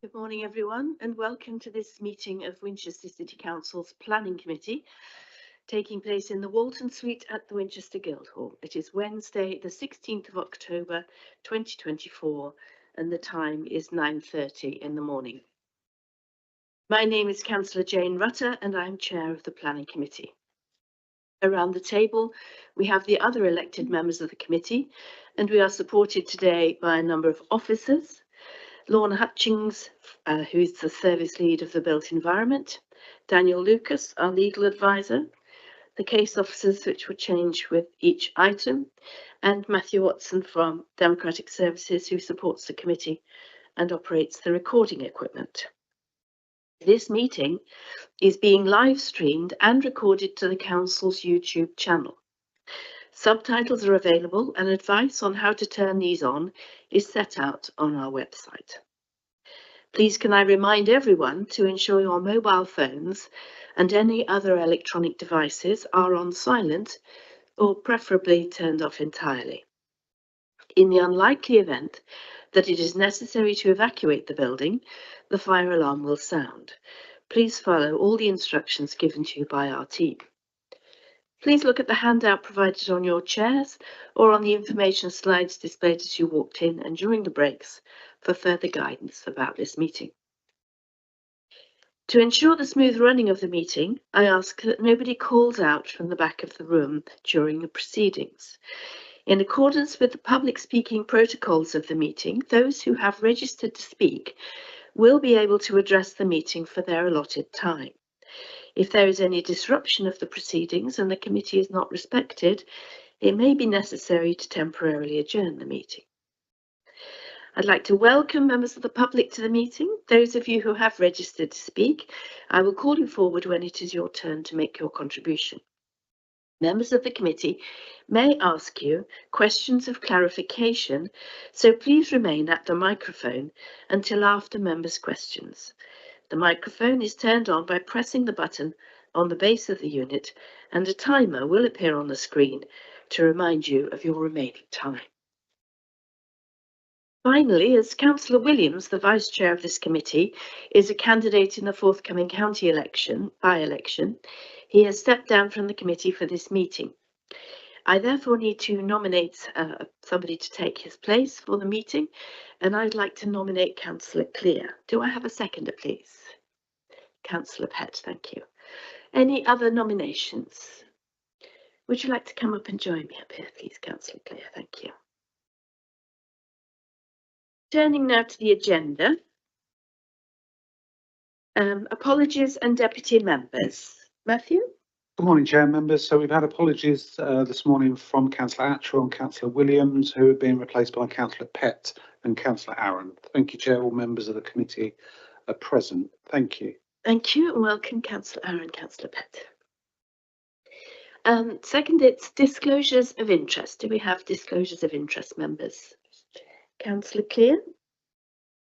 Good morning, everyone, and welcome to this meeting of Winchester City Council's Planning Committee, taking place in the Walton Suite at the Winchester Guildhall. It is Wednesday, the 16th of October, 2024, and the time is 9:30 in the morning. My name is Councillor Jane Rutter, and I'm Chair of the Planning Committee. Around the table, we have the other elected members of the committee, and we are supported today by a number of officers. Lorna Hutchings, who's the service lead of the Built Environment, Daniel Lucas, our legal advisor, the case officers which will change with each item, and Matthew Watson from Democratic Services, who supports the committee and operates the recording equipment. This meeting is being live streamed and recorded to the Council's YouTube channel. Subtitles are available and advice on how to turn these on is set out on our website. Please can I remind everyone to ensure your mobile phones and any other electronic devices are on silent or preferably turned off entirely. In the unlikely event that it is necessary to evacuate the building, the fire alarm will sound. Please follow all the instructions given to you by our team. Please look at the handout provided on your chairs or on the information slides displayed as you walked in and during the breaks for further guidance about this meeting. To ensure the smooth running of the meeting, I ask that nobody calls out from the back of the room during the proceedings. In accordance with the public speaking protocols of the meeting, those who have registered to speak will be able to address the meeting for their allotted time. If there is any disruption of the proceedings and the committee is not respected, it may be necessary to temporarily adjourn the meeting. I'd like to welcome members of the public to the meeting. Those of you who have registered to speak, I will call you forward when it is your turn to make your contribution. Members of the committee may ask you questions of clarification, so please remain at the microphone until after members' questions. The microphone is turned on by pressing the button on the base of the unit, and a timer will appear on the screen to remind you of your remaining time. Finally, as Councillor Williams, the Vice Chair of this committee, is a candidate in the forthcoming county by-election, he has stepped down from the committee for this meeting. I therefore need to nominate somebody to take his place for the meeting, and I'd like to nominate Councillor Clear. Do I have a seconder, please? Councillor Pett, thank you. Any other nominations? Would you like to come up and join me up here, please, Councillor Clear? Thank you. Turning now to the agenda. Apologies and deputy members. Matthew? Good morning, Chair members. So we've had apologies this morning from Councillor Attrell and Councillor Williams, who have been replaced by Councillor Pett and Councillor Aaron. Thank you, Chair. All members of the committee are present. Thank you. Thank you, and welcome, Councillor Aaron, Councillor Pett. Second, it's disclosures of interest. Do we have disclosures of interest, members? Councillor Clear?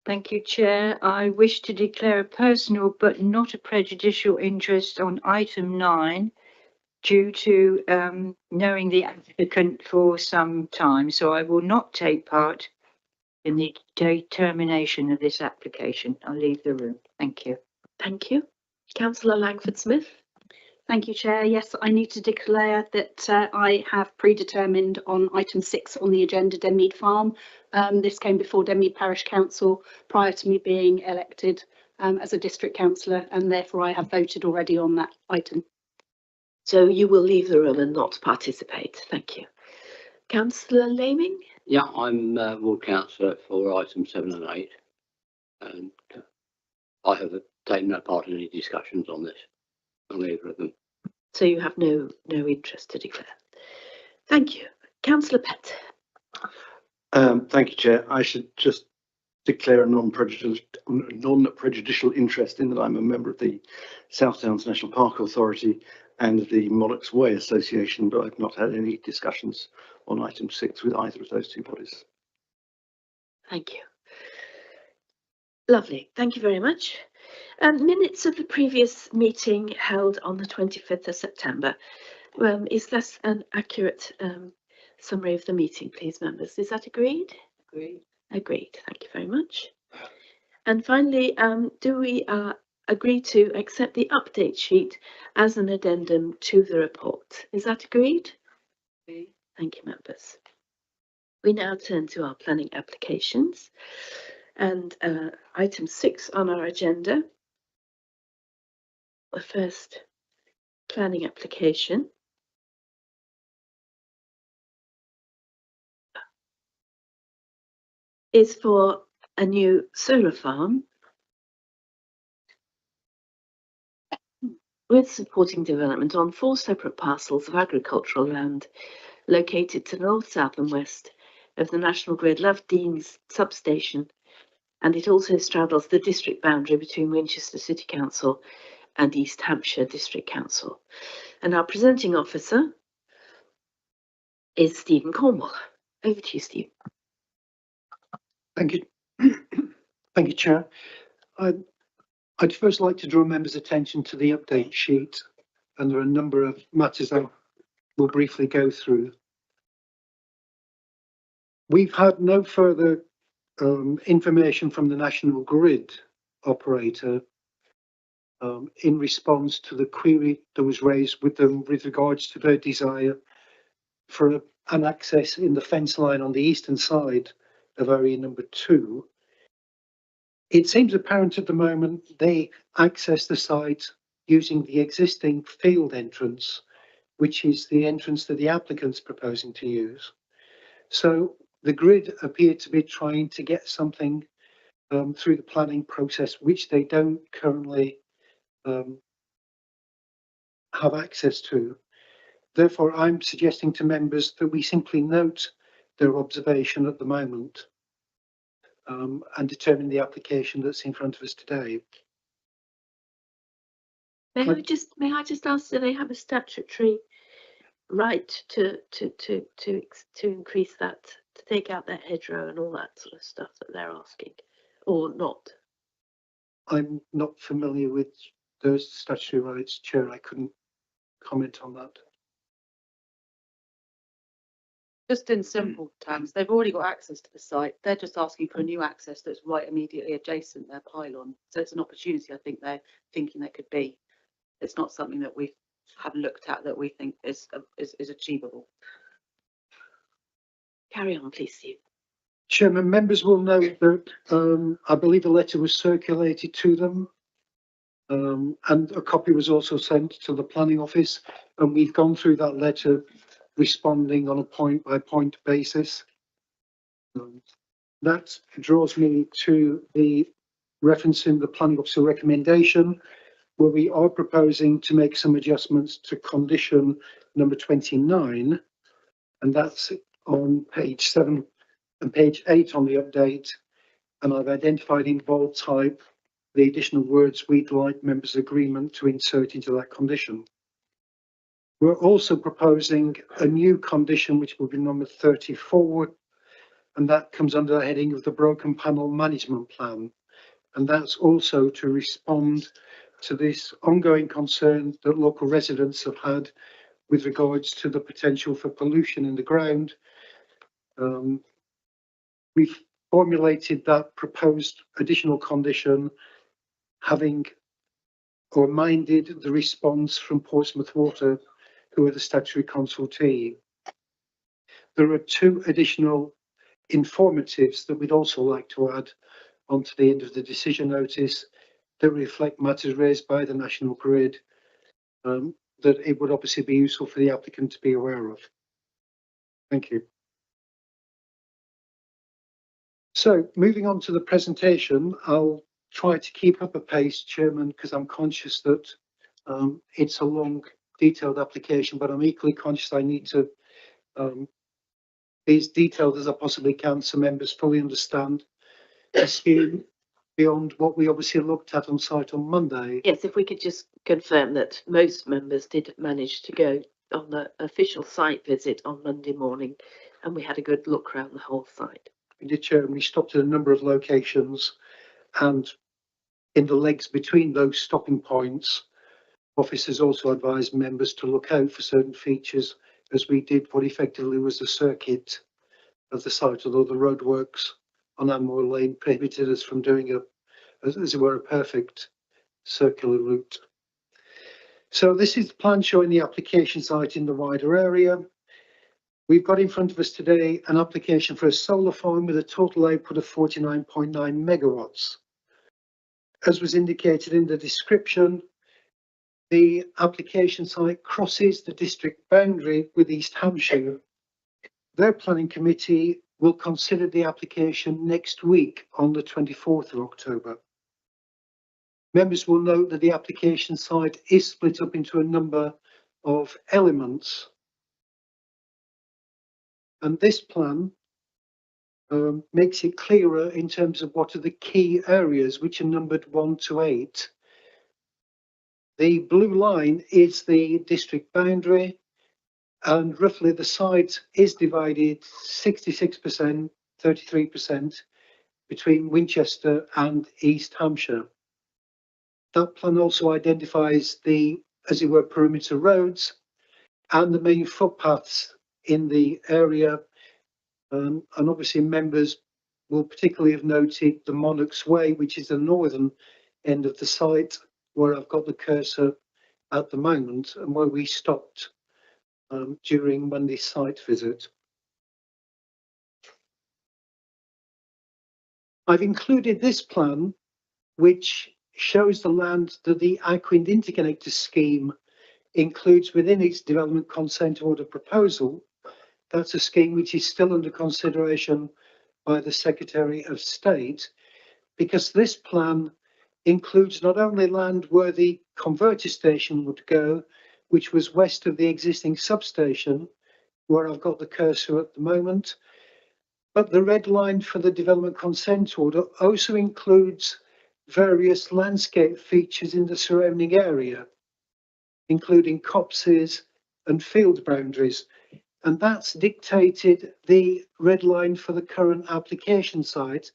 Thank you, Chair. I wish to declare a personal but not a prejudicial interest on item 9 due to knowing the applicant for some time, so I will not take part in the determination of this application. I'll leave the room. Thank you. Thank you. Councillor Langford-Smith? Thank you, Chair. Yes, I need to declare that I have predetermined on item 6 on the agenda Denmead Farm. This came before Denmead Parish Council prior to me being elected as a district councillor, and therefore I have voted already on that item. So you will leave the room and not participate. Thank you. Councillor Laming? Yeah, I'm ward councillor for items 7 and 8, and I have taken no part in any discussions on this, on either of them. So you have no interest to declare. Thank you. Councillor Pett? Thank you, Chair. I should just declare a non-prejudicial interest in that I'm a member of the South Downs National Park Authority and the Mollocks Way Association, but I've not had any discussions on item 6 with either of those two bodies. Thank you. Lovely. Thank you very much. Minutes of the previous meeting held on the 25th of September. Is that an accurate summary of the meeting, please, members? Is that agreed? Agreed. Agreed. Thank you very much. And finally, do we agree to accept the update sheet as an addendum to the report? Is that agreed? Thank you, members. We now turn to our planning applications and item 6 on our agenda. The first planning application is for a new solar farm with supporting development on 4 separate parcels of agricultural land located to the north, south and west of the National Grid Lovedeans substation, and it also straddles the district boundary between Winchester City Council and East Hampshire District Council. And our presenting officer is Stephen Cornwall. Over to you, Steve. Thank you. Thank you, Chair. I'd first like to draw members' attention to the update sheet, and there are a number of matters I will briefly go through. We've had no further information from the National Grid operator in response to the query that was raised with them with regards to their desire for an access in the fence line on the eastern side of area number 2. It seems apparent at the moment they access the site using the existing field entrance, which is the entrance that the applicant's proposing to use. So the Grid appear to be trying to get something through the planning process, which they don't currently have access to. Therefore, I'm suggesting to members that we simply note their observation at the moment and determine the application that's in front of us today. May I just ask, do they have a statutory right to increase that, to take out their hedgerow and all that sort of stuff that they're asking, or not? I'm not familiar with those statutory rights, Chair. I couldn't comment on that. Just in simple terms, they've already got access to the site. They're just asking for a new access that's right immediately adjacent their pylon. So it's an opportunity I think they're thinking there could be. It's not something that we have looked at that we think is achievable. Carry on, please, Steve. Chairman, members will note that I believe a letter was circulated to them and a copy was also sent to the planning office, and we've gone through that letter responding on a point-by-point basis. That draws me to the reference in the planning officer recommendation, where we are proposing to make some adjustments to condition number 29, and that's on page 7 and page 8 on the update. And I've identified in bold type the additional words we'd like members' agreement to insert into that condition. We're also proposing a new condition, which will be number 34, and that comes under the heading of the Broken Panel Management Plan. And that's also to respond to this ongoing concern that local residents have had with regards to the potential for pollution in the ground. We've formulated that proposed additional condition having minded the response from Portsmouth Water, who are the statutory consultee. There are 2 additional informatives that we'd also like to add onto the end of the decision notice that reflect matters raised by the National Grid that it would obviously be useful for the applicant to be aware of. Thank you. So moving on to the presentation, I'll try to keep up a pace, Chairman, because I'm conscious that it's a long, detailed application, but I'm equally conscious I need to be as detailed as I possibly can so members fully understand the scheme beyond what we obviously looked at on site on Monday. Yes, if we could just confirm that most members did manage to go on the official site visit on Monday morning, and we had a good look around the whole site. We did, Chair, and we stopped at a number of locations, and in the legs between those stopping points, officers also advised members to look out for certain features, as we did what effectively was the circuit of the site, although the roadworks on Anmore Lane prohibited us from doing as it were, a perfect circular route. So this is the plan showing the application site in the wider area. We've got in front of us today an application for a solar farm with a total output of 49.9 megawatts. As was indicated in the description, the application site crosses the district boundary with East Hampshire. Their planning committee will consider the application next week on the 24th of October. Members will note that the application site is split up into a number of elements. And this plan makes it clearer in terms of what are the key areas, which are numbered 1 to 8. The blue line is the district boundary, and roughly the site is divided 66%, 33% between Winchester and East Hampshire. That plan also identifies the, as it were, perimeter roads and the main footpaths in the area. And obviously members will particularly have noted the Monarch's Way, which is the northern end of the site, where I've got the cursor at the moment and where we stopped during Monday's site visit. I've included this plan, which shows the land that the Aquin Interconnector scheme includes within its development consent order proposal. That's a scheme which is still under consideration by the Secretary of State, because this plan includes not only land where the converter station would go, which was west of the existing substation, where I've got the cursor at the moment, but the red line for the development consent order also includes various landscape features in the surrounding area, including copses and field boundaries. And that's dictated the red line for the current application site,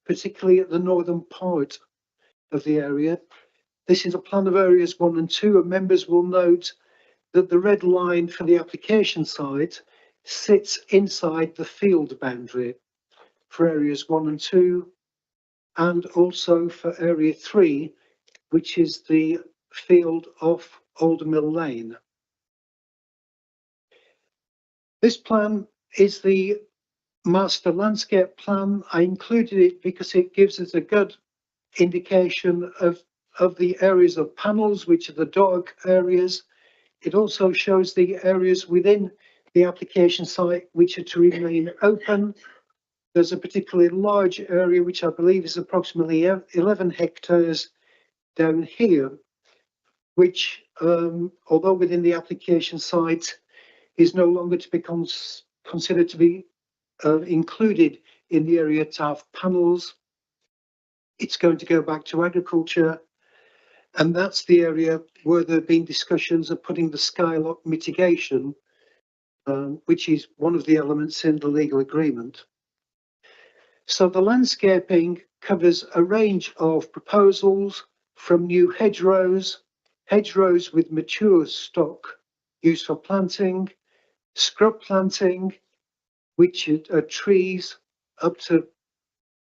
particularly at the northern part of the area. This is a plan of areas 1 and 2, and members will note that the red line for the application site sits inside the field boundary for areas 1 and 2, and also for area 3, which is the field off Aldermill Lane. This plan is the master landscape plan. I included it because it gives us a good indication of the areas of panels, which are the dark areas. It also shows the areas within the application site which are to remain open. There's a particularly large area, which I believe is approximately 11 hectares down here, which, although within the application site, is no longer to be considered to be included in the area to have panels. It's going to go back to agriculture, and that's the area where there have been discussions of putting the skylock mitigation, which is one of the elements in the legal agreement. So the landscaping covers a range of proposals, from new hedgerows with mature stock used for planting, scrub planting, which are trees up to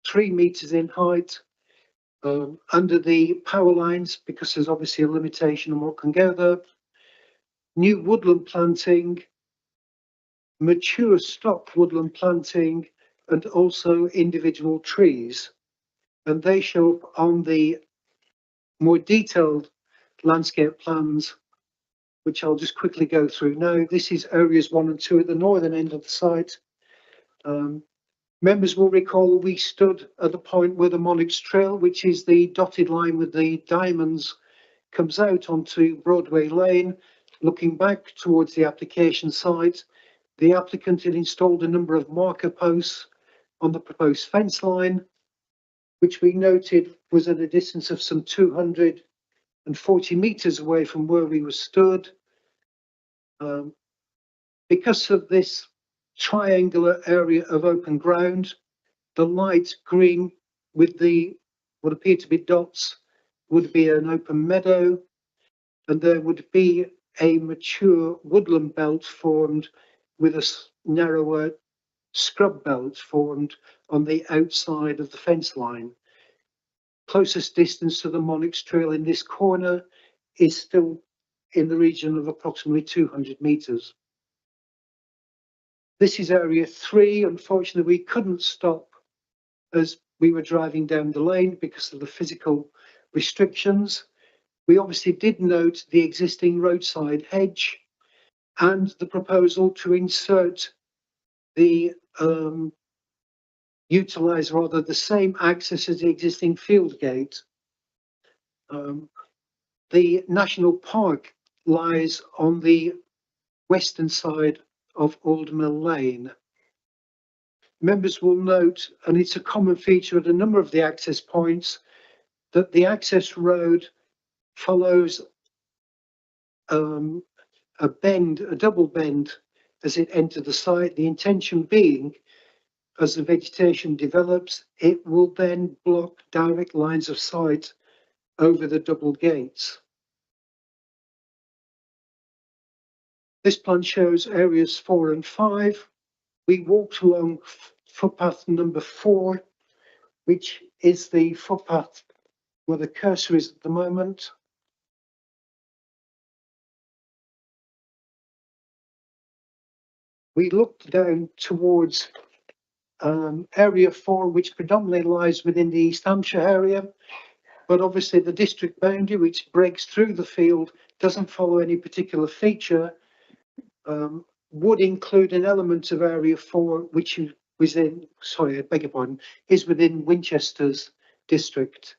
3 meters in height, under the power lines, because there's obviously a limitation on what can go there. New woodland planting, mature stock woodland planting, and also individual trees. And they show up on the more detailed landscape plans, which I'll just quickly go through now. This is areas 1 and 2 at the northern end of the site. Members will recall we stood at the point where the Monarch's Trail, which is the dotted line with the diamonds, comes out onto Broadway Lane. Looking back towards the application site, the applicant had installed a number of marker posts on the proposed fence line, which we noted was at a distance of some 240 meters away from where we were stood. Because of this triangular area of open ground, the light green with the what appear to be dots would be an open meadow, and there would be a mature woodland belt formed with a narrower scrub belt formed on the outside of the fence line. closest distance to the Monarchs Trail in this corner is still in the region of approximately 200 metres. This is area 3. Unfortunately, we couldn't stop as we were driving down the lane because of the physical restrictions. We obviously did note the existing roadside hedge and the proposal to insert the utilise rather the same access as the existing field gate. The national park lies on the western side of Old Mill Lane. Members will note, and it's a common feature at a number of the access points, that the access road follows a bend, a double bend as it enters the site. The intention being, as the vegetation develops, it will then block direct lines of sight over the double gates. This plan shows areas 4 and 5. We walked along footpath number 4, which is the footpath where the cursor is at the moment. We looked down towards area 4, which predominantly lies within the East Hampshire area, but obviously the district boundary, which breaks through the field, doesn't follow any particular feature, would include an element of area 4, which was in, sorry, I beg your pardon, is within Winchester's district.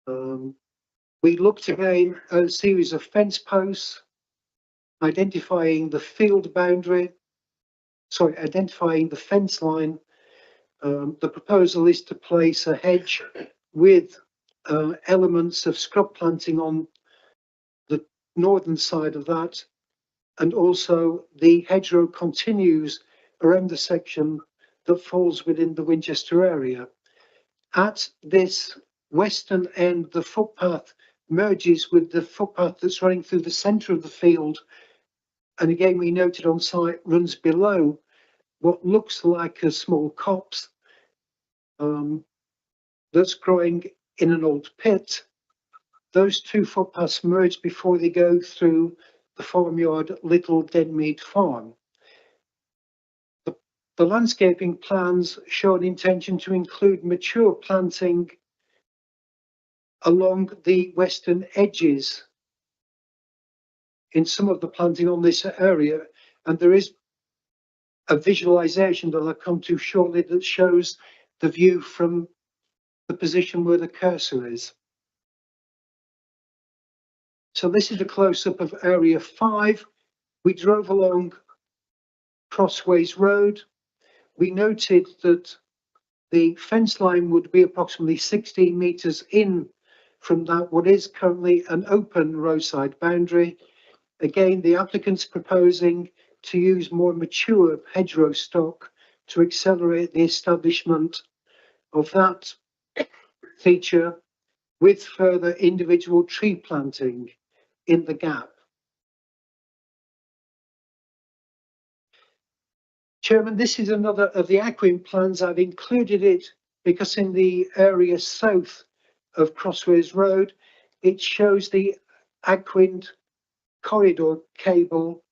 We looked again at a series of fence posts, identifying the field boundary, sorry, identifying the fence line. The proposal is to place a hedge with elements of scrub planting on the northern side of that, and also the hedgerow continues around the section that falls within the Winchester area. At this western end, the footpath merges with the footpath that's running through the centre of the field, and again we noted on site runs below what looks like a small copse that's growing in an old pit. Those two footpaths merge before they go through the farmyard at Little Denmead Farm. The landscaping plans show an intention to include mature planting along the western edges in some of the planting on this area, and there is a visualization that I'll come to shortly that shows the view from the position where the cursor is. So this is a close-up of area 5. We drove along Crossways Road. We noted that the fence line would be approximately 16 metres in from that what is currently an open roadside boundary. Again, the applicant's proposing to use more mature hedgerow stock to accelerate the establishment of that feature with further individual tree planting in the gap. Chairman, this is another of the Aquin plans. I've included it because in the area south of Crossways Road, it shows the Aquin corridor cable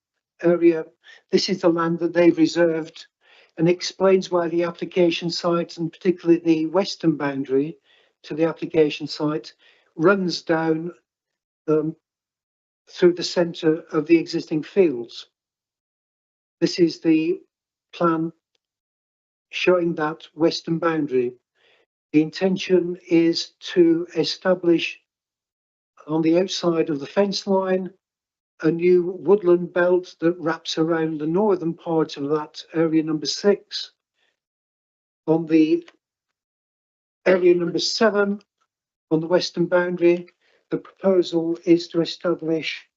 area. This is the land that they've reserved, and explains why the application site, and particularly the western boundary to the application site, runs down through the centre of the existing fields. This is the plan showing that western boundary. The intention is to establish on the outside of the fence line a new woodland belt that wraps around the northern part of that area number 6. On the area number 7, on the western boundary, the proposal is to establish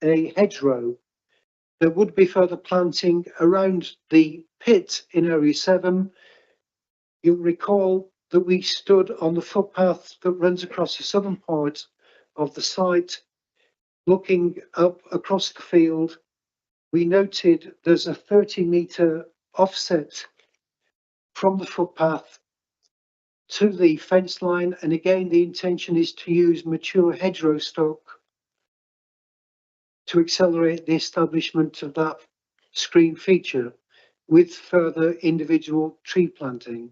a hedgerow. There would be further planting around the pit in area 7. You'll recall that we stood on the footpath that runs across the southern part of the site, looking up across the field. We noted there's a 30-metre offset from the footpath to the fence line, and again, the intention is to use mature hedgerow stock to accelerate the establishment of that screen feature with further individual tree planting.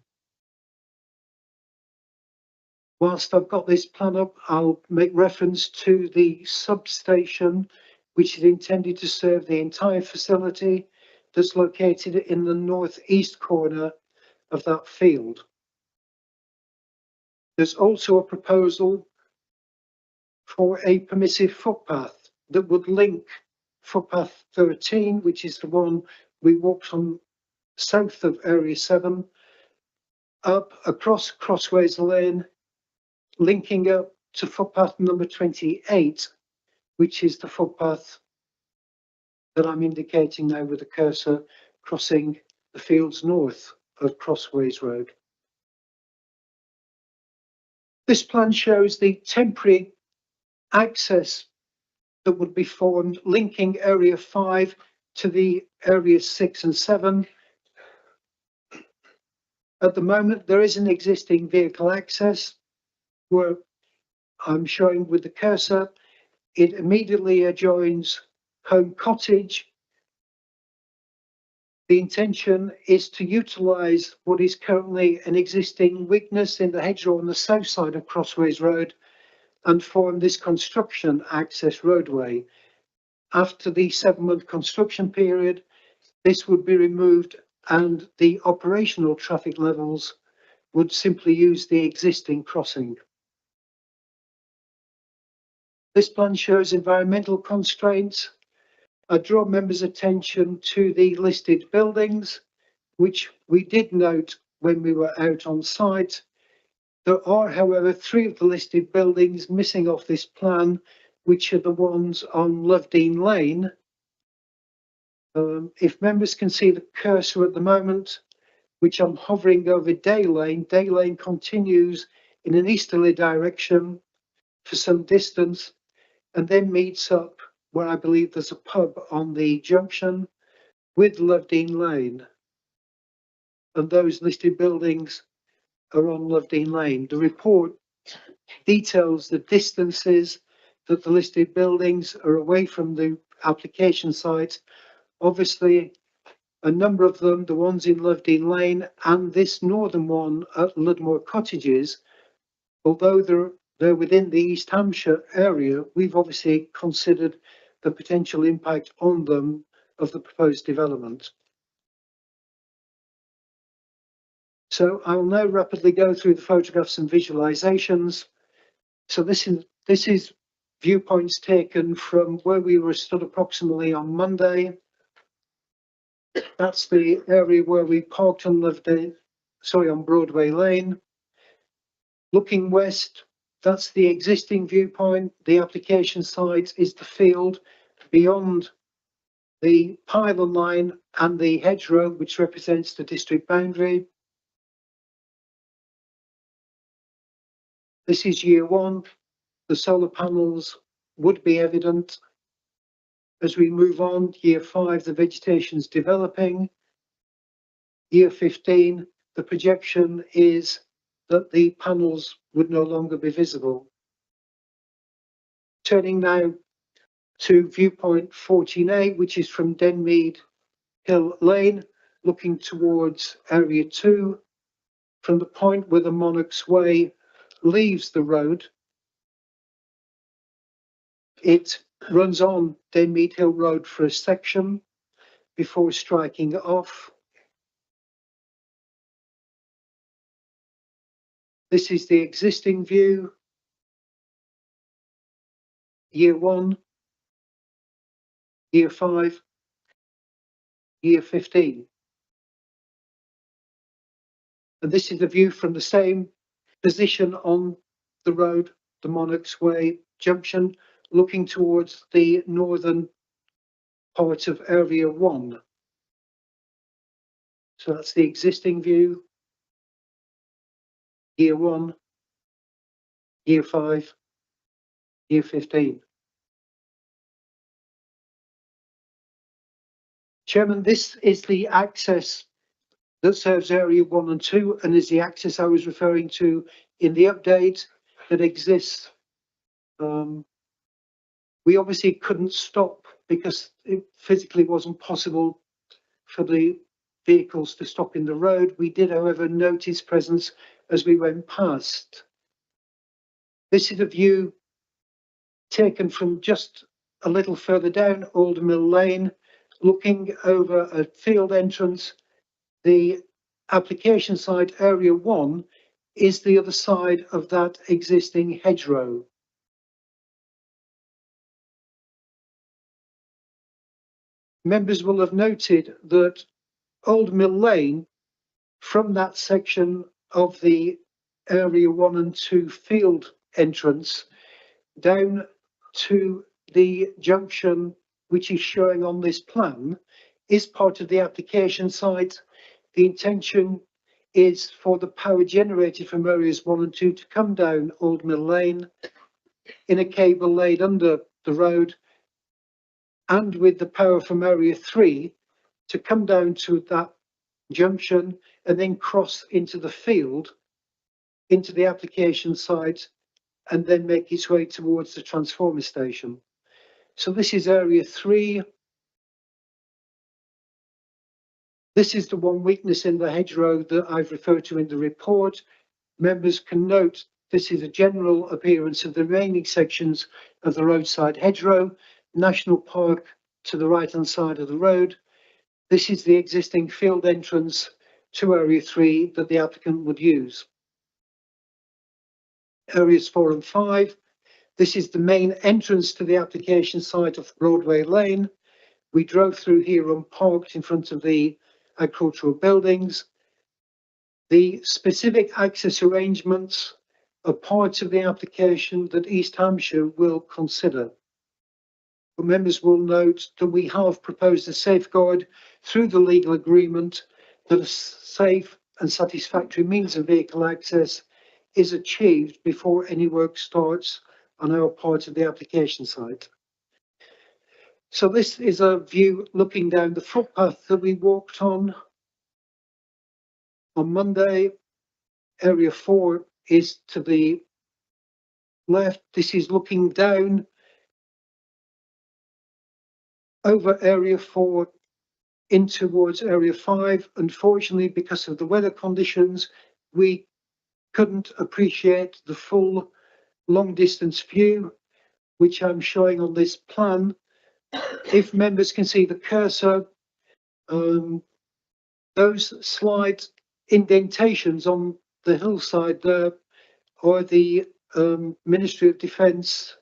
Whilst I've got this plan up, I'll make reference to the substation, which is intended to serve the entire facility that's located in the northeast corner of that field. There's also a proposal for a permissive footpath that would link footpath 13, which is the one we walked on south of Area 7, up across Crossways Lane, linking up to footpath number 28, which is the footpath that I'm indicating now with the cursor crossing the fields north of Crossways Road. This plan shows the temporary access that would be formed linking Area 5 to the Areas 6 and 7. At the moment, there is an existing vehicle access where I'm showing with the cursor. It immediately adjoins Home Cottage. The intention is to utilise what is currently an existing weakness in the hedgerow on the south side of Crossways Road and form this construction access roadway. After the 7-month construction period, this would be removed and the operational traffic levels would simply use the existing crossing. This plan shows environmental constraints. I draw members' attention to the listed buildings, which we did note when we were out on site. There are, however, 3 of the listed buildings missing off this plan, which are the ones on Lovedene Lane. If members can see the cursor at the moment, which I'm hovering over Day Lane continues in an easterly direction for some distance and then meets up where I believe there's a pub on the junction with Lovedene Lane. And those listed buildings are on Lovedene Lane. The report details the distances that the listed buildings are away from the application site. Obviously, a number of them, the ones in Lovedene Lane and this northern one at Ludmore Cottages, although they're within the East Hampshire area, we've obviously considered the potential impact on them of the proposed development. So I will now rapidly go through the photographs and visualizations. So this is viewpoints taken from where we were stood approximately on Monday. That's the area where we parked and lived on Broadway Lane. Looking west, that's the existing viewpoint. The application site is the field beyond the pylon line and the hedgerow, which represents the district boundary. This is year 1. The solar panels would be evident. As we move on, year 5, the vegetation's developing. Year 15, the projection is that the panels would no longer be visible. Turning now to viewpoint 14A, which is from Denmead Hill Lane, looking towards Area 2, from the point where the Monarch's Way leaves the road. It runs on Denmead Hill Road for a section before striking off. This is the existing view, year 1, year 5, year 15. And this is the view from the same position on the road, the Monarch's Way junction, looking towards the northern part of Area 1. So that's the existing view, year 1, year 5, year 15. Chairman, this is the access that serves area 1 and 2 and is the access I was referring to in the update that exists. We obviously couldn't stop because it physically wasn't possible for the vehicles to stop in the road. We did, however, notice presence as we went past. This is a view taken from just a little further down Old Mill Lane, looking over a field entrance. The application site, area 1, is the other side of that existing hedgerow. Members will have noted that Old Mill Lane, from that section of the area 1 and 2 field entrance down to the junction which is showing on this plan, is part of the application site. The intention is for the power generated from areas 1 and 2 to come down Old Mill Lane in a cable laid under the road, and with the power from area 3 to come down to that junction and then cross into the field, into the application site, and then make its way towards the transformer station. So this is area 3. This is the one weakness in the hedgerow that I've referred to in the report. Members can note this is a general appearance of the remaining sections of the roadside hedgerow. National Park to the right hand side of the road. This is the existing field entrance to area 3 that the applicant would use. Areas 4 and 5. This is the main entrance to the application site of Broadway Lane. We drove through here unparked in front of the agricultural buildings. The specific access arrangements are parts of the application that East Hampshire will consider. But members will note that we have proposed a safeguard through the legal agreement that a safe and satisfactory means of vehicle access is achieved before any work starts on our part of the application site. So this is a view looking down the footpath that we walked on Monday. Area 4 is to the left. This is looking down over area 4 in towards area 5. Unfortunately, because of the weather conditions, we couldn't appreciate the full long distance view, which I'm showing on this plan. If members can see the cursor, those slight indentations on the hillside there are the Ministry of Defence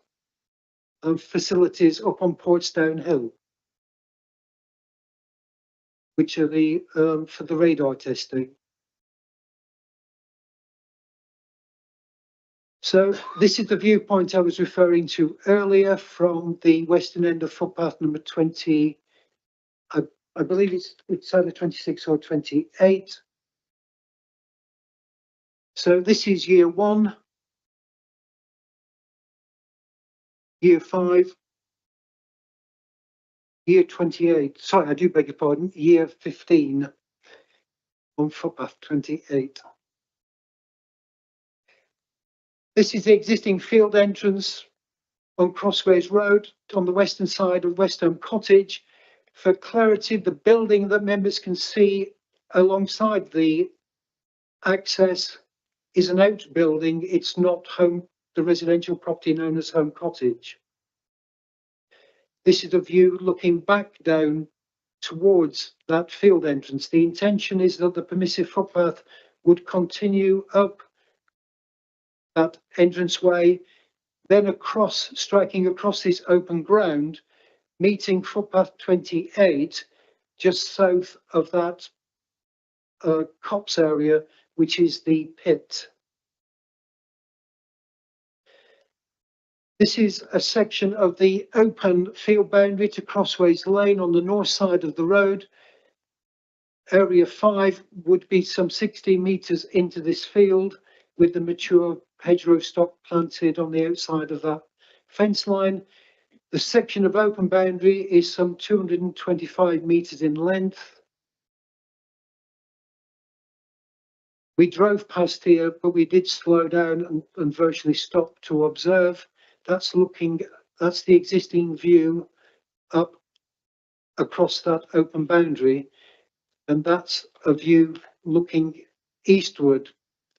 facilities up on Portsdown Hill, which are the for the radar testing. So this is the viewpoint I was referring to earlier from the western end of footpath number 20. I believe it's either 26 or 28. So this is year 1, year 5, year 28. Sorry, I do beg your pardon, year 15 on footpath 28. This is the existing field entrance on Crossways Road on the western side of West Elm Cottage. For clarity, the building that members can see alongside the access is an outbuilding. It's not the residential property known as Home Cottage. This is a view looking back down towards that field entrance. The intention is that the permissive footpath would continue up that entranceway, then across, striking across this open ground, meeting footpath 28 just south of that copse area, which is the pit. This is a section of the open field boundary to Crossways Lane on the north side of the road. Area 5 would be some 60 metres into this field with the mature hedgerow stock planted on the outside of that fence line. The section of open boundary is some 225 metres in length. We drove past here, but we did slow down and virtually stop to observe. That's the existing view up across that open boundary, and that's a view looking eastward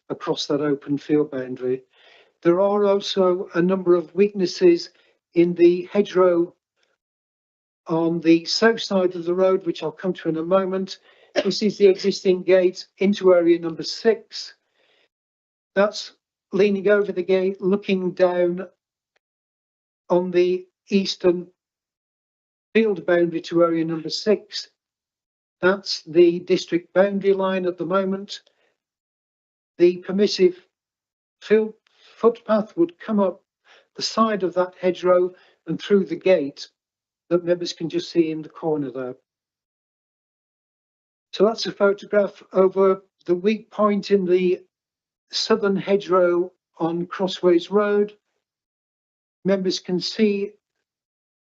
across that open field boundary. There are also a number of weaknesses in the hedgerow on the south side of the road, which I'll come to in a moment. This is the existing gate into area number 6. That's leaning over the gate, looking down on the eastern field boundary to area number 6. That's the district boundary line at the moment. The permissive field footpath would come up the side of that hedgerow and through the gate that members can just see in the corner there. So that's a photograph over the weak point in the southern hedgerow on Crossways Road. Members can see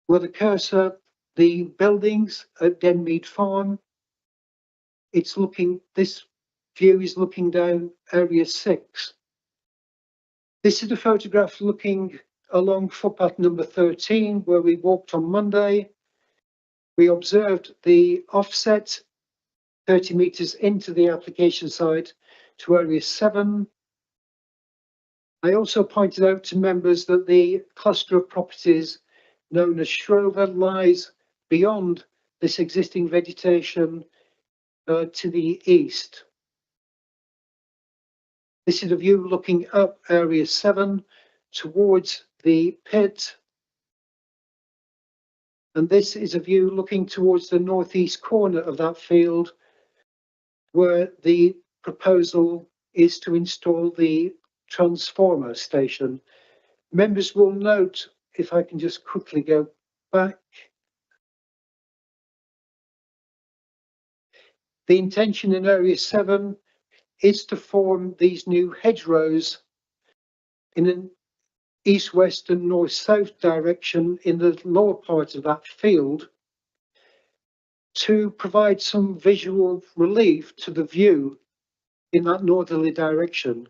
with a cursor the buildings at Denmead Farm. This view is looking down area 6. This is a photograph looking along footpath number 13, where we walked on Monday. We observed the offset 30 metres into the application site to area 7. I also pointed out to members that the cluster of properties known as Shrover lies beyond this existing vegetation to the east. This is a view looking up area 7 towards the pit. And this is a view looking towards the northeast corner of that field, where the proposal is to install the transformer station. Members will note, if I can just quickly go back, the intention in area 7 is to form these new hedgerows in an east-west and north-south direction in the lower part of that field to provide some visual relief to the view in that northerly direction.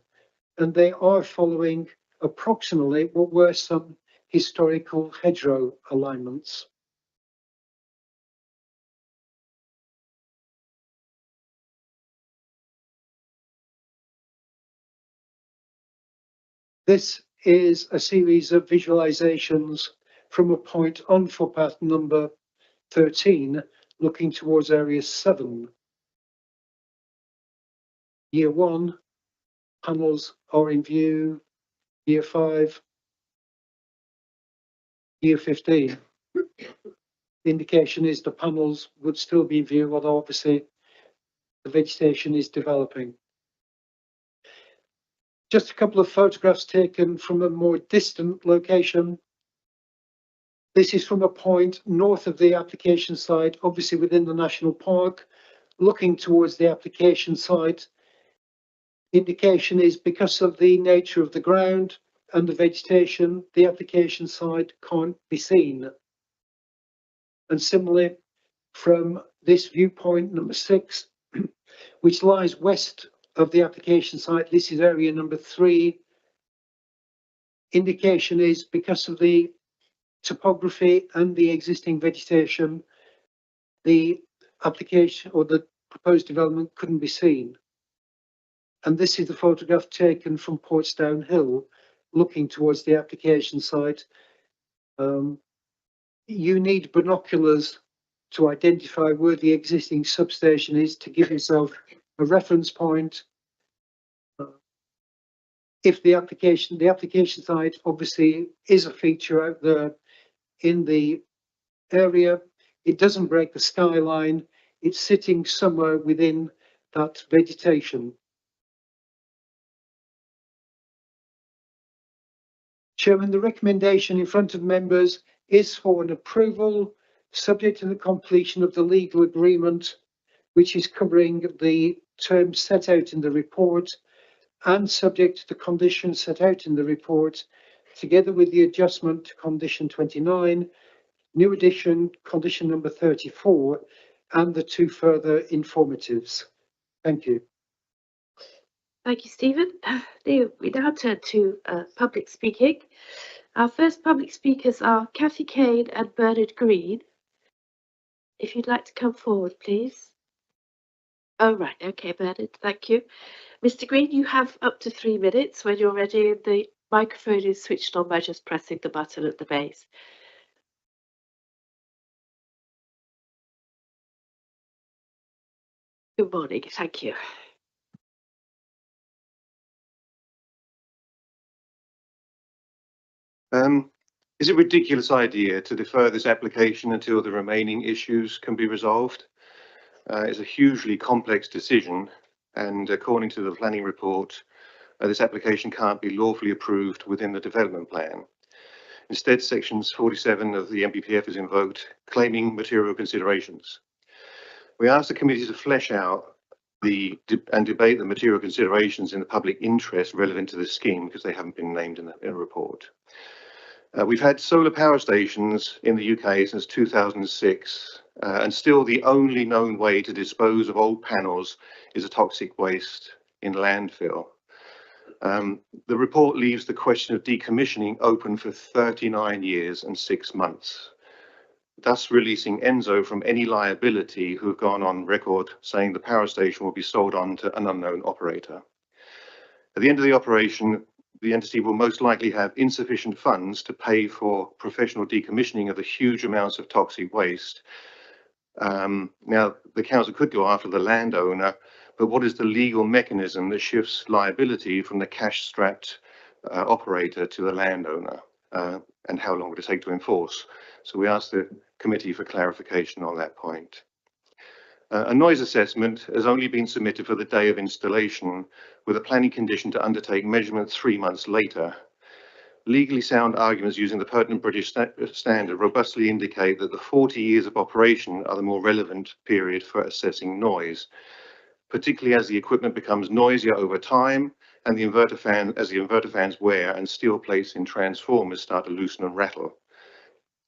And they are following approximately what were some historical hedgerow alignments. This is a series of visualizations from a point on footpath number 13, looking towards area 7. Year 1, panels are in view. Year 5, year 15. The indication is the panels would still be in view, although obviously the vegetation is developing. Just a couple of photographs taken from a more distant location. This is from a point north of the application site, obviously within the national park, looking towards the application site. The indication is because of the nature of the ground and the vegetation, the application site can't be seen. And similarly, from this viewpoint number 6, which lies west of the application site, this is area number 3. Indication is because of the topography and the existing vegetation, the application or the proposed development couldn't be seen. And this is the photograph taken from Portsdown Hill, looking towards the application site. You need binoculars to identify where the existing substation is to give yourself a reference point. If the application site obviously is a feature out there in the area, it doesn't break the skyline, it's sitting somewhere within that vegetation. Chairman, the recommendation in front of members is for an approval subject to the completion of the legal agreement, which is covering the terms set out in the report and subject to the conditions set out in the report, together with the adjustment to condition 29, new addition condition number 34, and the 2 further informatives. Thank you. Thank you, Stephen. We now turn to public speaking. Our first public speakers are Kathy Kane and Bernard Green. If you'd like to come forward, please. Oh, right. Okay, Bernard, thank you. Mr. Green, you have up to 3 minutes. When you're ready, the microphone is switched on by just pressing the button at the base. Good morning. Thank you. Is it a ridiculous idea to defer this application until the remaining issues can be resolved? It's a hugely complex decision, and according to the planning report, this application can't be lawfully approved within the development plan. Instead, sections 47 of the NPPF is invoked, claiming material considerations. We asked the committee to flesh out and debate the material considerations in the public interest relevant to this scheme, because they haven't been named in the report. We've had solar power stations in the UK since 2006, and still the only known way to dispose of old panels is a toxic waste in landfill. The report leaves the question of decommissioning open for 39 years and 6 months, thus releasing Enzo from any liability, who have gone on record saying the power station will be sold on to an unknown operator. At the end of the operation, the entity will most likely have insufficient funds to pay for professional decommissioning of the huge amounts of toxic waste. Now, the council could go after the landowner, but what is the legal mechanism that shifts liability from the cash-strapped operator to the landowner? And how long would it take to enforce? So we asked the committee for clarification on that point. A noise assessment has only been submitted for the day of installation, with a planning condition to undertake measurement 3 months later. Legally sound arguments using the pertinent British standard robustly indicate that the 40 years of operation are the more relevant period for assessing noise, particularly as the equipment becomes noisier over time and the inverter fans wear and steel plates in transformers start to loosen and rattle.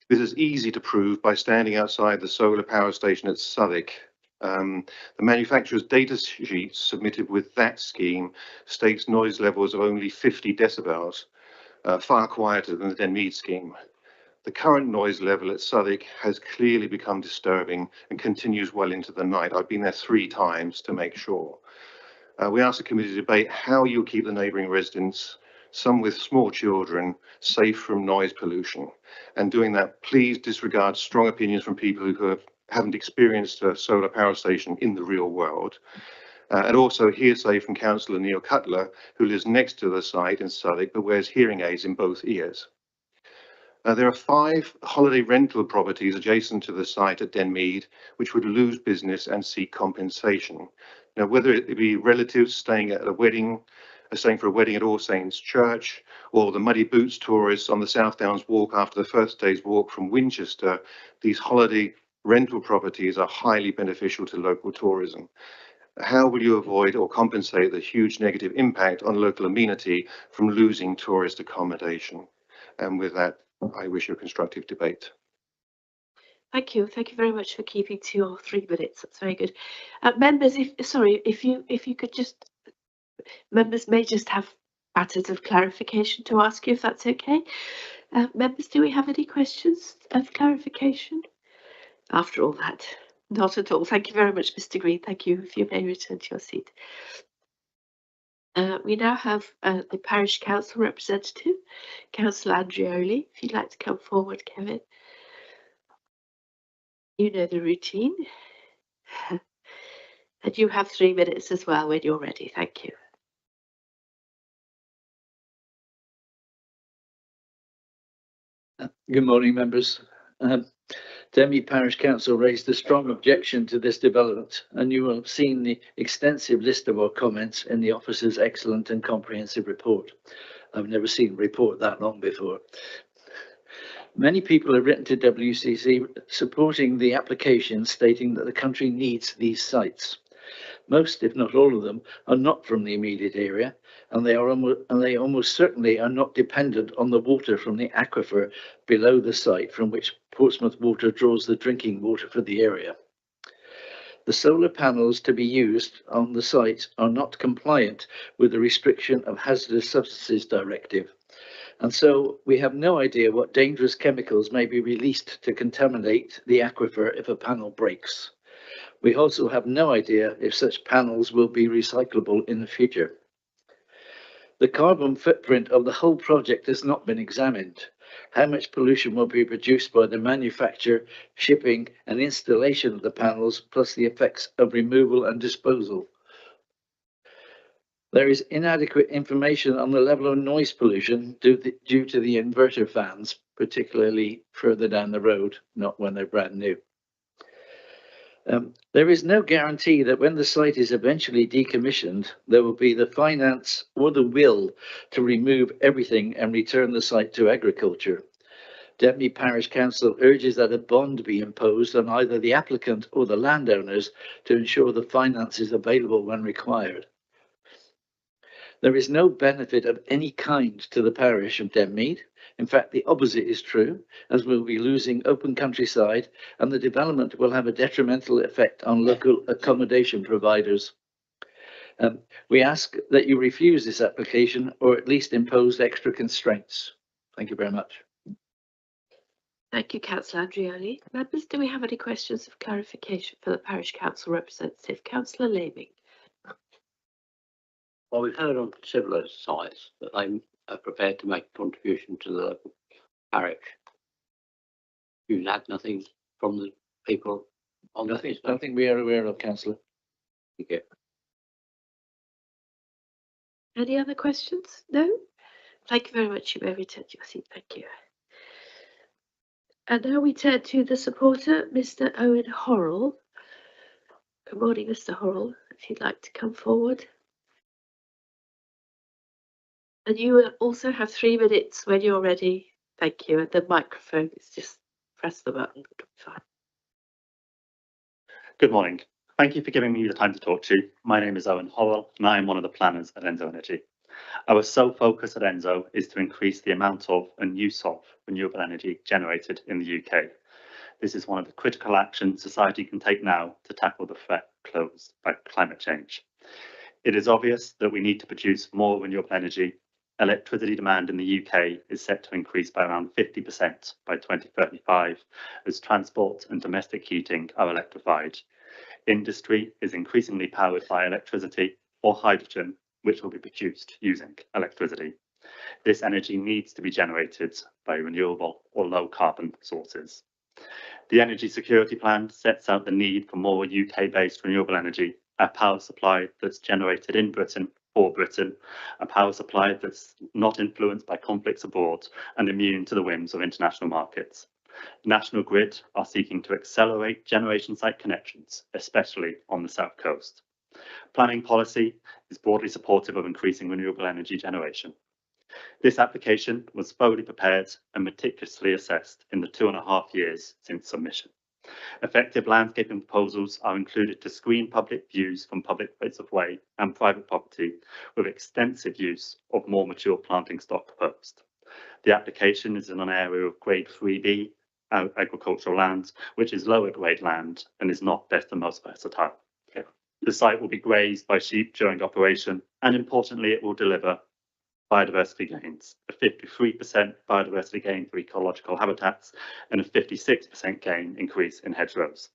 This is easy to prove by standing outside the solar power station at Southwick. The manufacturer's data sheet submitted with that scheme states noise levels of only 50 decibels, far quieter than the Denmead scheme. The current noise level at Southwick has clearly become disturbing and continues well into the night. I've been there 3 times to make sure. We asked the committee to debate how you'll keep the neighbouring residents, some with small children, safe from noise pollution. And doing that, please disregard strong opinions from people who haven't experienced a solar power station in the real world. And also hearsay from Councillor Neil Cutler, who lives next to the site in Southwick but wears hearing aids in both ears. There are 5 holiday rental properties adjacent to the site at Denmead, which would lose business and seek compensation. Now, whether it be relatives staying at a wedding, staying for a wedding at All Saints Church, or the Muddy Boots tourists on the South Downs walk after the first day's walk from Winchester, these holiday rental properties are highly beneficial to local tourism. How will you avoid or compensate the huge negative impact on local amenity from losing tourist accommodation? And with that, I wish you a constructive debate. Thank you. Thank you very much for keeping to your 3 minutes. That's very good. Members, if you could just, members may just have matters of clarification to ask you, if that's okay. Members, do we have any questions of clarification? After all that, not at all. Thank you very much, Mr. Green. Thank you. If you may return to your seat. We now have the Parish Council representative, Councillor Andreoli. If you'd like to come forward, Kevin. You know the routine. And you have 3 minutes as well when you're ready. Thank you. Good morning, members. Denmead Parish Council raised a strong objection to this development, and you will have seen the extensive list of our comments in the officer's excellent and comprehensive report. I've never seen a report that long before. Many people have written to WCC supporting the application, stating that the country needs these sites. Most, if not all of them, are not from the immediate area, and they almost certainly are not dependent on the water from the aquifer below the site from which Portsmouth Water draws the drinking water for the area. The solar panels to be used on the site are not compliant with the restriction of hazardous substances directive. And so we have no idea what dangerous chemicals may be released to contaminate the aquifer if a panel breaks. We also have no idea if such panels will be recyclable in the future. The carbon footprint of the whole project has not been examined. How much pollution will be produced by the manufacture, shipping and installation of the panels, plus the effects of removal and disposal. There is inadequate information on the level of noise pollution due to the inverter fans, particularly further down the road, not when they're brand new. There is no guarantee that when the site is eventually decommissioned, there will be the finance or the will to remove everything and return the site to agriculture. Denby Parish Council urges that a bond be imposed on either the applicant or the landowners to ensure the finance is available when required. There is no benefit of any kind to the parish of Denmead. In fact, the opposite is true, as we'll be losing open countryside and the development will have a detrimental effect on local accommodation providers. We ask that you refuse this application or at least impose extra constraints. Thank you very much. Thank you, Councillor Andrioli. Members, do we have any questions of clarification for the Parish Council representative? Councillor Laming. Well, we've heard on several sites that they are prepared to make a contribution to the local parish. You've had nothing from the people on that? Nothing we are aware of, Councillor. Thank you. Any other questions? No? Thank you very much. You may return to your seat. Thank you. And now we turn to the supporter, Mr. Owen Horrell. Good morning, Mr. Horrell, if you'd like to come forward. And you will also have 3 minutes when you're ready. Thank you. And the microphone is just press the button. Fine. Good morning. Thank you for giving me the time to talk to you. My name is Owen Horrell and I am one of the planners at Enzo Energy. Our sole focus at Enzo is to increase the amount of and use of renewable energy generated in the UK. This is one of the critical actions society can take now to tackle the threat posed by climate change. It is obvious that we need to produce more renewable energy. Electricity demand in the UK is set to increase by around 50% by 2035 as transport and domestic heating are electrified. Industry is increasingly powered by electricity or hydrogen, which will be produced using electricity. This energy needs to be generated by renewable or low carbon sources. The Energy Security Plan sets out the need for more UK-based renewable energy, a power supply that's generated in Britain for Britain, a power supply that's not influenced by conflicts abroad and immune to the whims of international markets. National Grid are seeking to accelerate generation site connections, especially on the south coast. Planning policy is broadly supportive of increasing renewable energy generation. This application was thoroughly prepared and meticulously assessed in the 2.5 years since submission. Effective landscaping proposals are included to screen public views from public rights of way and private property, with extensive use of more mature planting stock proposed. The application is in an area of grade 3B agricultural land, which is lower grade land and is not best and most versatile. The site will be grazed by sheep during operation, and importantly, it will deliver biodiversity gains, a 53% biodiversity gain for ecological habitats and a 56% gain increase in hedgerows.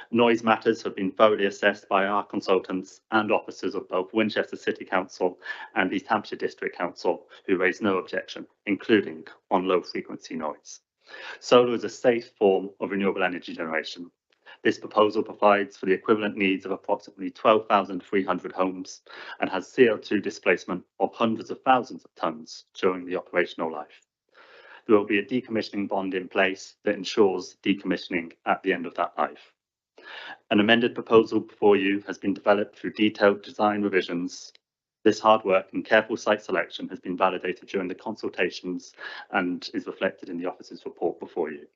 Noise matters have been thoroughly assessed by our consultants and officers of both Winchester City Council and East Hampshire District Council, who raised no objection, including on low frequency noise. Solar is a safe form of renewable energy generation. This proposal provides for the equivalent needs of approximately 12,300 homes and has CO2 displacement of hundreds of thousands of tonnes during the operational life. There will be a decommissioning bond in place that ensures decommissioning at the end of that life. An amended proposal before you has been developed through detailed design revisions. This hard work and careful site selection has been validated during the consultations and is reflected in the officer's report before you.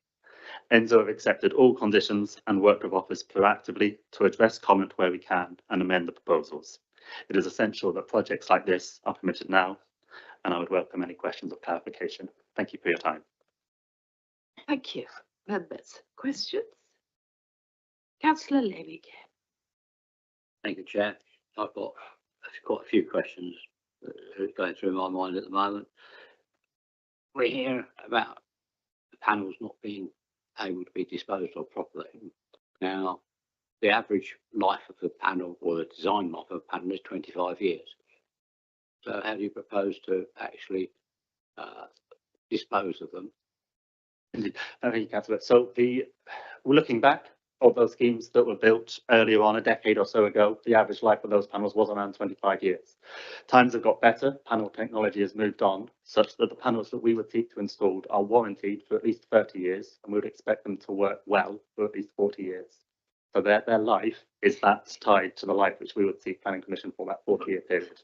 Enzo have accepted all conditions and worked with office proactively to address comment where we can and amend the proposals. It is essential that projects like this are permitted now, and I would welcome any questions or clarification. Thank you for your time. Thank you. Members, questions? Councillor Laming. Thank you, Chair. I've got quite a few questions that are going through my mind at the moment. We hear about the panels not being able to be disposed of properly. Now, the average life of a panel, or the design life of a panel, is 25 years. So how do you propose to actually dispose of them? Indeed. Thank you, Councillor. So we're looking back of those schemes that were built earlier on, a decade or so ago. The average life of those panels was around 25 years. Times have got better. Panel technology has moved on such that the panels that we would seek to install are warranted for at least 30 years, and we would expect them to work well for at least 40 years. So their life is that's tied to the life which we would seek planning permission for that 40-year period.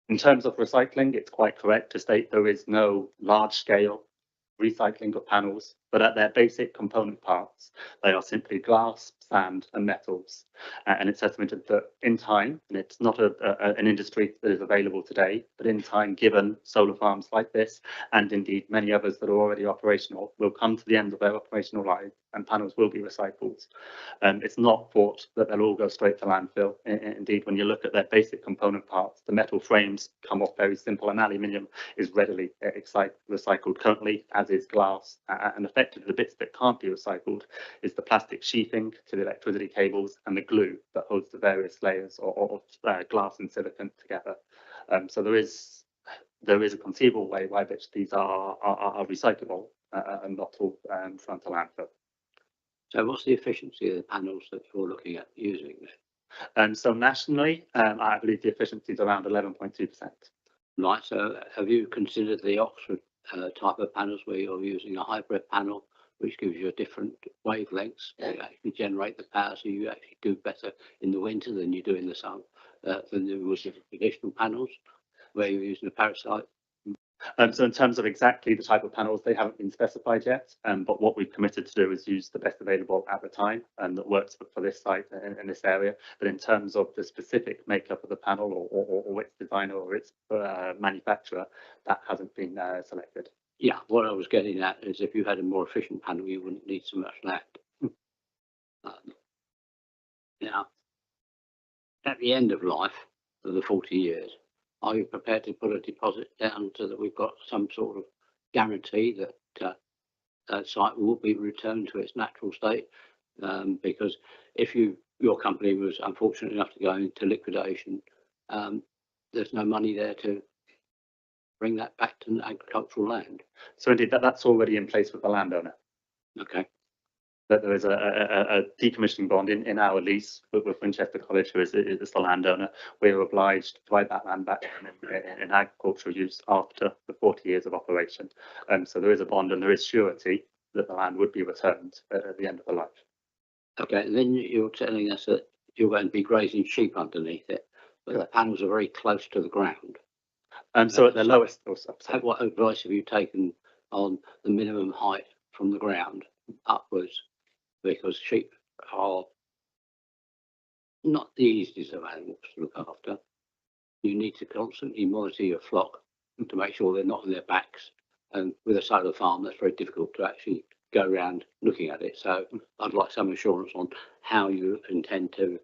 In terms of recycling, it's quite correct to state there is no large-scale recycling of panels, but at their basic component parts, they are simply glass, sand and metals. And it's estimated that in time, and it's not an industry that is available today, but in time, given solar farms like this, and indeed many others that are already operational, will come to the end of their operational life and panels will be recycled. It's not thought that they'll all go straight to landfill. Indeed, when you look at their basic component parts, the metal frames come off very simple, and aluminium is readily recycled currently, as is glass, and effectively the bits that can't be recycled is the plastic sheathing to the electricity cables and the glue that holds the various layers of glass and silicon together. So there is a conceivable way by which these are recyclable and not all thrown to landfill. So what's the efficiency of the panels that you're looking at using And so nationally, I believe the efficiency is around 11.2%. Right, so have you considered the Oxford type of panels where you're using a hybrid panel which gives you a different wavelengths to actually generate the power, so you actually do better in the winter than you do in the summer than there was with traditional panels where you're using a parasite? So in terms of exactly the type of panels, they haven't been specified yet, but what we've committed to do is use the best available at the time and that works for this site in this area. But in terms of the specific makeup of the panel or its designer or its manufacturer, that hasn't been selected. Yeah, what I was getting at is if you had a more efficient panel, you wouldn't need so much land. Now, at the end of life of the 40 years, are you prepared to put a deposit down so that we've got some sort of guarantee that that site will be returned to its natural state? Because if your company was unfortunate enough to go into liquidation, there's no money there to bring that back to agricultural land. So indeed, that's already in place with the landowner. Okay. That there is a decommissioning bond in our lease with Winchester College, who is the landowner. We're obliged to provide that land back in agricultural use after the 40 years of operation. So there is a bond and there is surety that the land would be returned at the end of the life. Okay, and then you're telling us that you're going to be grazing sheep underneath it, but the panels are very close to the ground. So at the lowest, What advice have you taken on the minimum height from the ground upwards? Because sheep are not the easiest of animals to look after. You need to constantly monitor your flock to make sure they're not on their backs. And with a solar farm, that's very difficult to actually go around looking at it. So I'd like some assurance on how you intend to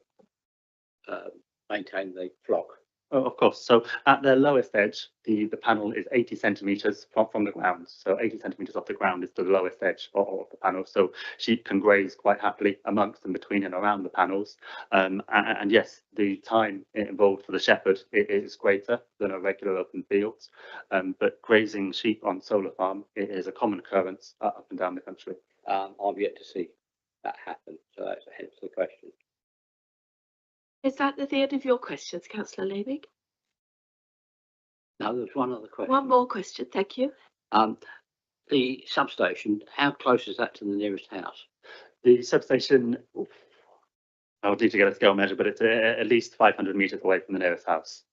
maintain the flock. Oh, of course. So at their lowest edge, the panel is 80 centimetres from the ground. So 80 centimetres off the ground is the lowest edge of the panel. So sheep can graze quite happily amongst and between and around the panels. And yes, the time involved for the shepherd is greater than a regular open field. But grazing sheep on solar farm is a common occurrence up and down the country. I've yet to see that happen. So that's hence the question. Is that the end of your questions, Councillor Leibig? No, there's one other question. One more question, thank you. The substation, how close is that to the nearest house? The substation, I'll need to get a scale measure, but it's at least 500 metres away from the nearest house.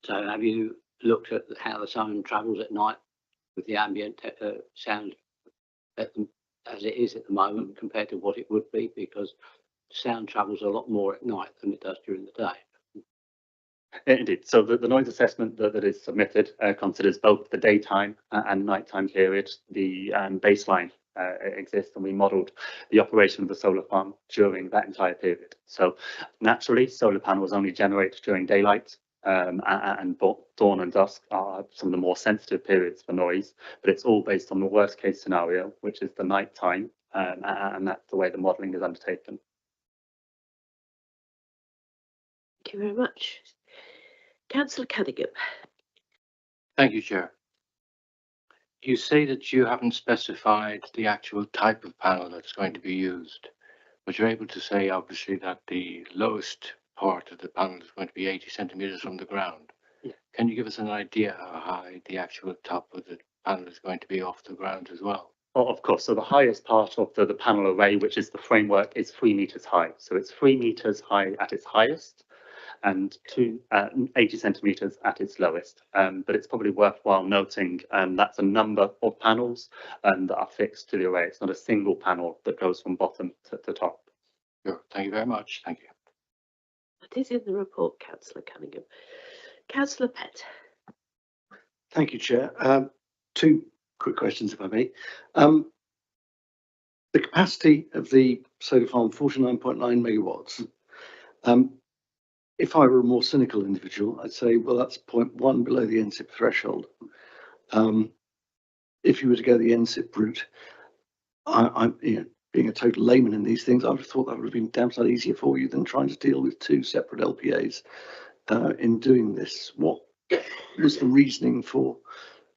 So have you looked at how the sound travels at night with the ambient sound as it is at the moment compared to what it would be? Because sound travels a lot more at night than it does during the day. Indeed. So the noise assessment that is submitted considers both the daytime and nighttime period. The baseline exist, and we modelled the operation of the solar farm during that entire period. So naturally, solar panels only generate during daylight, and dawn and dusk are some of the more sensitive periods for noise, but it's all based on the worst case scenario, which is the night time, and that's the way the modelling is undertaken. Thank you very much. Councillor Cunningham. Thank you, Chair. You say that you haven't specified the actual type of panel that's going to be used, but you're able to say obviously that the lowest part of the panel is going to be 80 centimetres from the ground. Yeah. Can you give us an idea how high the actual top of the panel is going to be off the ground as well? Oh, of course. So the highest part of the panel array, which is the framework, is 3 metres high. So it's 3 metres high at its highest and 80 centimetres at its lowest. But it's probably worthwhile noting that's a number of panels that are fixed to the array. It's not a single panel that goes from bottom to top. Sure. Thank you very much. Thank you. That is in the report, Councillor Cunningham. Councillor Pett. Thank you, Chair. Two quick questions, if I may. The capacity of the solar farm, 49.9 megawatts. If I were a more cynical individual, I'd say, well, that's 0.1 below the NSIP threshold. If you were to go the NSIP route, I'm being a total layman in these things, I would have thought that would have been damn sight easier for you than trying to deal with two separate LPAs in doing this. What was the reasoning for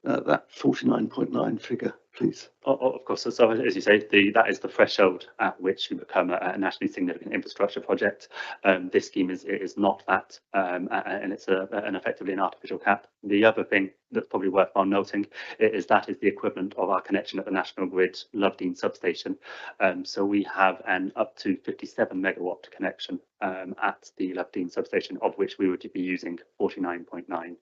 that 49.9 figure, please? Of course. So as you say, that is the threshold at which you become a nationally significant infrastructure project. This scheme is not that, and it's effectively an artificial cap. The other thing that's probably worthwhile noting is that is the equivalent of our connection at the National Grid Lovedean substation. So we have an up to 57 megawatt connection at the Lovedean substation, of which we would be using 49.99.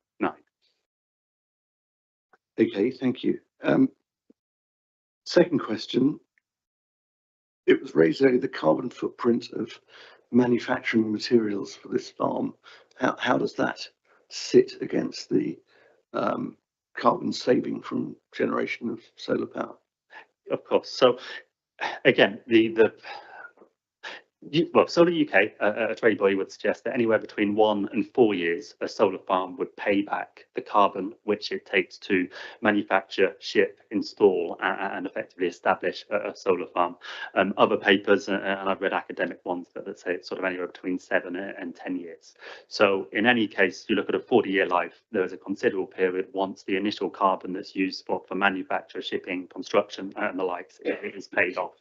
Okay, thank you. Second question. It was raised earlier, the carbon footprint of manufacturing materials for this farm. How does that sit against the carbon saving from generation of solar power? Of course. So again, well, Solar UK, a trade body, would suggest that anywhere between 1 and 4 years, a solar farm would pay back the carbon which it takes to manufacture, ship, install, and effectively establish a solar farm. Other papers, and I've read academic ones that say it's sort of anywhere between 7 and 10 years. So in any case, you look at a 40-year life, there is a considerable period once the initial carbon that's used for manufacture, shipping, construction, and the likes is paid off.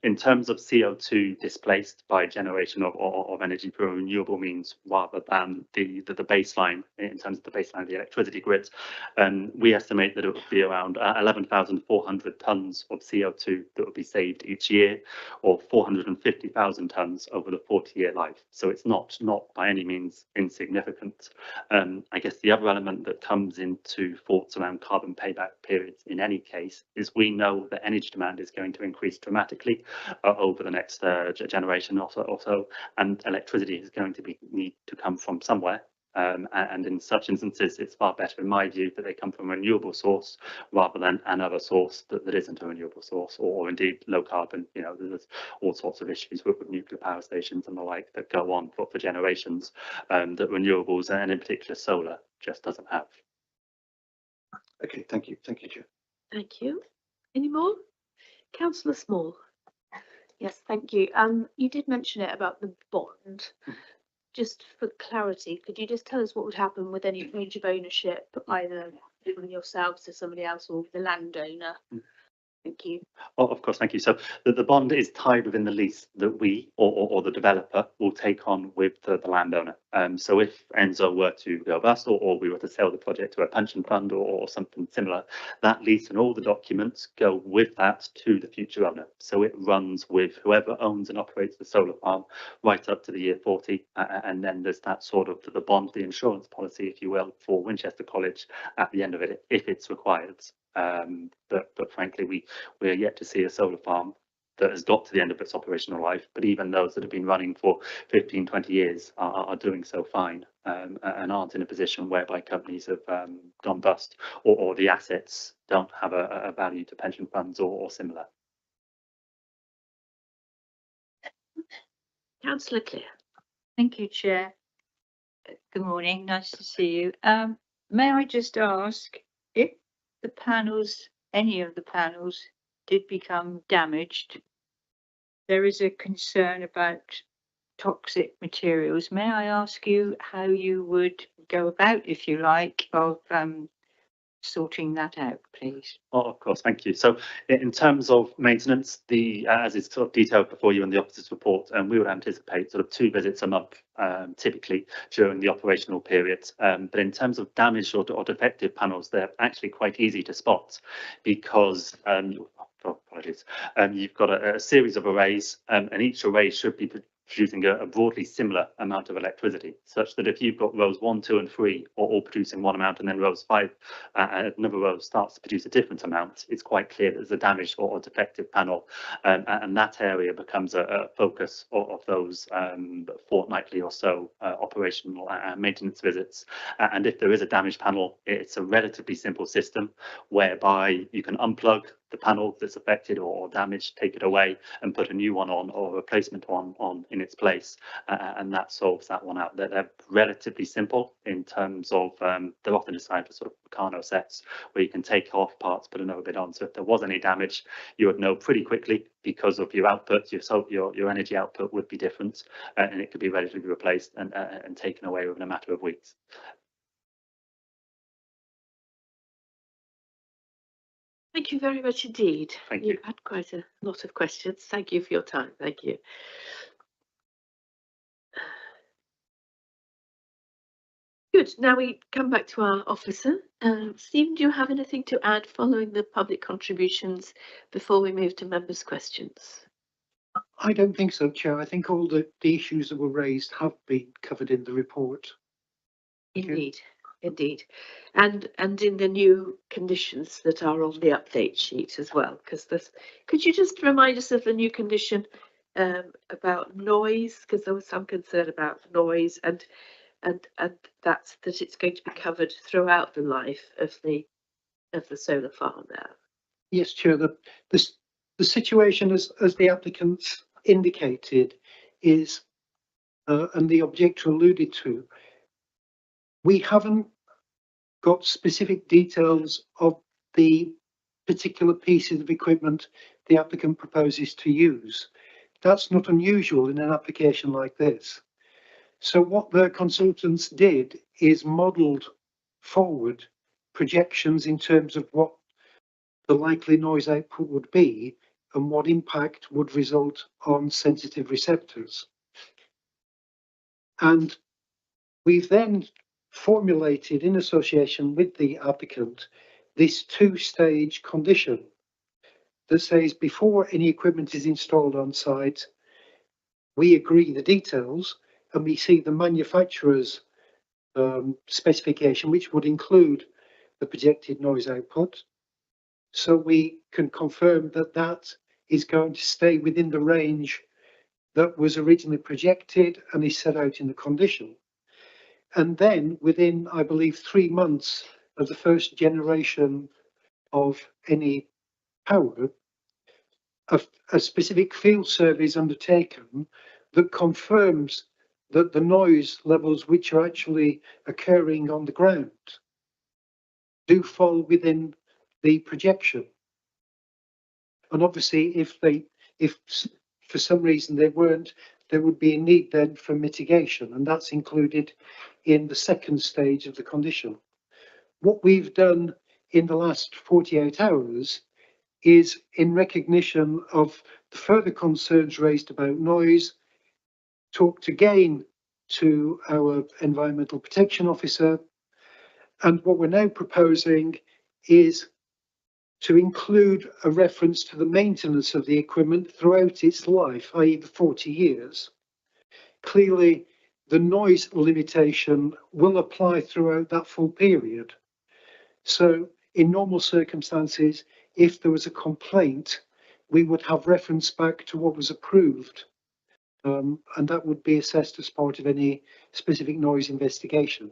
In terms of CO2 displaced by generation of energy through renewable means, rather than the baseline, in terms of the baseline of the electricity grid, we estimate that it would be around 11,400 tonnes of CO2 that would be saved each year, or 450,000 tonnes over the 40-year life. So it's not by any means insignificant. I guess the other element that comes into thoughts around carbon payback periods in any case is we know that energy demand is going to increase dramatically over the next generation or so, and electricity is going to need to come from somewhere. And in such instances, it's far better, in my view, that they come from a renewable source rather than another source that isn't a renewable source, or indeed low carbon. You know, there's all sorts of issues with nuclear power stations and the like that go on for generations that renewables, and in particular solar, just doesn't have. Okay, thank you. Thank you, Chair. Thank you. Any more? Councillor Small. Yes, thank you. You did mention it about the bond. Just for clarity, could you just tell us what would happen with any change of ownership, either from yourselves to somebody else or the landowner? Thank you. Oh, of course, thank you. So the bond is tied within the lease that we or the developer will take on with the landowner. So if Enzo were to go bust, or we were to sell the project to a pension fund or something similar, that lease and all the documents go with that to the future owner. So it runs with whoever owns and operates the solar farm right up to the year 40. And then there's that sort of the bond, the insurance policy, if you will, for Winchester College at the end of it, if it's required. But frankly, we're yet to see a solar farm that has got to the end of its operational life, but even those that have been running for 15, 20 years are doing so fine, and aren't in a position whereby companies have gone bust, or the assets don't have a value to pension funds or similar. Councillor Clare. Thank you, Chair. Good morning, nice to see you. May I just ask if the panels, any of the panels did become damaged, there is a concern about toxic materials. May I ask you how you would go about, if you like, of sorting that out, please? Oh, of course, thank you. So in terms of maintenance, as is sort of detailed before you in the officer's report, we would anticipate sort of 2 visits a month, typically during the operational period. But in terms of damaged or defective panels, they're actually quite easy to spot because apologies. You've got a series of arrays, and each array should be producing a broadly similar amount of electricity, such that if you've got rows 1, 2, and 3 all producing one amount, and then rows 5, another row starts to produce a different amount, it's quite clear that there's a damaged or defective panel, and that area becomes a focus of those fortnightly or so operational and maintenance visits. And if there is a damaged panel, it's a relatively simple system whereby you can unplug the panel that's affected or damaged, take it away and put a new one on, or a replacement one on in its place, and that solves that one out. They're relatively simple in terms of they're often designed for sort of Meccano sets where you can take off parts, put another bit on. So if there was any damage, you would know pretty quickly because of your output. Your energy output would be different, and it could be ready to be replaced and taken away within a matter of weeks. Thank you very much indeed. Thank you. You've had quite a lot of questions. Thank you for your time. Thank you. Good. Now we come back to our officer. Stephen, do you have anything to add following the public contributions before we move to members' questions? I don't think so, Chair. I think all the issues that were raised have been covered in the report. Indeed, indeed. And in the new conditions that are on the update sheet as well, because this, could you just remind us of the new condition about noise? Because there was some concern about noise, and that's that it's going to be covered throughout the life of the solar farm now. Yes, Chair. The situation as the applicants indicated is, and the objector alluded to, we haven't got specific details of the particular pieces of equipment the applicant proposes to use. That's not unusual in an application like this. So what the consultants did is modelled forward projections in terms of what the likely noise output would be and what impact would result on sensitive receptors. And we've then formulated, in association with the applicant, this 2-stage condition that says before any equipment is installed on site, we agree the details and we see the manufacturer's specification, which would include the projected noise output. So we can confirm that that is going to stay within the range that was originally projected and is set out in the condition. And then within, I believe, 3 months of the first generation of any power, a specific field survey is undertaken that confirms that the noise levels which are actually occurring on the ground do fall within the projection. And obviously, if for some reason they weren't, there would be a need then for mitigation, and that's included in the 2nd stage of the condition. What we've done in the last 48 hours is, in recognition of the further concerns raised about noise, talked again to our environmental protection officer, and what we're now proposing is to include a reference to the maintenance of the equipment throughout its life, i.e. the 40 years. Clearly, the noise limitation will apply throughout that full period. So in normal circumstances, if there was a complaint, we would have reference back to what was approved. And that would be assessed as part of any specific noise investigation.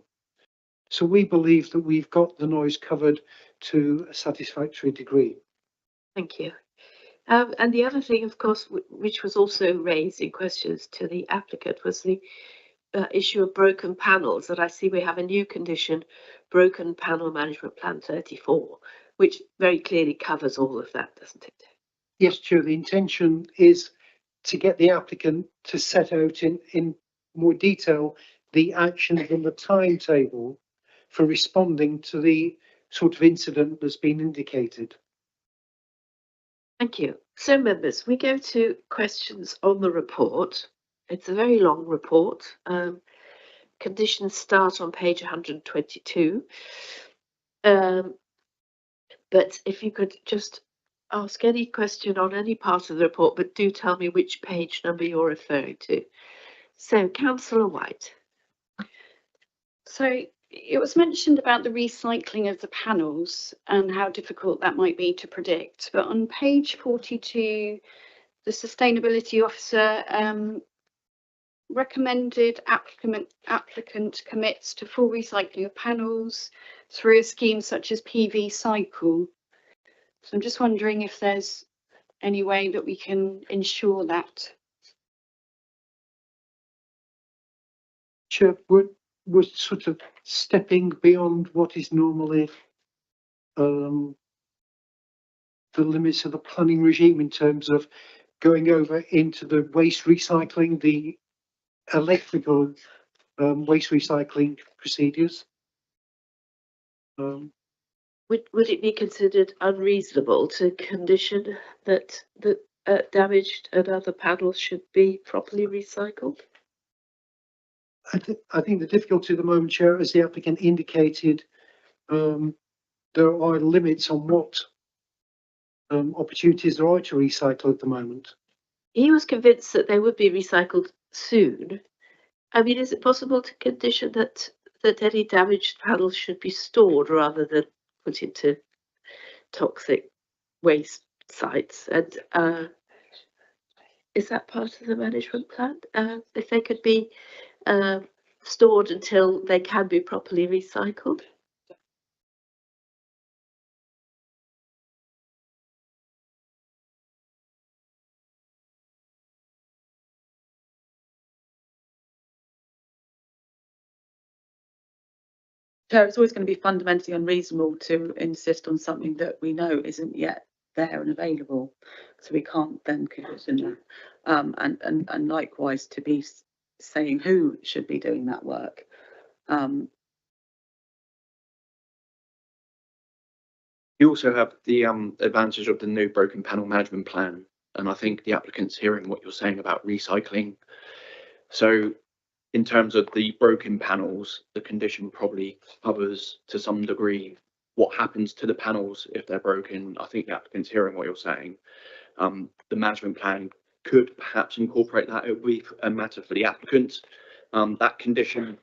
So we believe that we've got the noise covered to a satisfactory degree. Thank you. And the other thing, of course, which was also raised in questions to the applicant was the issue of broken panels. That I see we have a new condition, broken panel management plan 34, which very clearly covers all of that, doesn't it? Yes, Chair, the intention is to get the applicant to set out in more detail the actions and the timetable for responding to the sort of incident that's been indicated. Thank you. So members, we go to questions on the report. It's a very long report. Conditions start on page 122. But if you could just ask any question on any part of the report, but do tell me which page number you're referring to. So, Councillor White. So it was mentioned about the recycling of the panels and how difficult that might be to predict. But on page 42, the sustainability officer recommended applicant commits to full recycling of panels through a scheme such as PV Cycle. So I'm just wondering if there's any way that we can ensure that. Chair, we're sort of stepping beyond what is normally the limits of the planning regime in terms of going over into the waste recycling, the electrical waste recycling procedures. Would it be considered unreasonable to condition that damaged and other panels should be properly recycled? I think the difficulty at the moment, Chair, as the applicant indicated, there are limits on what opportunities there are to recycle at the moment. He was convinced that they would be recycled soon. I mean, is it possible to condition that any damaged panels should be stored rather than put into toxic waste sites? And is that part of the management plan? If they could be stored until they can be properly recycled? Chair, it's always going to be fundamentally unreasonable to insist on something that we know isn't yet there and available. So we can't then condition that. And likewise to be saying who should be doing that work. You also have the advantage of the new broken panel management plan. And I think the applicant's hearing what you're saying about recycling. So in terms of the broken panels, the condition probably covers to some degree what happens to the panels if they're broken. I think the applicant's hearing what you're saying. The management plan could perhaps incorporate that. It would be a matter for the applicant. That condition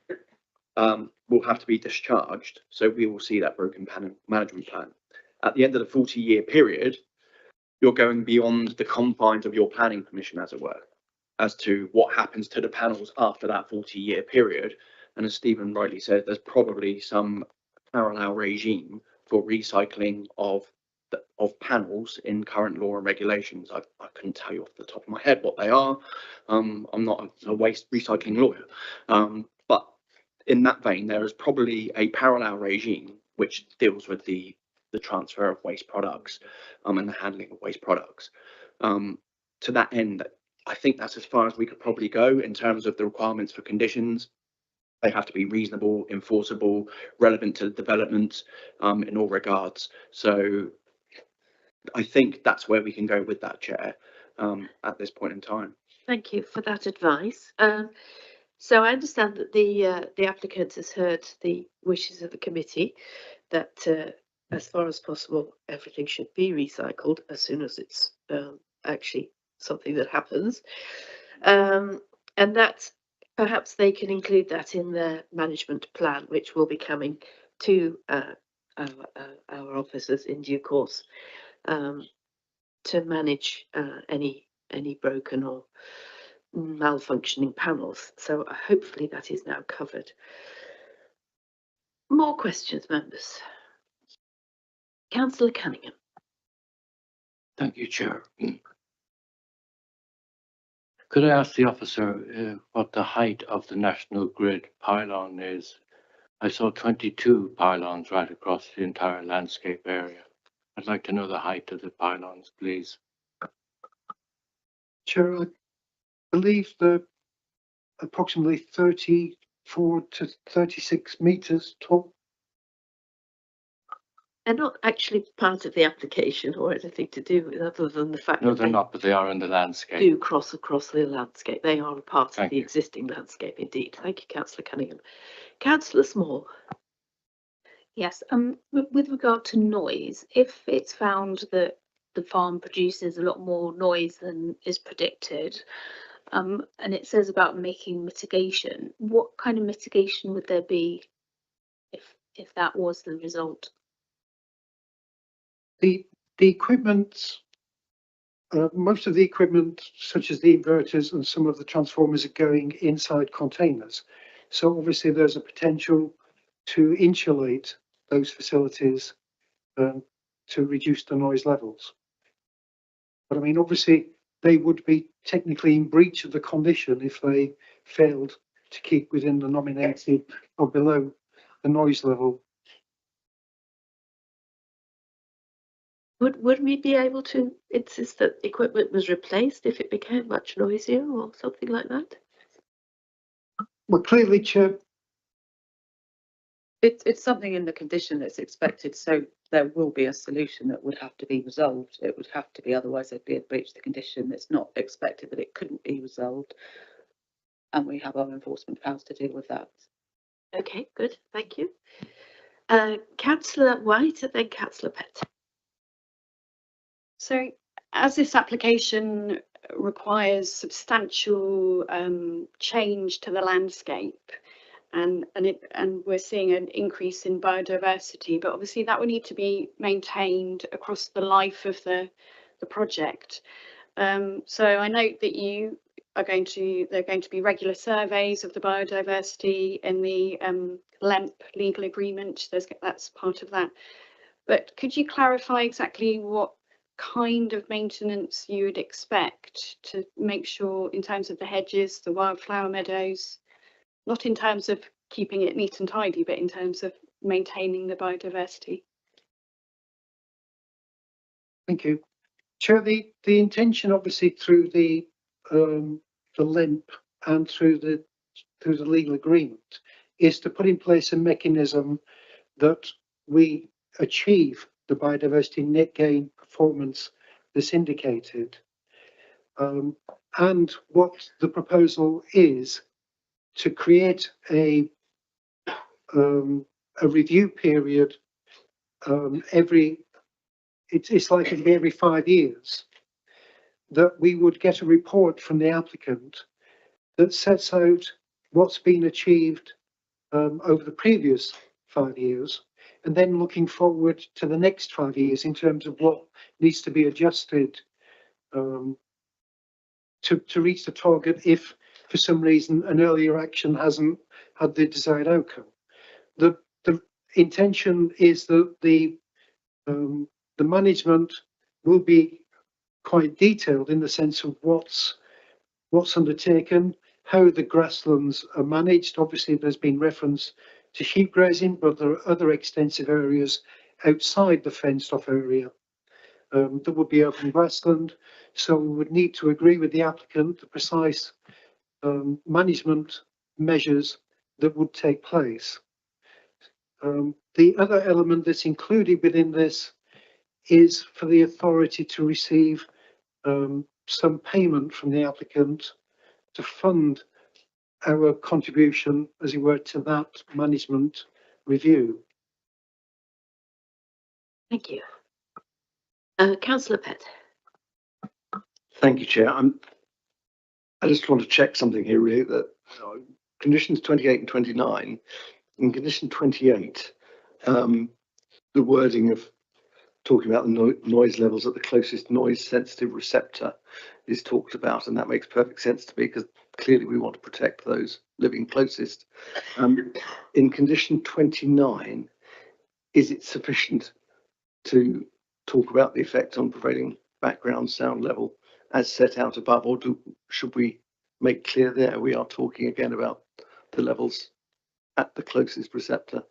will have to be discharged. So we will see that broken panel management plan. At the end of the 40-year period, you're going beyond the confines of your planning permission, as it were, as to what happens to the panels after that 40-year period. And as Stephen rightly said, there's probably some parallel regime for recycling of panels in current law and regulations. I couldn't tell you off the top of my head what they are. I'm not a waste recycling lawyer. But in that vein, there is probably a parallel regime which deals with the transfer of waste products and the handling of waste products. To that end, I think that's as far as we could probably go in terms of the requirements for conditions. They have to be reasonable, enforceable, relevant to the development in all regards. So I think that's where we can go with that, Chair, at this point in time. Thank you for that advice. So I understand that the applicant has heard the wishes of the committee that as far as possible, everything should be recycled as soon as it's actually something that happens. And that perhaps they can include that in their management plan, which will be coming to our officers in due course. to manage any broken or malfunctioning panels. So hopefully that is now covered. More questions, members? Councillor Cunningham. Thank you, Chair. Could I ask the officer what the height of the National Grid pylon is? I saw 22 pylons right across the entire landscape area. I'd like to know the height of the pylons, please. Chair, I believe they're approximately 34 to 36 metres tall. They're not actually part of the application or anything to do with, other than the fact No, that they're they not, but they are in the landscape. do cross across the landscape. They are a part of Thank the you. existing landscape indeed. Thank you, Councillor Cunningham. Councillor Small. Yes, with regard to noise, if it's found that the farm produces a lot more noise than is predicted, and it says about making mitigation, what kind of mitigation would there be if that was the result? The equipment, most of the equipment, such as the inverters and some of the transformers, are going inside containers. So obviously there's a potential to insulate those facilities to reduce the noise levels. But I mean, obviously they would be technically in breach of the condition if they failed to keep within the nominated or below the noise level. Would we be able to insist that equipment was replaced if it became much noisier or something like that? Well, clearly, Chair, It's something in the condition that's expected, so there will be a solution that would have to be resolved. It would have to be, otherwise there'd be a breach of the condition. It's not expected that it couldn't be resolved. And we have our enforcement powers to deal with that. Okay, good, thank you. Councillor White and then Councillor Pett. So as this application requires substantial change to the landscape, and we're seeing an increase in biodiversity, but obviously that will need to be maintained across the life of the project. So I note that there are going to be regular surveys of the biodiversity in the LEMP legal agreement. That's part of that. But could you clarify exactly what kind of maintenance you would expect to make sure, in terms of the hedges, the wildflower meadows, not in terms of keeping it neat and tidy, but in terms of maintaining the biodiversity? thank you. Chair, the intention, obviously, through the LEMP and through the legal agreement, is to put in place a mechanism that we achieve the biodiversity net gain performance that's indicated. And what the proposal is to create a review period it's like every 5 years, that we would get a report from the applicant that sets out what's been achieved over the previous 5 years, and then looking forward to the next 5 years in terms of what needs to be adjusted to reach the target if for some reason an earlier action hasn't had the desired outcome. The intention is that the management will be quite detailed in the sense of what's undertaken, how the grasslands are managed. Obviously, there's been reference to sheep grazing, but there are other extensive areas outside the fenced off area that would be open grassland. So we would need to agree with the applicant the precise management measures that would take place. The other element that's included within this is for the authority to receive some payment from the applicant to fund our contribution, as it were, to that management review. Thank you. Councillor Pett. Thank you, Chair. I just want to check something here, really, that conditions 28 and 29, in condition 28, the wording of talking about the noise levels at the closest noise sensitive receptor is talked about, and that makes perfect sense to me because clearly we want to protect those living closest. In condition 29, is it sufficient to talk about the effect on prevailing background sound level as set out above, or should we make clear there we are talking again about the levels at the closest receptor?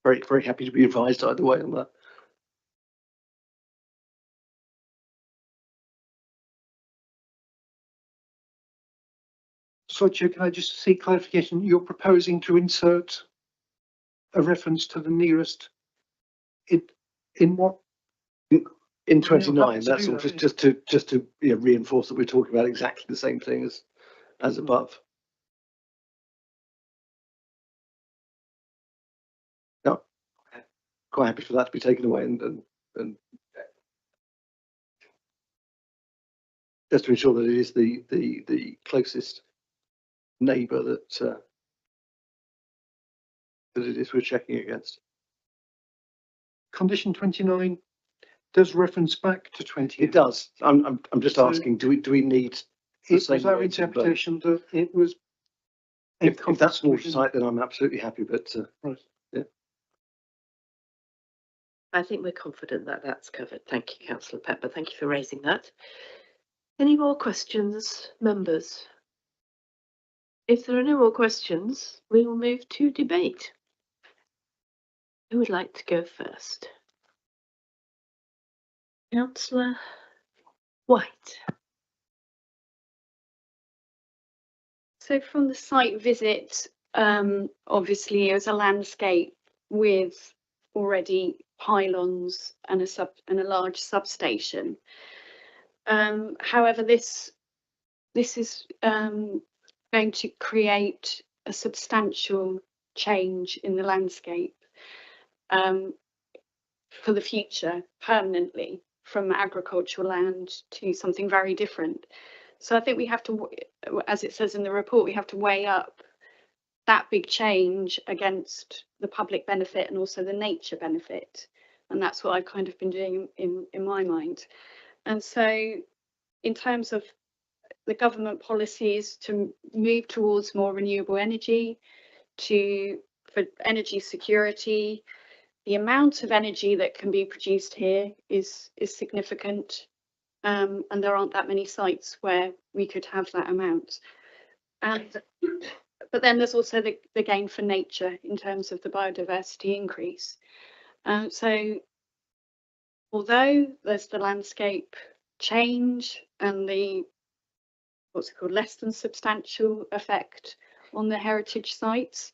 Very, very happy to be advised either way on that. So, Chair, can I just seek clarification? You're proposing to insert a reference to the nearest in what? In 29, to that's do all, that, just to reinforce that we're talking about exactly the same thing as above. No, quite happy for that to be taken away and just to ensure that it is the closest neighbour that it is we're checking against. Condition 29 does reference back to 20. It does. I'm just So asking, do we need the It was same our words in both? interpretation that it was. If that's watertight, then I'm absolutely happy, but Right. yeah. I think we're confident that that's covered. Thank you, Councillor Pepper. Thank you for raising that. Any more questions, members? If there are no more questions, we will move to debate. Who would like to go first? Councillor White. So from the site visit, obviously it was a landscape with already pylons and a large substation. However, this is going to create a substantial change in the landscape for the future, permanently, from agricultural land to something very different. So I think we have to, as it says in the report, we have to weigh up that big change against the public benefit and also the nature benefit. And that's what I've kind of been doing in my mind. And so in terms of the government policies to move towards more renewable energy, for energy security, the amount of energy that can be produced here is significant. And there aren't that many sites where we could have that amount. But then there's also the gain for nature in terms of the biodiversity increase. So although there's the landscape change and the less than substantial effect on the heritage sites,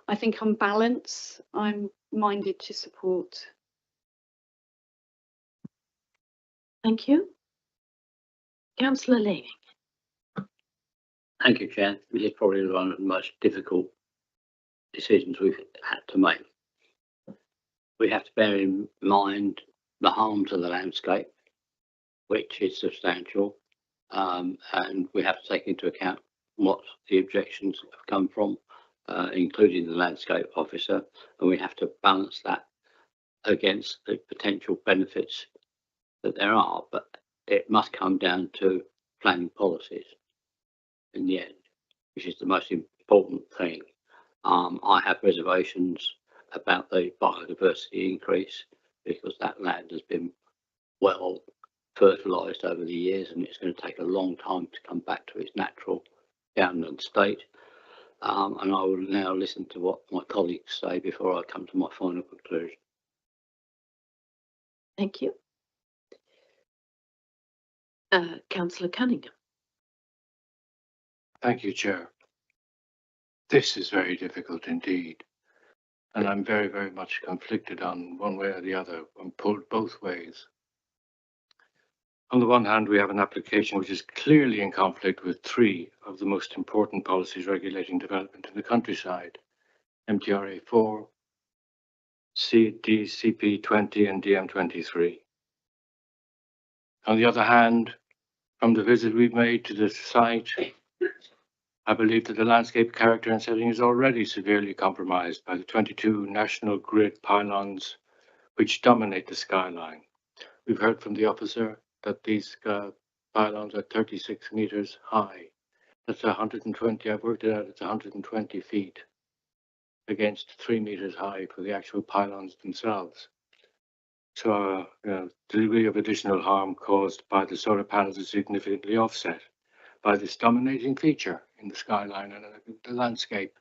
I think on balance, I'm minded to support. Thank you. Councillor Leaming. Thank you, Chair. This is probably one of the most difficult decisions we've had to make. We have to bear in mind the harm to the landscape, which is substantial, and we have to take into account what the objections have come from, including the landscape officer, and we have to balance that against the potential benefits that there are, but it must come down to planning policies in the end, which is the most important thing. I have reservations about the biodiversity increase because that land has been well fertilised over the years and it's going to take a long time to come back to its natural downland state. And I will now listen to what my colleagues say before I come to my final conclusion. Thank you. Councillor Cunningham. Thank you, Chair. This is very difficult indeed. And I'm very, very much conflicted on one way or the other. I'm pulled both ways. On the one hand, we have an application which is clearly in conflict with three of the most important policies regulating development in the countryside: MTRA 4, DCP 20 and DM 23. On the other hand, from the visit we've made to the site, I believe that the landscape character and setting is already severely compromised by the 22 national grid pylons which dominate the skyline. We've heard from the officer that these pylons are 36 meters high. That's 120, I've worked it out, it's 120 feet against 3 meters high for the actual pylons themselves. So the degree of additional harm caused by the solar panels is significantly offset by this dominating feature in the skyline and the landscape.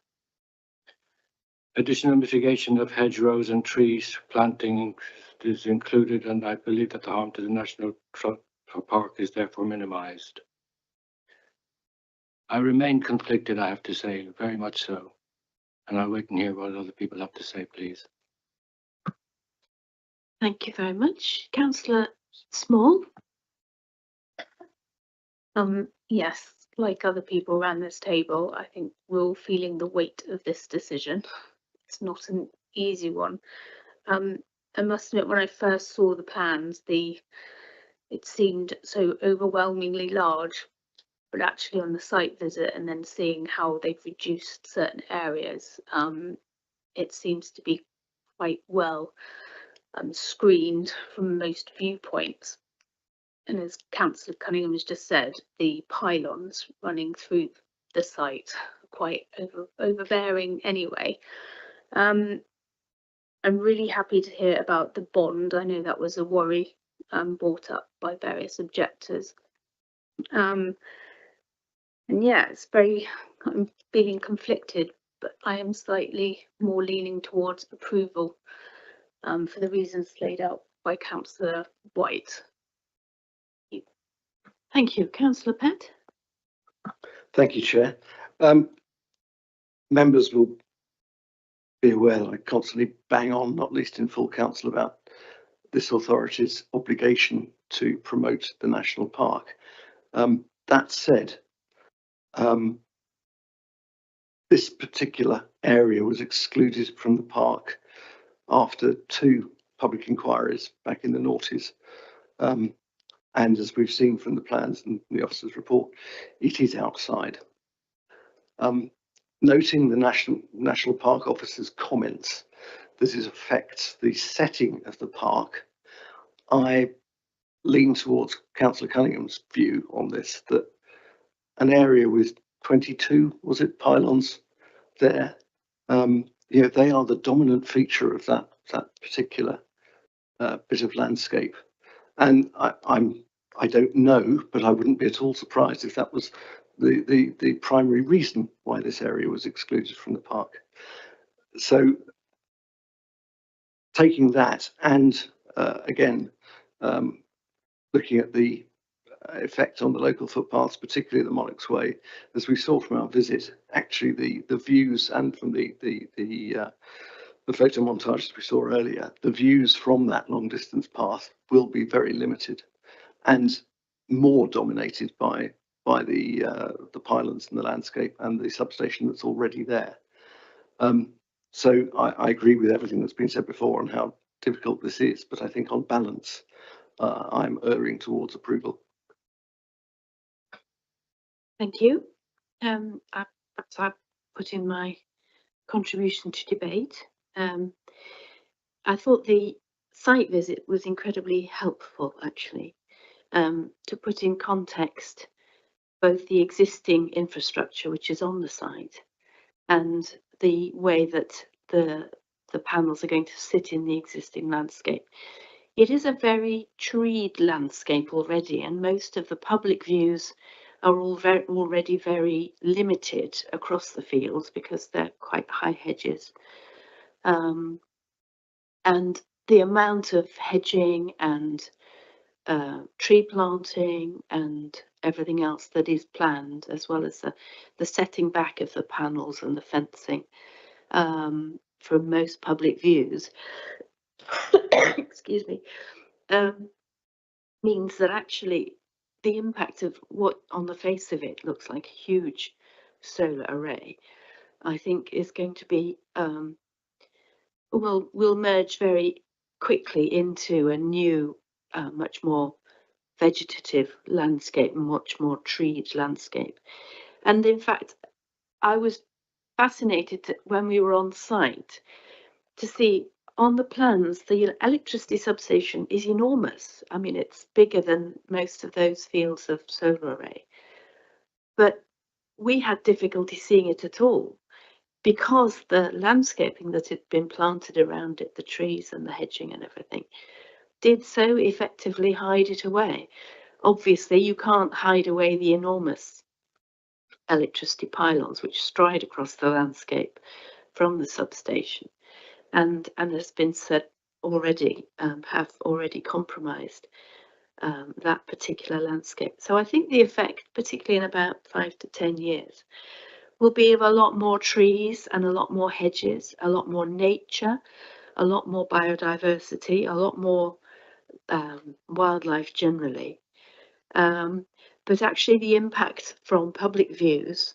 Additional mitigation of hedgerows and trees planting is included, and I believe that the harm to the National Park is therefore minimized. I remain conflicted, I have to say, very much so. And I'll wait and hear what other people have to say, please. Thank you very much. Councillor Small? Yes, like other people around this table, I think we're all feeling the weight of this decision. It's not an easy one. I must admit, when I first saw the plans, it seemed so overwhelmingly large, but actually on the site visit and then seeing how they've reduced certain areas, it seems to be quite well screened from most viewpoints. And as Councillor Cunningham has just said, the pylons running through the site are quite overbearing anyway. I'm really happy to hear about the bond. I know that was a worry brought up by various objectors. And yeah, I'm feeling conflicted, but I am slightly more leaning towards approval for the reasons laid out by Councillor White. Thank you. Councillor Pett? Thank you, Chair. Members will be aware that I constantly bang on, not least in full council, about this authority's obligation to promote the national park. That said, this particular area was excluded from the park after 2 public inquiries back in the noughties. And as we've seen from the plans and the officer's report, it is outside. Noting the National Park Officer's comments that it affects the setting of the park, I lean towards Councillor Cunningham's view on this, that an area with 22, was it, pylons there, they are the dominant feature of that particular bit of landscape. And I don't know, but I wouldn't be at all surprised if that was the primary reason why this area was excluded from the park. So taking that and again, looking at the effect on the local footpaths, particularly the Monarch's Way, as we saw from our visit, actually the views, and from the photo montages we saw earlier, the views from that long distance path will be very limited and more dominated by the pylons in the landscape and the substation that's already there. So I agree with everything that's been said before on how difficult this is, but I think on balance, I'm erring towards approval. Thank you. Perhaps I put in my contribution to debate. I thought the site visit was incredibly helpful, actually, to put in context both the existing infrastructure which is on the site and the way that the panels are going to sit in the existing landscape. It is a very treed landscape already, and most of the public views are already very limited across the fields because they're quite high hedges. And the amount of hedging and tree planting and everything else that is planned, as well as the setting back of the panels and the fencing from most public views, excuse me, means that actually the impact of what on the face of it looks like a huge solar array, I think is going to be, will merge very quickly into a new, much more vegetative landscape, much more treed landscape. And in fact, I was fascinated when we were on site to see on the plans, the electricity substation is enormous. I mean, it's bigger than most of those fields of solar array. But we had difficulty seeing it at all because the landscaping that had been planted around it, the trees and the hedging and everything, did so effectively hide it away. Obviously, you can't hide away the enormous electricity pylons which stride across the landscape from the substation, and has been said already, have already compromised that particular landscape. So I think the effect, particularly in about 5 to 10 years, will be of a lot more trees and a lot more hedges, a lot more nature, a lot more biodiversity, a lot more wildlife generally. But actually the impact from public views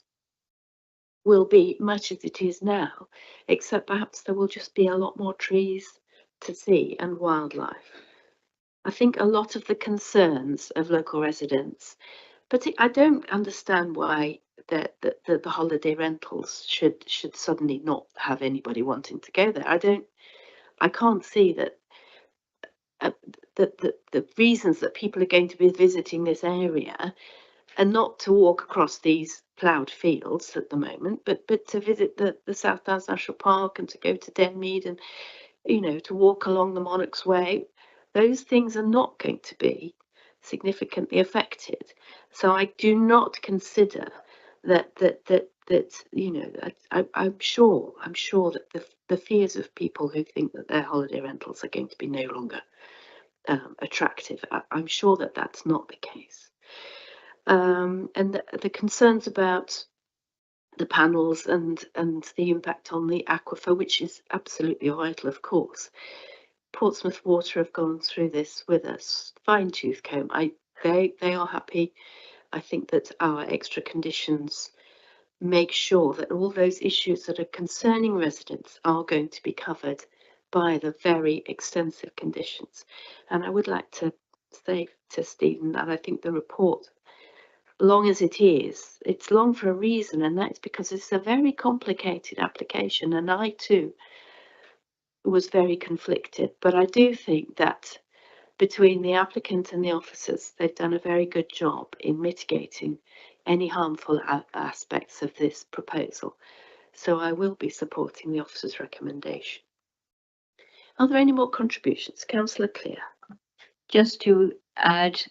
will be much as it is now, except perhaps there will just be a lot more trees to see and wildlife. I think a lot of the concerns of local residents, but I don't understand why the holiday rentals should suddenly not have anybody wanting to go there. I can't see that the reasons that people are going to be visiting this area are not to walk across these ploughed fields at the moment, but to visit the South Downs National Park and to go to Denmead and, you know, to walk along the Monarch's Way. Those things are not going to be significantly affected. So I do not consider that you know, I'm sure that the fears of people who think that their holiday rentals are going to be no longer attractive, I'm sure that that's not the case. And the concerns about the panels and the impact on the aquifer, which is absolutely vital, of course. Portsmouth Water have gone through this with us, fine-tooth comb. They are happy. I think that our extra conditions make sure that all those issues that are concerning residents are going to be covered by the very extensive conditions. And I would like to say to Stephen that I think the report, long as it is, it's long for a reason, and that's because it's a very complicated application, and I too was very conflicted. But I do think that between the applicant and the officers, they've done a very good job in mitigating any harmful aspects of this proposal. So I will be supporting the officer's recommendation. Are there any more contributions? Councillor Clear. Just to add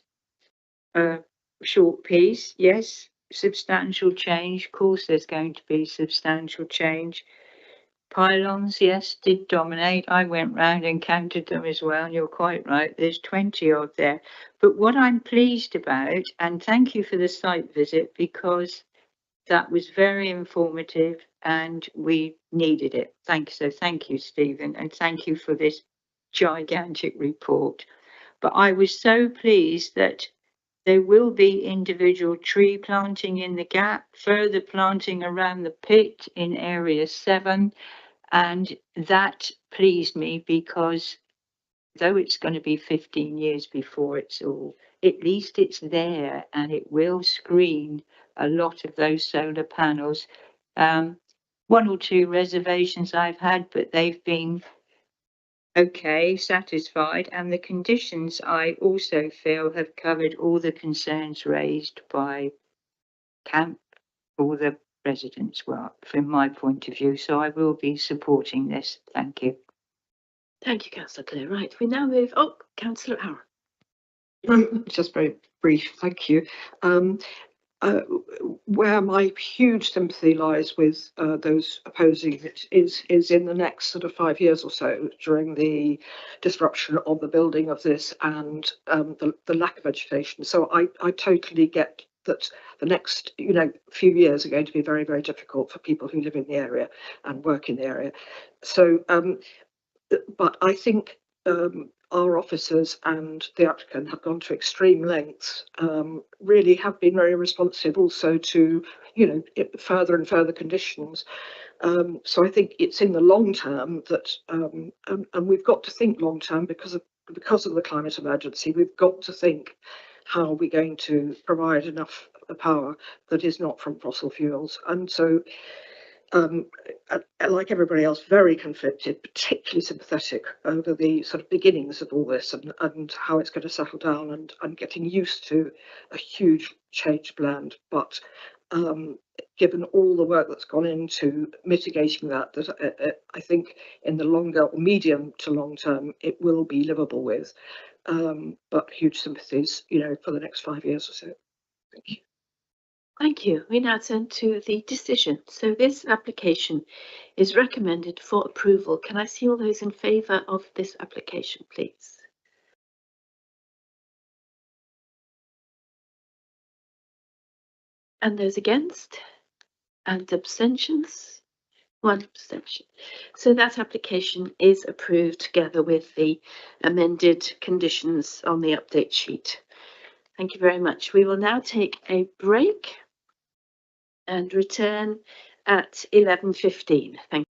a short piece, yes, substantial change. Of course, there's going to be substantial change. Pylons, yes, did dominate. I went round and counted them as well, and you're quite right, there's 20 of there. But what I'm pleased about, and thank you for the site visit, because that was very informative and we needed it. So thank you, Stephen, and thank you for this gigantic report. But I was so pleased that there will be individual tree planting in the gap, further planting around the pit in area 7. And that pleased me because though it's going to be 15 years before it's all, at least it's there and it will screen a lot of those solar panels. 1 or 2 reservations I've had, but they've been okay, satisfied, and the conditions I also feel have covered all the concerns raised by camp, all the residents, well, from my point of view. So I will be supporting this. Thank you. Thank you, Councillor Clear. Right, we now move. Oh, Councillor Aaron. Just very brief, thank you. Where my huge sympathy lies with those opposing it is in the next sort of 5 years or so, during the disruption of the building of this and the lack of vegetation. So I totally get that the next few years are going to be very, very difficult for people who live in the area and work in the area. So but I think our officers and the applicant have gone to extreme lengths, really have been very responsive also to, further and further conditions. So I think it's in the long term that, and we've got to think long term because of the climate emergency. We've got to think, how are we going to provide enough power that is not from fossil fuels. And so, like everybody else, very conflicted, particularly sympathetic over the sort of beginnings of all this and how it's going to settle down and getting used to a huge changed land. But given all the work that's gone into mitigating that, I think in the longer or medium to long term, it will be livable with. But huge sympathies, you know, for the next 5 years or so. Thank you. Thank you. We now turn to the decision. So this application is recommended for approval. Can I see all those in favour of this application, please? And those against? And abstentions? One abstention. So that application is approved together with the amended conditions on the update sheet. Thank you very much. We will now take a break and return at 11:15. Thank you.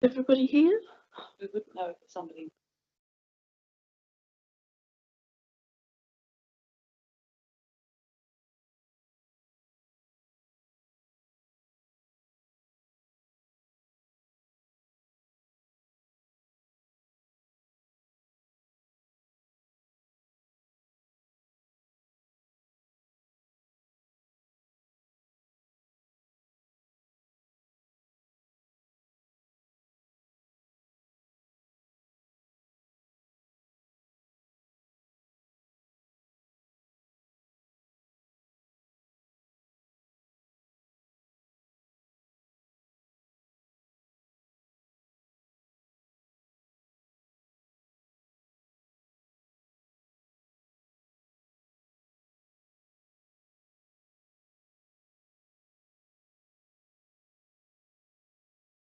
Everybody here? We wouldn't know if somebody.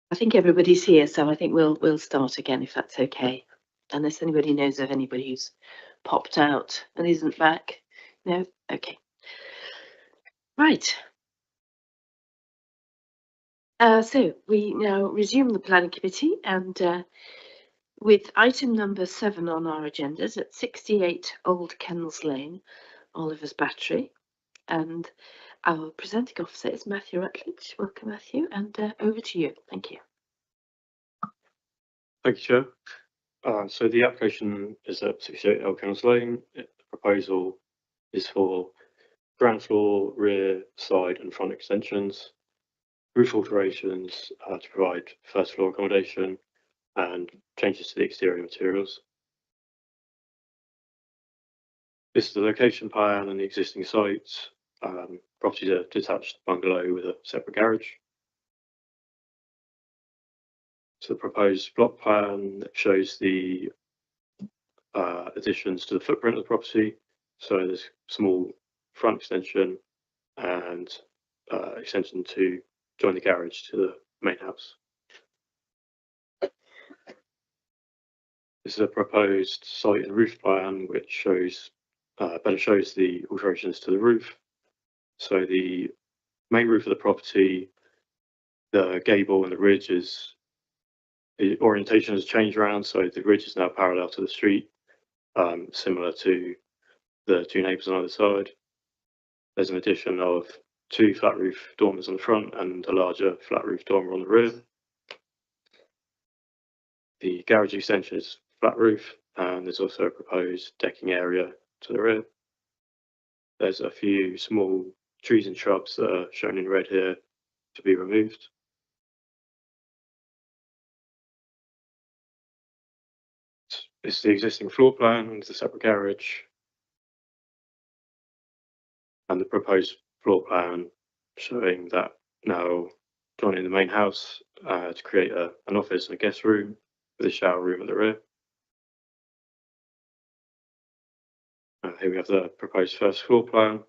I think everybody's here, so I think we'll start again if that's okay. Unless anybody knows of anybody who's popped out and isn't back. No? Okay. Right. So we now resume the planning committee and with item number 7 on our agendas at 68 Old Kennels Lane, Oliver's Battery. And our presenting officer is Matthew Rutledge. Welcome, Matthew, and over to you. Thank you. Thank you, Chair. So the application is at 68 Old Kennels Lane. The proposal is for ground floor, rear, side and front extensions, roof alterations to provide first floor accommodation and changes to the exterior materials. This is the location plan and the existing sites. Property is a detached bungalow with a separate garage. So the proposed block plan shows the additions to the footprint of the property. So there's small front extension and extension to join the garage to the main house. This is a proposed site and roof plan which shows better shows the alterations to the roof. So the main roof of the property, the gable and the ridge is the orientation has changed around, so the ridge is now parallel to the street, similar to the two neighbours on either side. There's an addition of 2 flat roof dormers on the front and a larger flat roof dormer on the rear. The garage extension is flat roof, and there's also a proposed decking area to the rear. There's a few small trees and shrubs that are shown in red here to be removed. This is the existing floor plan with the separate garage and the proposed floor plan showing that now joining the main house to create an office and a guest room with a shower room at the rear. Here we have the proposed first floor plan.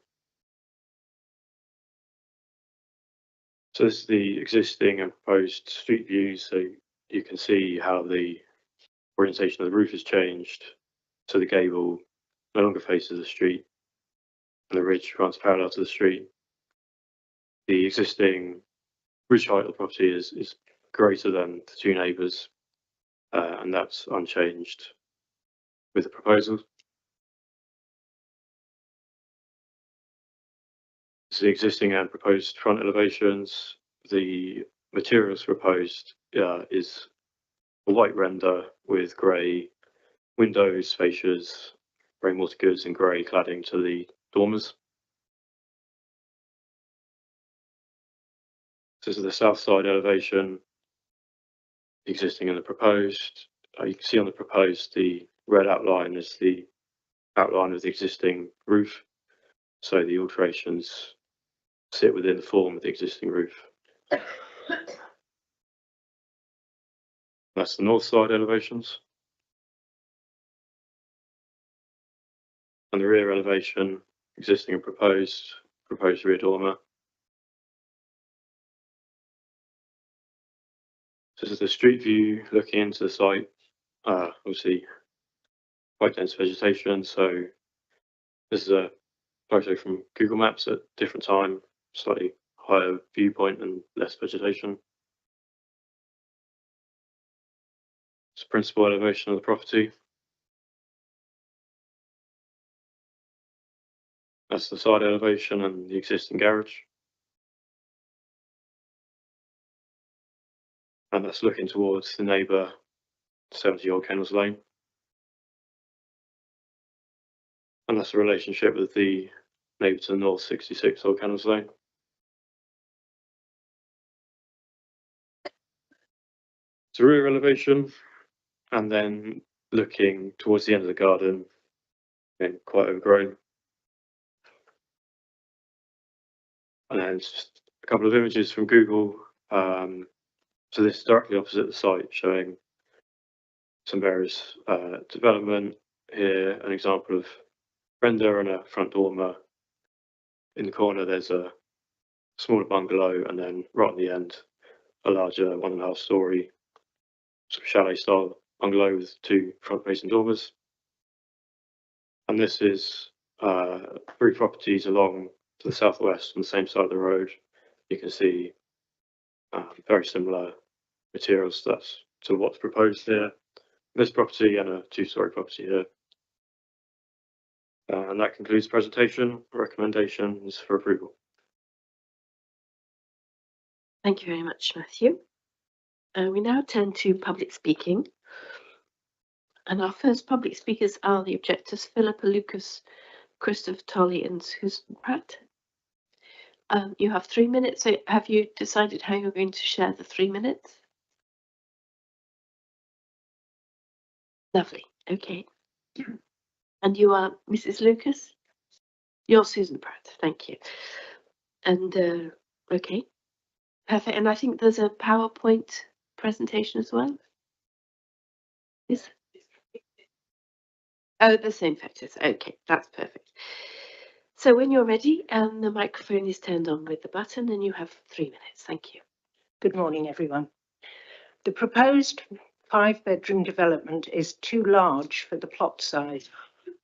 So this is the existing and proposed street view. So you can see how the orientation of the roof has changed. So the gable no longer faces the street and the ridge runs parallel to the street. The existing ridge height of the property is greater than the two neighbours, and that's unchanged with the proposal. So the existing and proposed front elevations. The materials proposed is a white render with grey windows, fascias, grey mortar goods and grey cladding to the dormers. This is the south side elevation, existing and the proposed. You can see on the proposed the red outline is the outline of the existing roof. So the alterations sit within the form of the existing roof. That's the north side elevations. And the rear elevation, existing and proposed rear dormer. This is the street view looking into the site. Obviously quite dense vegetation, so this is a photo from Google Maps at different time, slightly higher viewpoint and less vegetation. It's the principal elevation of the property. That's the side elevation and the existing garage. And that's looking towards the neighbour 70 Old Kennels Lane. And that's the relationship with the neighbour to the north 66 Old Kennels Lane. It's a rear elevation, and then looking towards the end of the garden, and quite overgrown. And then just a couple of images from Google. So this is directly opposite the site, showing some various development. Here, an example of render and a front dormer. In the corner, there's a smaller bungalow, and then right at the end, a larger 1.5 story sort of chalet style bungalow with 2 front facing dormers. And this is 3 properties along to the southwest on the same side of the road. You can see very similar materials. That's to what's proposed here. This property and a 2-story property here. And that concludes the presentation. Recommendations for approval. Thank you very much, Matthew. We now turn to public speaking. And our first public speakers are the objectors, Philippa Lucas, Christopher Tolley and Susan Pratt. You have 3 minutes. So have you decided how you're going to share the 3 minutes? Lovely. Okay. And you are Mrs. Lucas? You're Susan Pratt. Thank you. And okay. Perfect. And I think there's a PowerPoint presentation as well. Is oh, the same photos. Okay, that's perfect. So when you're ready, the microphone is turned on with the button and you have 3 minutes. Thank you. Good morning, everyone. The proposed 5-bedroom development is too large for the plot size,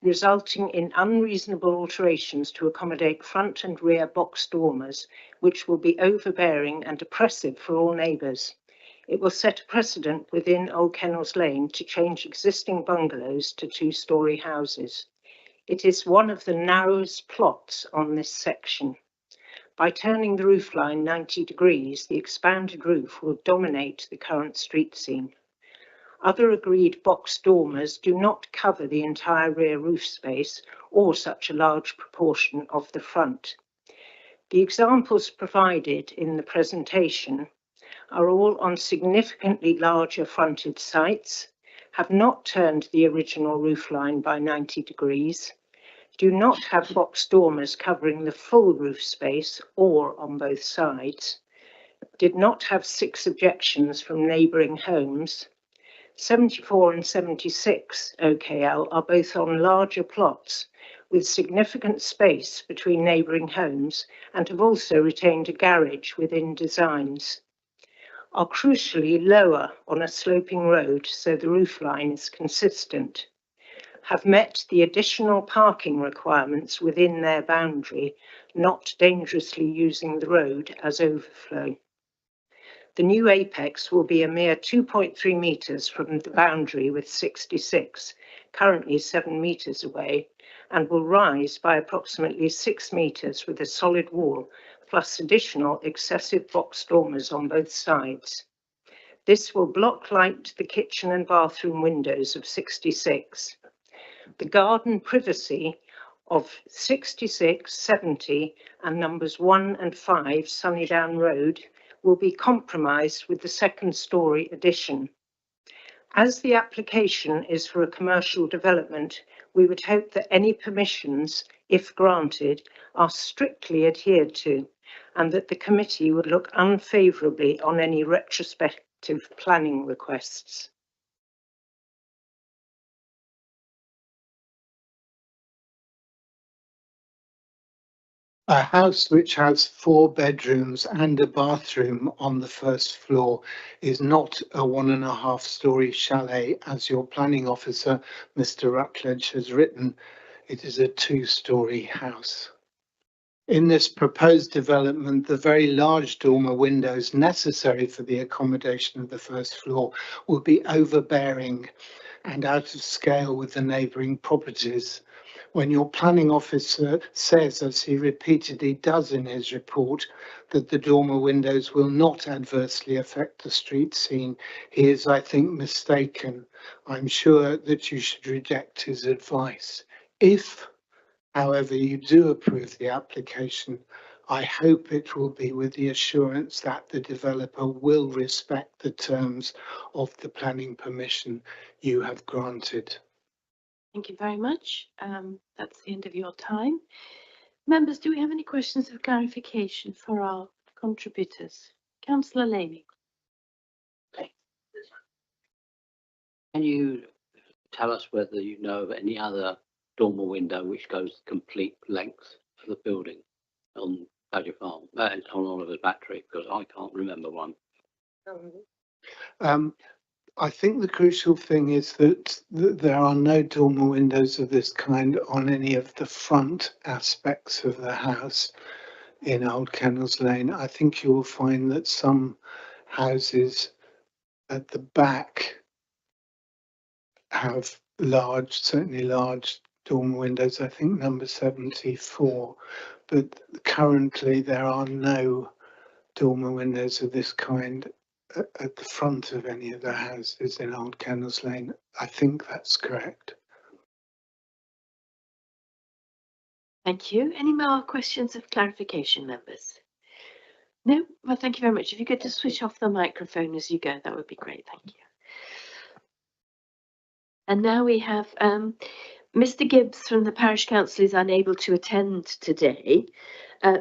resulting in unreasonable alterations to accommodate front and rear box dormers, which will be overbearing and oppressive for all neighbours. It will set a precedent within Old Kennels Lane to change existing bungalows to 2-story houses. It is one of the narrowest plots on this section. By turning the roofline 90 degrees, the expanded roof will dominate the current street scene. Other agreed box dormers do not cover the entire rear roof space or such a large proportion of the front. The examples provided in the presentation are all on significantly larger fronted sites, have not turned the original roofline by 90 degrees, do not have box dormers covering the full roof space or on both sides, did not have 6 objections from neighbouring homes. 74 and 76 OKL are both on larger plots with significant space between neighbouring homes and have also retained a garage within designs. Are crucially lower on a sloping road so the roofline is consistent. Have met the additional parking requirements within their boundary, not dangerously using the road as overflow. The new apex will be a mere 2.3 metres from the boundary with 66, currently 7 metres away, and will rise by approximately 6 metres with a solid wall, plus additional excessive box dormers on both sides. This will block light to the kitchen and bathroom windows of 66. The garden privacy of 66, 70 and numbers 1 and 5 Sunnydown Road will be compromised with the 2nd-storey addition. As the application is for a commercial development, we would hope that any permissions, if granted, are strictly adhered to, and that the committee would look unfavourably on any retrospective planning requests. A house which has 4 bedrooms and a bathroom on the 1st floor is not a 1.5-story chalet, as your planning officer, Mr. Rutledge, has written. It is a 2-story house. In this proposed development, the very large dormer windows necessary for the accommodation of the first floor will be overbearing and out of scale with the neighbouring properties. When your planning officer says, as he repeatedly does in his report, that the dormer windows will not adversely affect the street scene, he is, I think, mistaken. I'm sure that you should reject his advice. If, however, you do approve the application, I hope it will be with the assurance that the developer will respect the terms of the planning permission you have granted. Thank you very much. That's the end of your time. Members, do we have any questions of clarification for our contributors? Councillor Laney. Can you tell us whether you know of any other dormer window which goes complete length of the building on Badger Farm, on Oliver's Battery? Because I can't remember one. I think the crucial thing is that there are no dormer windows of this kind on any of the front aspects of the house in Old Kennels Lane. I think you will find that some houses at the back have large, certainly large dormer windows. I think number 74, but currently there are no dormer windows of this kind at the front of any of the houses in Old Kennels Lane. I think that's correct. Thank you. Any more questions of clarification, members? No? Well, thank you very much. If you could just switch off the microphone as you go, that would be great. Thank you. And now we have Mr. Gibbs from the Parish Council is unable to attend today.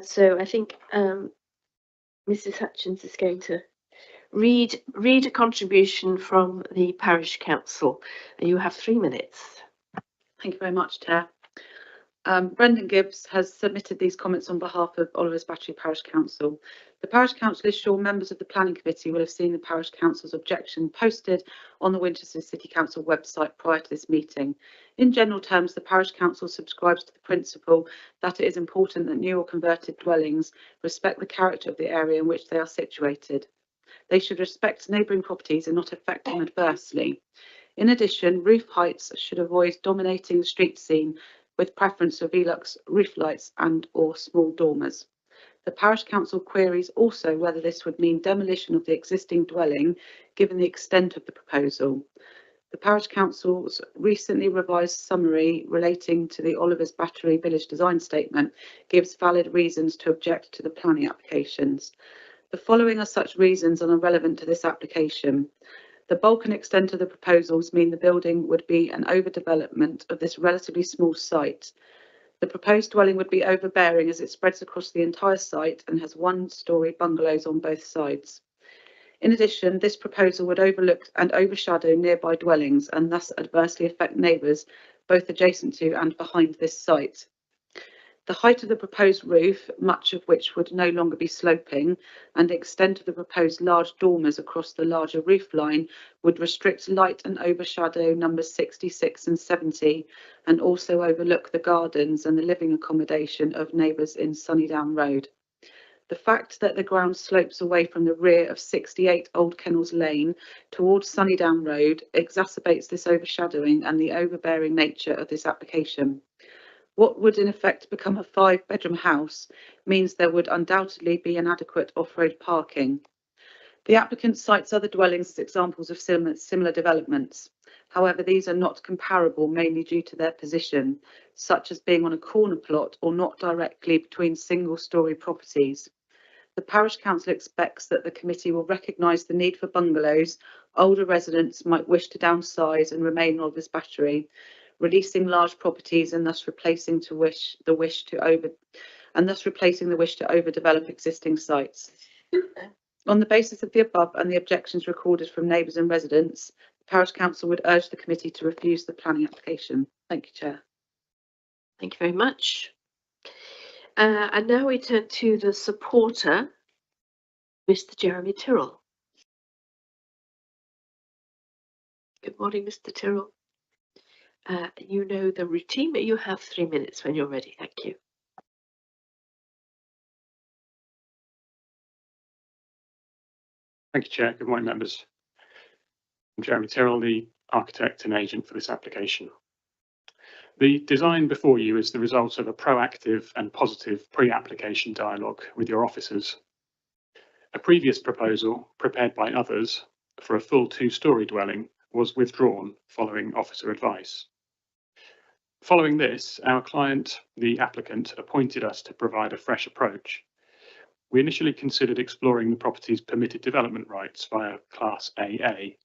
So I think Mrs. Hutchins is going to read a contribution from the Parish Council. You have 3 minutes. Thank you very much, Chair. Brendan Gibbs has submitted these comments on behalf of Oliver's Battery Parish Council. The Parish Council is sure members of the Planning Committee will have seen the Parish Council's objection posted on the Winchester City Council website prior to this meeting. In general terms, the Parish Council subscribes to the principle that it is important that new or converted dwellings respect the character of the area in which they are situated. They should respect neighbouring properties and not affect them adversely. In addition, roof heights should avoid dominating the street scene, with preference for Velux roof lights and or small dormers. The Parish Council queries also whether this would mean demolition of the existing dwelling, given the extent of the proposal. The Parish Council's recently revised summary relating to the Oliver's Battery Village Design Statement gives valid reasons to object to the planning applications. The following are such reasons and are relevant to this application. The bulk and extent of the proposals mean the building would be an overdevelopment of this relatively small site. The proposed dwelling would be overbearing as it spreads across the entire site and has one-storey bungalows on both sides. In addition, this proposal would overlook and overshadow nearby dwellings and thus adversely affect neighbours both adjacent to and behind this site. The height of the proposed roof, much of which would no longer be sloping, and the extent of the proposed large dormers across the larger roof line would restrict light and overshadow numbers 66 and 70, and also overlook the gardens and the living accommodation of neighbours in Sunnydown Road. The fact that the ground slopes away from the rear of 68 Old Kennels Lane towards Sunnydown Road exacerbates this overshadowing and the overbearing nature of this application. What would in effect become a 5-bedroom house means there would undoubtedly be inadequate off-road parking. The applicant cites other dwellings as examples of similar developments. However, these are not comparable mainly due to their position, such as being on a corner plot or not directly between single-storey properties. The Parish Council expects that the committee will recognise the need for bungalows. Older residents might wish to downsize and remain on Oliver's Battery, releasing large properties and thus replacing the wish to overdevelop existing sites. On the basis of the above and the objections recorded from neighbours and residents, the Parish Council would urge the committee to refuse the planning application. Thank you, Chair. Thank you very much. And now we turn to the supporter, Mr. Jeremy Tyrrell. Good morning, Mr. Tyrrell. You know the routine, but you have 3 minutes when you're ready. Thank you. Thank you, Chair. Good morning, members. I'm Jeremy Tyrrell, the architect and agent for this application. The design before you is the result of a proactive and positive pre-application dialogue with your officers. A previous proposal, prepared by others, for a full two-storey dwelling was withdrawn following officer advice. Following this, our client, the applicant, appointed us to provide a fresh approach. We initially considered exploring the property's permitted development rights via Class AA,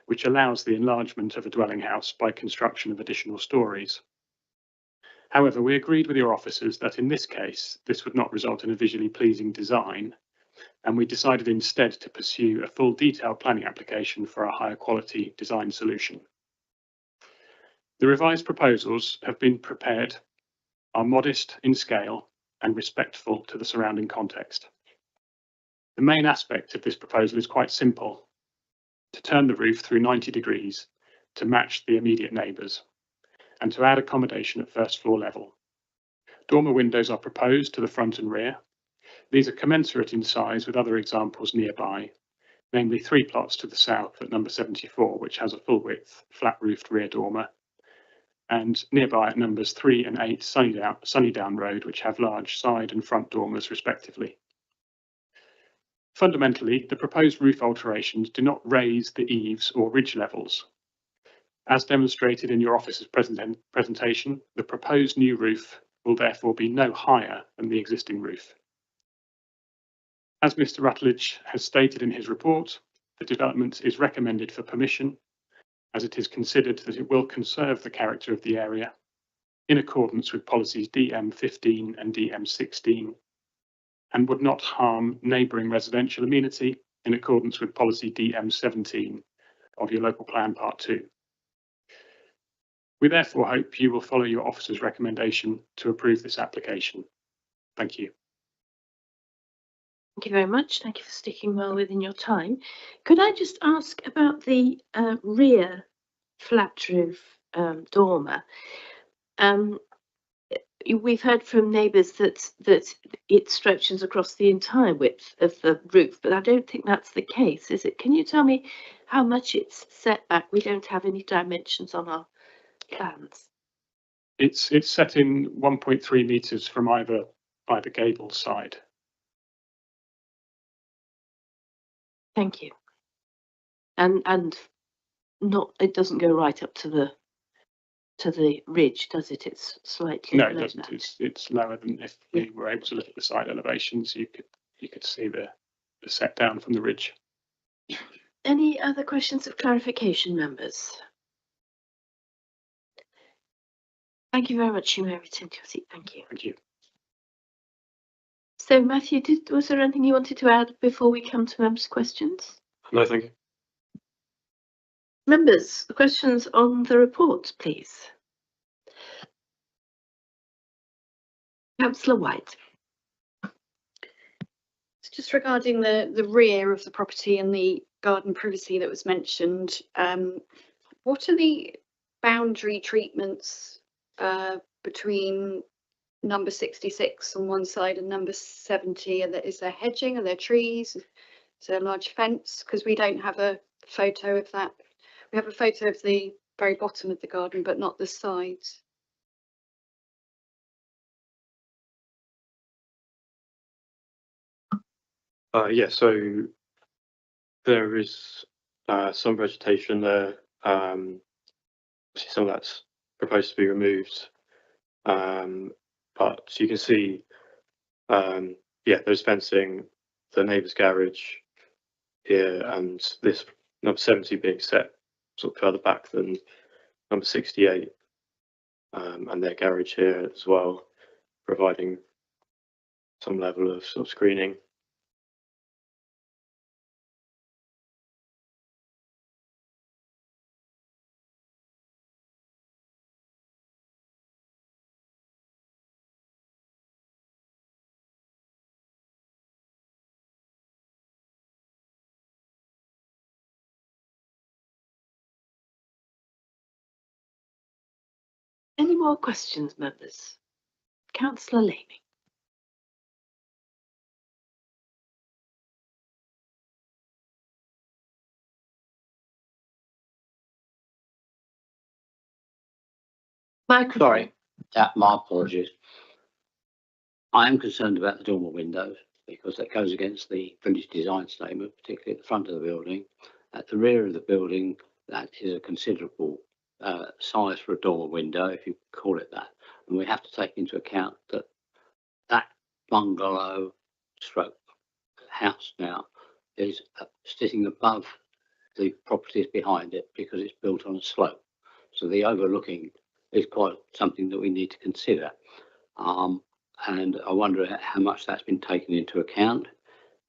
which allows the enlargement of a dwelling house by construction of additional storeys. However, we agreed with your officers that in this case, this would not result in a visually pleasing design, and we decided instead to pursue a full detailed planning application for a higher quality design solution. The revised proposals have been prepared, are modest in scale and respectful to the surrounding context. The main aspect of this proposal is quite simple: to turn the roof through 90 degrees to match the immediate neighbours, and to add accommodation at first floor level. Dormer windows are proposed to the front and rear. These are commensurate in size with other examples nearby, namely 3 plots to the south at number 74, which has a full width, flat roofed rear dormer, and nearby at numbers 3 and 8 Sunnydown Road, which have large side and front dormers respectively. Fundamentally, the proposed roof alterations do not raise the eaves or ridge levels. As demonstrated in your officer's presentation, the proposed new roof will therefore be no higher than the existing roof. As Mr. Rutledge has stated in his report, the development is recommended for permission, as it is considered that it will conserve the character of the area in accordance with policies DM15 and DM16, and would not harm neighbouring residential amenity in accordance with policy DM17 of your local plan part 2. We therefore hope you will follow your officer's recommendation to approve this application. Thank you. Thank you very much. Thank you for sticking well within your time. Could I just ask about the rear flat roof dormer? We've heard from neighbours that it stretches across the entire width of the roof, but I don't think that's the case, is it? Can you tell me how much it's set back? We don't have any dimensions on our plans. It's set in 1.3 metres from either gable side. Thank you. And not, it doesn't go right up to the ridge, does it? It's slightly No, it below doesn't. that. It's lower than if we were able to look at the side elevations. You could see the set down from the ridge. Any other questions of clarification, members? Thank you very much. You may return to your seat. Thank you. Thank you. So, Matthew, was there anything you wanted to add before we come to members' questions? No, thank you. Members, questions on the report, please. Councillor White. So just regarding the rear of the property and the garden privacy that was mentioned, what are the boundary treatments between number 66 on one side and number 70? Is there hedging? Are there trees? Is there a large fence? Because we don't have a photo of that. We have a photo of the very bottom of the garden, but not the sides. Yeah, so there is some vegetation there. Some of that's proposed to be removed, but you can see, yeah, there's fencing, the neighbour's garage here, and this number 70 being set sort of further back than number 68, and their garage here as well, providing some level of sort of screening. Any more questions, members? Councillor Lamy. Microphone. Sorry, my apologies. I am concerned about the dormer windows because that goes against the village design statement, particularly at the front of the building. At the rear of the building, that is a considerable size for a dormer window, if you call it that. And we have to take into account that that bungalow stroke house now is sitting above the properties behind it because it's built on a slope. So the overlooking is quite something that we need to consider. And I wonder how much that's been taken into account.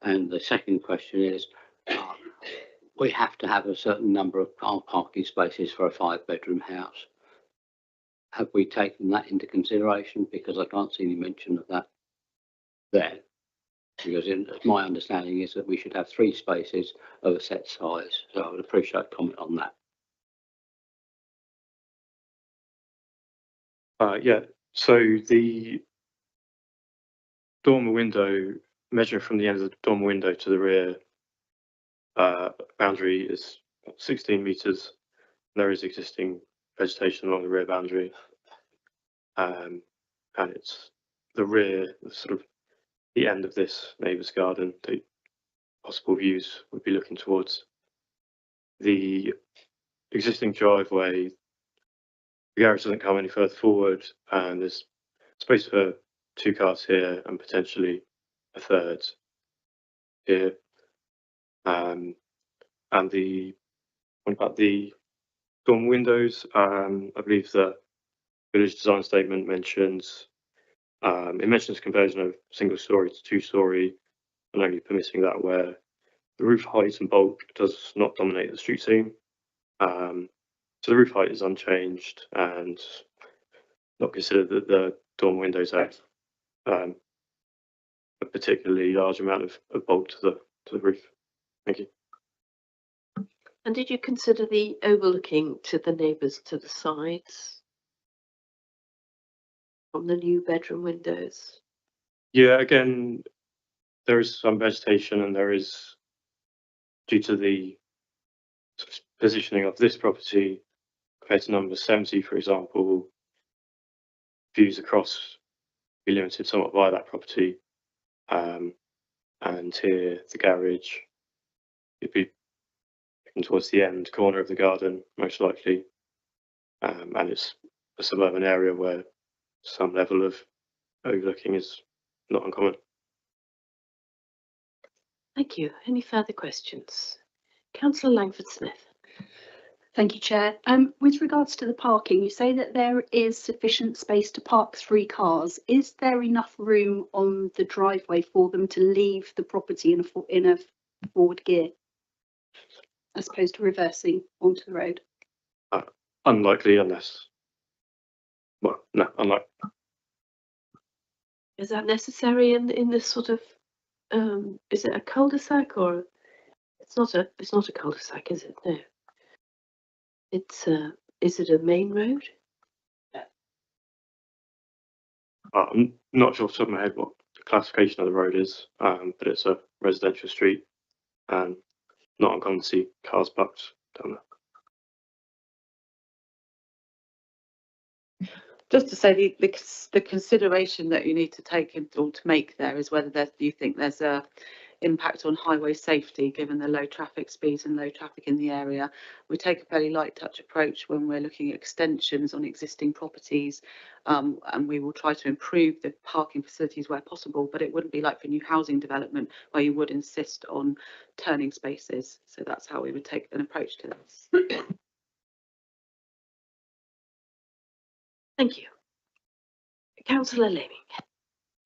And the second question is, we have to have a certain number of car parking spaces for a 5-bedroom house. Have we taken that into consideration? Because I can't see any mention of that there. Because my understanding is that we should have 3 spaces of a set size. So I would appreciate a comment on that. Yeah, so the dormer window, measuring from the end of the dormer window to the rear boundary is 16 metres. There is existing vegetation along the rear boundary. And it's the rear, sort of the end of this neighbour's garden, the possible views would be looking towards. The existing driveway, the garage doesn't come any further forward, and there's space for 2 cars here and potentially a third here. And what about the dormer windows? I believe the village design statement mentions conversion of single story to 2-story, and only permitting that where the roof height and bulk does not dominate the street scene. So the roof height is unchanged, and not considered that the dormer windows have a particularly large amount of bulk to the roof. Thank you. And did you consider the overlooking to the neighbours to the sides from the new bedroom windows? Yeah, again, there is some vegetation, and there is, due to the sort of positioning of this property compared to number 70, for example, views across be limited somewhat by that property. And here, the garage, it'd be looking towards the end corner of the garden, most likely. And it's a suburban area where some level of overlooking is not uncommon. Thank you. Any further questions? Councillor Langford-Smith. Thank you, Chair. With regards to the parking, you say that there is sufficient space to park 3 cars. Is there enough room on the driveway for them to leave the property in a forward gear, as opposed to reversing onto the road? Unlikely, unless, well, no, unlikely. Is that necessary in this sort of, is it a cul-de-sac or? It's not a cul-de-sac, is it? No. It's is it a main road? I'm not sure off the top of my head what the classification of the road is, but it's a residential street and not uncommon to see cars parked down there. Just to say, the consideration that you need to take or to make there is whether you think there's a impact on highway safety, given the low traffic speeds and low traffic in the area. We take a fairly light touch approach when we're looking at extensions on existing properties, and we will try to improve the parking facilities where possible, but it wouldn't be like for new housing development where you would insist on turning spaces. So that's how we would take an approach to this. Thank you. Councillor Leaming.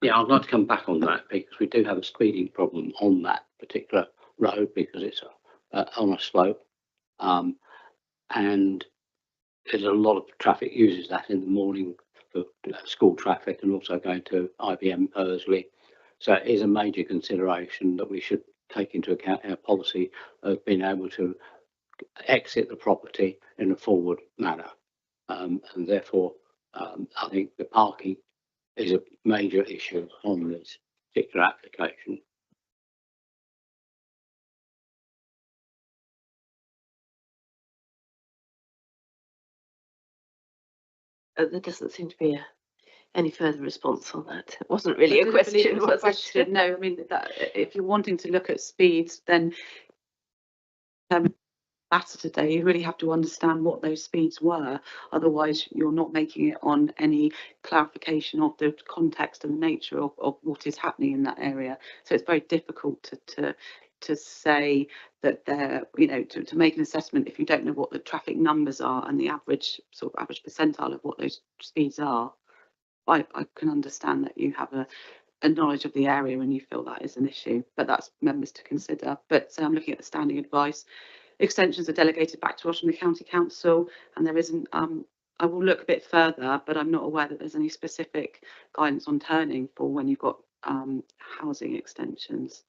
Yeah, I'd like to come back on that because we do have a speeding problem on that particular road because it's on a slope. And there's a lot of traffic uses that in the morning for school traffic and also going to IBM Pursley. So it is a major consideration that we should take into account our policy of being able to exit the property in a forward manner. And therefore, I think the parking is a major issue on this particular application. There doesn't seem to be any further response on that. It wasn't really a question, was it? Question. No, I mean, that if you're wanting to look at speeds, then matter today, you really have to understand what those speeds were. Otherwise, you're not making it on any clarification of the context and the nature of what is happening in that area. So it's very difficult to say that they're, you know, to make an assessment if you don't know what the traffic numbers are and the average percentile of what those speeds are. I can understand that you have a knowledge of the area and you feel that is an issue, but that's members to consider. But I'm looking at the standing advice. Extensions are delegated back to us from the County Council, and there isn't, I will look a bit further, but I'm not aware that there's any specific guidance on turning for when you've got housing extensions.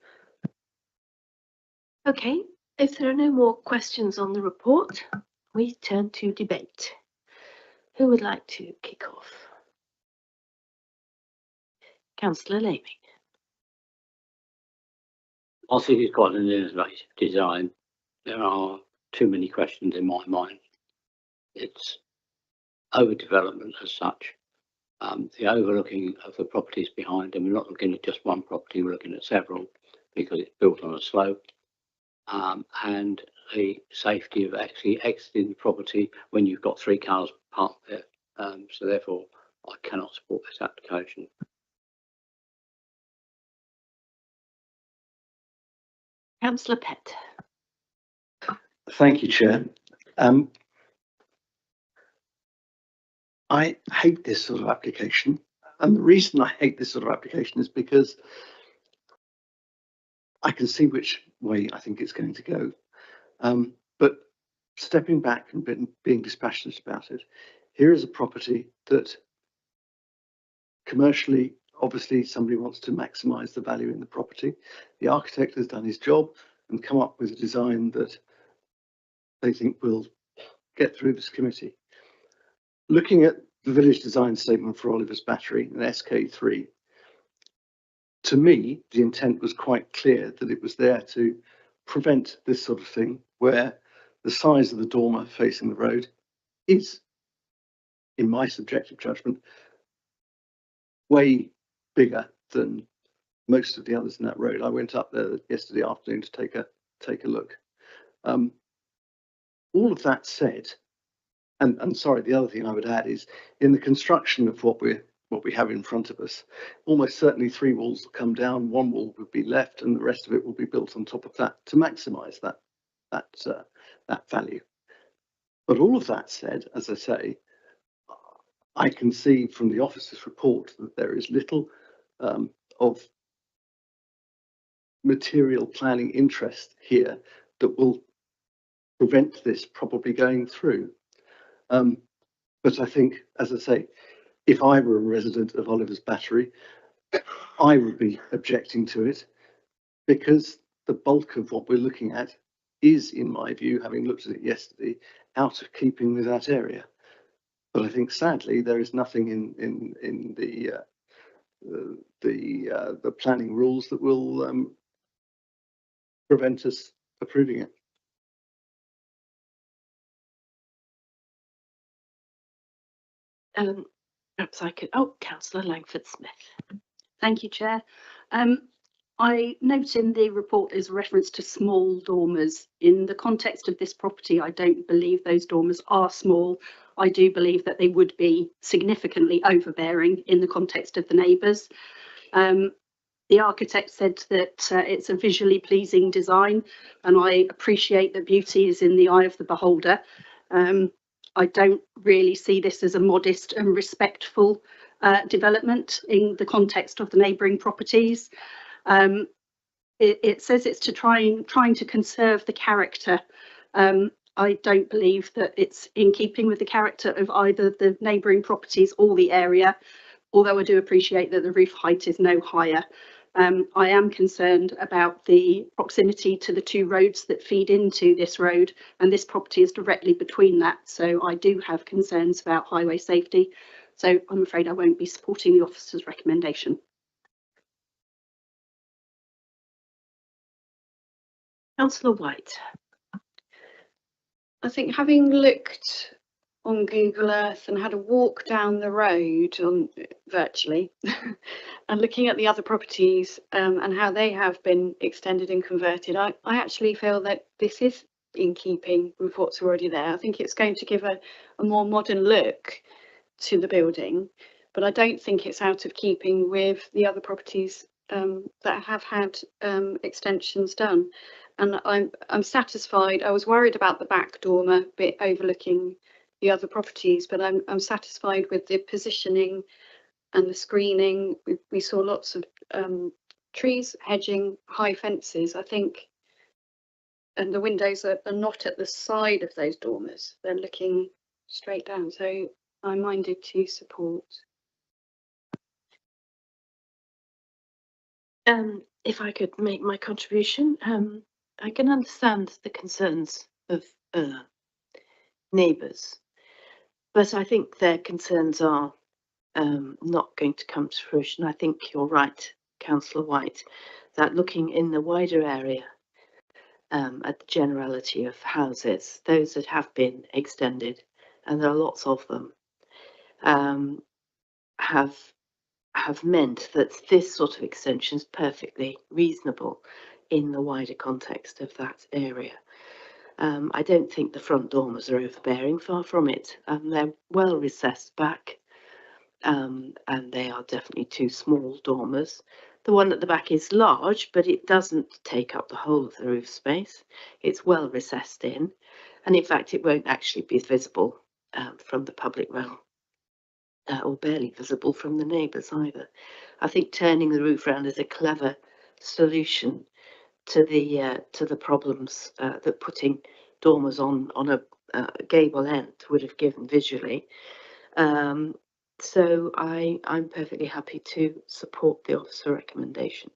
Okay, if there are no more questions on the report, we turn to debate. Who would like to kick off? Councillor Laming. I think it's quite an innovative design. There are too many questions in my mind. It's overdevelopment as such. The overlooking of the properties behind, and we're not looking at just one property, we're looking at several because it's built on a slope. And the safety of actually exiting the property when you've got 3 cars parked there. So therefore, I cannot support this application. Councillor Pett. Thank you, Chair. I hate this sort of application. And the reason I hate this sort of application is because I can see which way I think it's going to go. But stepping back and being dispassionate about it, here is a property that commercially, obviously somebody wants to maximise the value in the property. The architect has done his job and come up with a design that they think will get through this committee. Looking at the village design statement for Oliver's Battery and SK3, to me, the intent was quite clear that it was there to prevent this sort of thing where the size of the dormer facing the road is, in my subjective judgment, way bigger than most of the others in that road. I went up there yesterday afternoon to take a look. All of that said, and sorry, the other thing I would add is in the construction of what we have in front of us, almost certainly 3 walls will come down, 1 wall would be left, and the rest of it will be built on top of that to maximise that value. But all of that said, as I say, I can see from the officer's report that there is little of material planning interest here that will prevent this probably going through. But I think, as I say, if I were a resident of Oliver's Battery, I would be objecting to it because the bulk of what we're looking at is, in my view, having looked at it yesterday, out of keeping with that area. But I think sadly there is nothing in the planning rules that will prevent us approving it. Perhaps I could. Oh, Councillor Langford Smith. Thank you, Chair. I note in the report is a reference to small dormers. In the context of this property, I don't believe those dormers are small. I do believe that they would be significantly overbearing in the context of the neighbours. The architect said that it's a visually pleasing design, and I appreciate that beauty is in the eye of the beholder. I don't really see this as a modest and respectful development in the context of the neighbouring properties. It says it's to trying to conserve the character. I don't believe that it's in keeping with the character of either the neighbouring properties or the area, although I do appreciate that the roof height is no higher. I am concerned about the proximity to the 2 roads that feed into this road, and this property is directly between that, so I do have concerns about highway safety. So I'm afraid I won't be supporting the officer's recommendation. Councillor White. I think having looked on Google Earth and had a walk down the road on virtually and looking at the other properties and how they have been extended and converted, I actually feel that this is in keeping with what's already there. I think it's going to give a more modern look to the building, but I don't think it's out of keeping with the other properties that have had extensions done. And I'm satisfied. I was worried about the back dormer bit overlooking the other properties, but I'm satisfied with the positioning and the screening. We saw lots of trees, hedging, high fences, I think, and the windows are not at the side of those dormers. They're looking straight down. So I'm minded to support. If I could make my contribution, I can understand the concerns of neighbours, but I think their concerns are not going to come to fruition. I think you're right, Councillor White, that looking in the wider area at the generality of houses, those that have been extended, and there are lots of them, have meant that this sort of extension is perfectly reasonable in the wider context of that area. I don't think the front dormers are overbearing, far from it. They're well recessed back, and they are definitely too small dormers. The one at the back is large, but it doesn't take up the whole of the roof space. It's well recessed in, and in fact, it won't actually be visible from the public realm, or barely visible from the neighbours either. I think turning the roof round is a clever solution to the problems that putting dormers on a gable end would have given visually. So I'm perfectly happy to support the officer recommendation.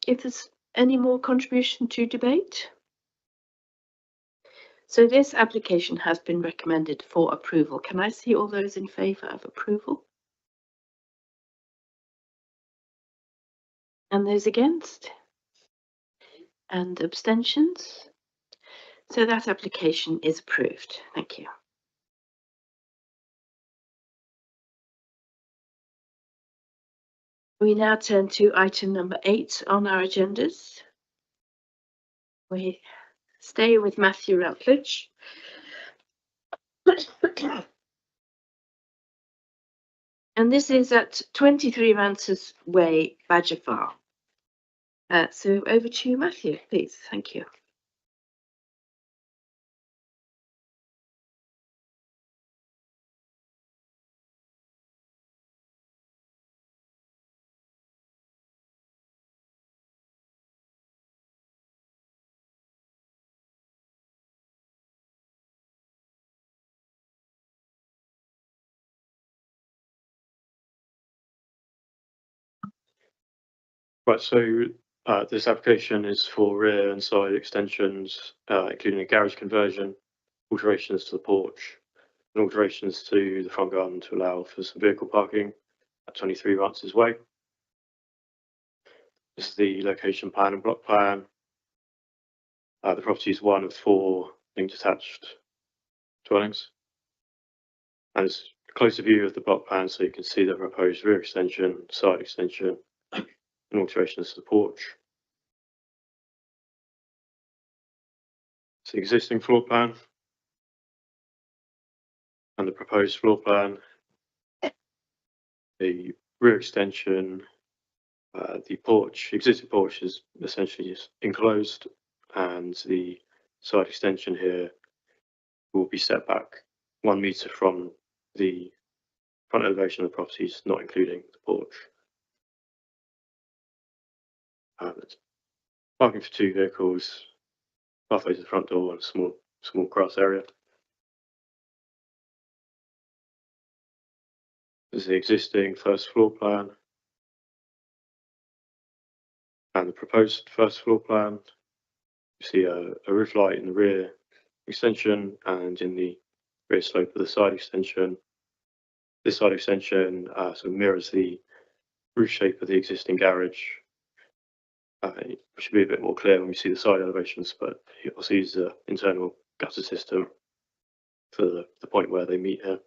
If there's any more contribution to debate. So this application has been recommended for approval. Can I see all those in favour of approval? And those against? And abstentions? So that application is approved. Thank you. We now turn to item number 8 on our agendas. We stay with Matthew Routledge. And this is at 23 Rances Way, Badger Farm. So over to you, Matthew, please. Thank you. Right, so this application is for rear and side extensions, including a garage conversion, alterations to the porch, and alterations to the front garden to allow for some vehicle parking at 23 Rances Way. This is the location plan and block plan. The property is one of 4 linked attached dwellings. And it's a closer view of the block plan so you can see the proposed rear extension, side extension, and alterations to the porch. It's the existing floor plan and the proposed floor plan. The rear extension, the porch, existing porch is essentially just enclosed, and the side extension here will be set back 1 metre from the front elevation of the properties, not including the porch. Parking for 2 vehicles, halfway to the front door, and a small grass area. This is the existing first floor plan and the proposed first floor plan. You see a roof light in the rear extension and in the rear slope of the side extension. This side extension sort of mirrors the roof shape of the existing garage. It should be a bit more clear when we see the side elevations, but you'll see the internal gutter system for the point where they meet here.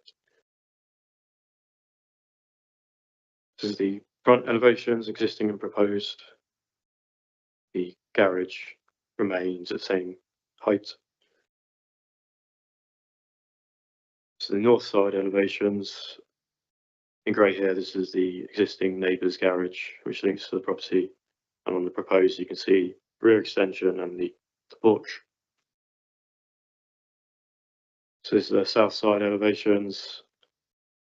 This is the front elevations, existing and proposed. The garage remains at the same height. So the north side elevations, in grey here, this is the existing neighbour's garage, which links to the property. And on the proposed, you can see rear extension and the porch. So this is the south side elevations.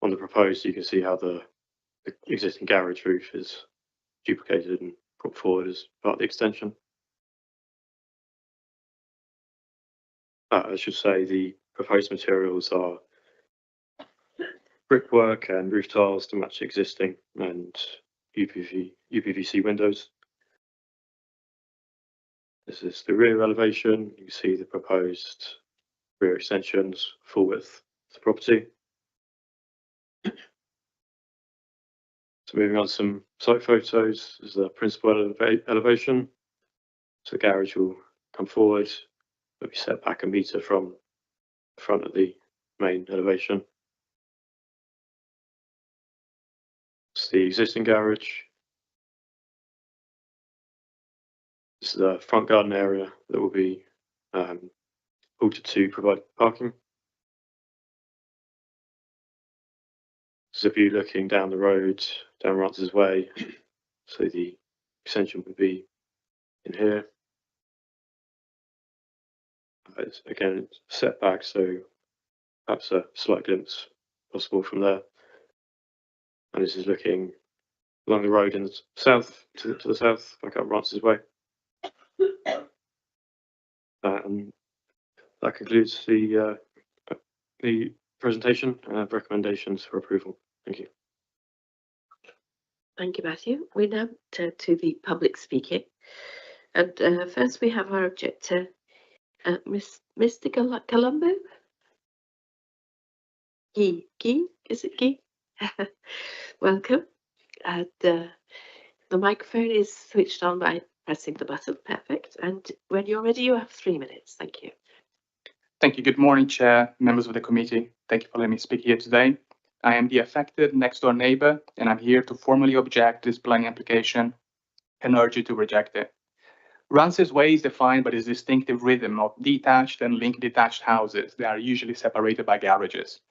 On the proposed, you can see how the existing garage roof is duplicated and brought forward as part of the extension. I should say the proposed materials are brickwork and roof tiles to match existing, and UPVC windows. This is the rear elevation. You can see the proposed rear extensions, full width of the property. So moving on to some site photos, this is the principal elevation. So the garage will come forward, but be set back 1 metre from the front of the main elevation. It's the existing garage. This is the front garden area that will be altered to provide parking. This is a view looking down the road, down Rances Way. So the extension would be in here. Again, it's set back, so perhaps a slight glimpse possible from there. And this is looking along the road in the south, to the south, back up Rances Way. And that concludes the presentation and recommendations for approval. Thank you. Thank you, Matthew. We now turn to the public speaking. And first we have our objector, Mr. Colombo? Guy, is it Guy? Welcome. And the microphone is switched on by pressing the button. Perfect. And when you're ready, you have 3 minutes. Thank you. Thank you. Good morning, Chair, members of the committee. Thank you for letting me speak here today. I am the affected next door neighbor, and I'm here to formally object this planning application and urge you to reject it. Rances Way is defined by this distinctive rhythm of detached and linked detached houses that are usually separated by garages.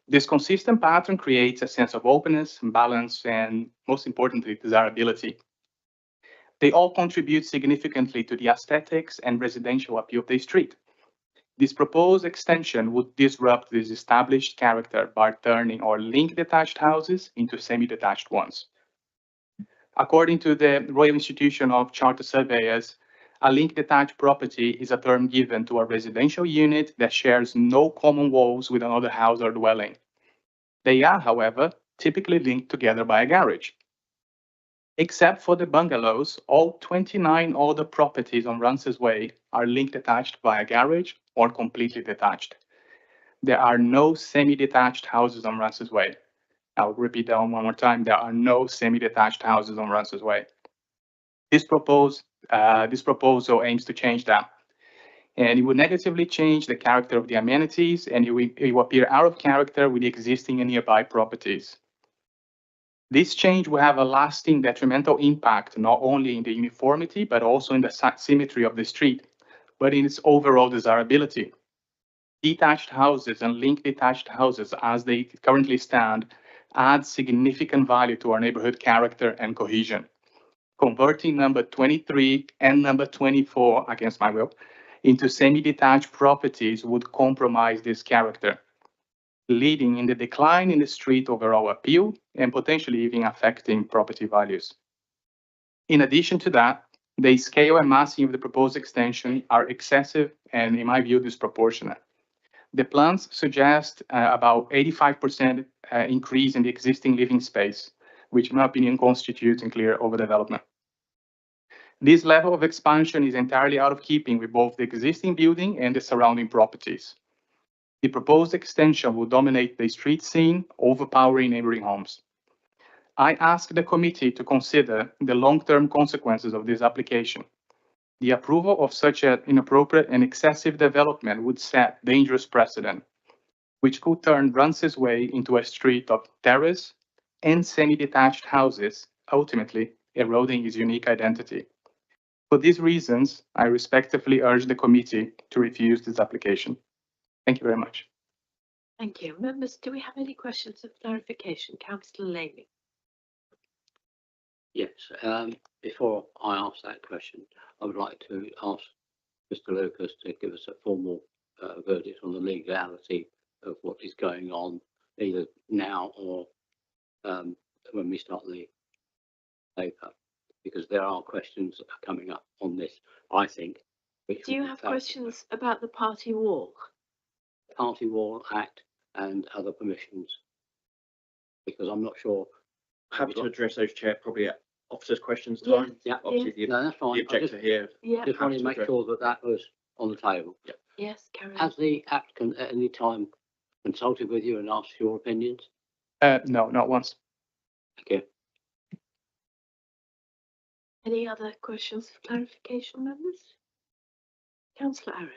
This consistent pattern creates a sense of openness, balance, and most importantly, desirability. They all contribute significantly to the aesthetics and residential appeal of the street. This proposed extension would disrupt this established character by turning our linked detached houses into semi-detached ones. According to the Royal Institution of Chartered Surveyors, a linked detached property is a term given to a residential unit that shares no common walls with another house or dwelling. They are, however, typically linked together by a garage. Except for the bungalows, all 29 other properties on Rances Way are linked detached by a garage or completely detached. There are no semi-detached houses on Rances Way. I'll repeat that one more time. There are no semi-detached houses on Rances Way. This proposal aims to change that. And it will negatively change the character of the amenities, and it will appear out of character with the existing and nearby properties. This change will have a lasting detrimental impact, not only in the uniformity, but also in the symmetry of the street, but in its overall desirability. Detached houses and linked detached houses, as they currently stand, add significant value to our neighborhood character and cohesion. Converting number 23 and number 24, against my will, into semi-detached properties would compromise this character, leading in the decline in the street overall appeal and potentially even affecting property values. In addition to that, the scale and massing of the proposed extension are excessive and, in my view, disproportionate. The plans suggest about 85% increase in the existing living space, which in my opinion constitutes clear overdevelopment. This level of expansion is entirely out of keeping with both the existing building and the surrounding properties. The proposed extension will dominate the street scene, overpowering neighboring homes. I ask the committee to consider the long-term consequences of this application. The approval of such an inappropriate and excessive development would set dangerous precedent. which could turn Runce's Way into a street of terrace and semi-detached houses, ultimately eroding its unique identity. For these reasons, I respectfully urge the committee to refuse this application. Thank you very much. Thank you. Members, do we have any questions of clarification? Councillor Lamy. Yes, before I ask that question, I would like to ask Mr. Lucas to give us a formal verdict on the legality of what is going on, either now or when we start the paper, because there are questions that are coming up on this, I think. Do you have questions about the party wall? Party Wall Act and other permissions? Because I'm not sure. Happy to address those, Chair, probably at officers' questions Yeah, time. Yeah, Obviously, no, that's fine. the objector here. Yeah. Just wanted to make address. sure that that was on the table. Yep. Yes, Karen. Has the applicant at any time consulted with you and asked your opinions? No, not once. Thank you. Any other questions for clarification, members? Councillor Aaron.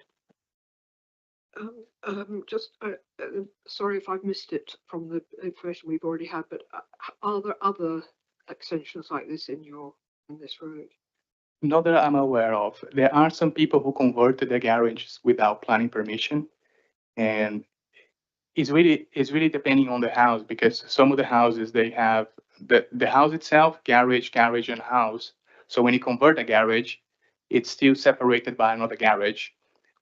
Sorry if I've missed it from the information we've already had, but are there other extensions like this in this road? Not that I'm aware of. There are some people who converted their garages without planning permission, and it's really depending on the house, because some of the houses, they have the house itself, garage, and house. So when you convert a garage, it's still separated by another garage.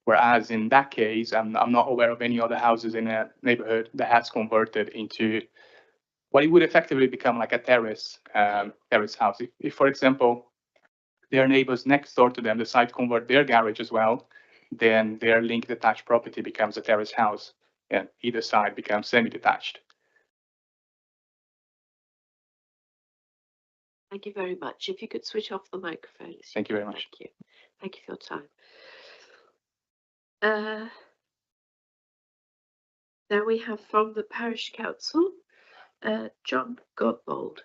Whereas in that case, I'm not aware of any other houses in a neighborhood that has converted into what it would effectively become like a terrace house. If, for example, their neighbors next door to them decide to convert their garage as well, then their linked detached property becomes a terrace house, and either side becomes semi-detached. Thank you very much. If you could switch off the microphones. Thank you very much. Thank you. Thank you for your time. Now we have from the Parish Council, John Godbold.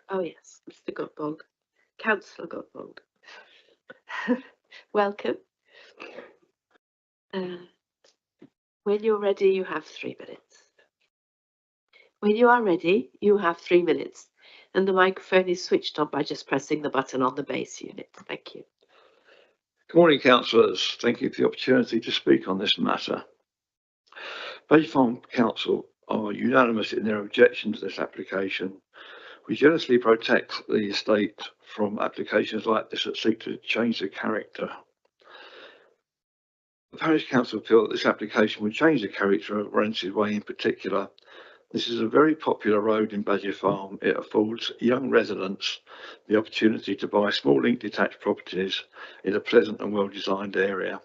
Oh yes, Mr. Godbold, Councillor Godbold. Welcome. When you're ready, you have 3 minutes. When you are ready, you have 3 minutes, and the microphone is switched on by just pressing the button on the base unit. Thank you. Good morning, councillors. Thank you for the opportunity to speak on this matter. Badger Farm Council are unanimous in their objection to this application. We jealously protect the estate from applications like this that seek to change the character. The Parish Council feel that this application would change the character of Runce's Way in particular. This is a very popular road in Badger Farm. It affords young residents the opportunity to buy small linked detached properties in a pleasant and well-designed area.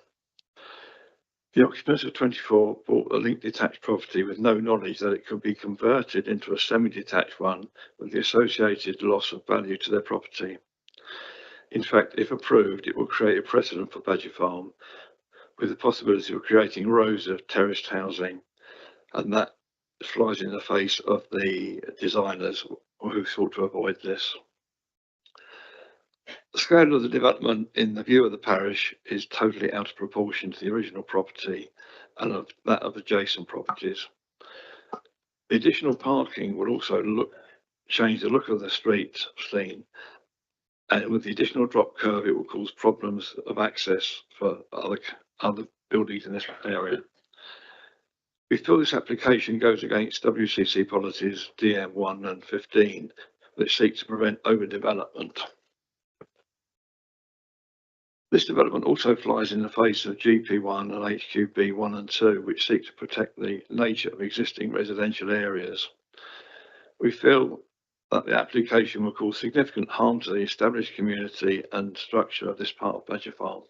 The occupants of 24 bought a linked detached property with no knowledge that it could be converted into a semi-detached one with the associated loss of value to their property. In fact, if approved, it will create a precedent for Badger Farm with the possibility of creating rows of terraced housing, and that flies in the face of the designers who sought to avoid this. The scale of the development in the view of the parish is totally out of proportion to the original property and of that of adjacent properties. The additional parking will also change the look of the street scene, and with the additional drop curve it will cause problems of access for other buildings in this area. We feel this application goes against WCC policies DM1 and 15, which seek to prevent overdevelopment. This development also flies in the face of GP1 and HQB 1 and 2, which seek to protect the nature of existing residential areas. We feel that the application will cause significant harm to the established community and structure of this part of Badger Farm.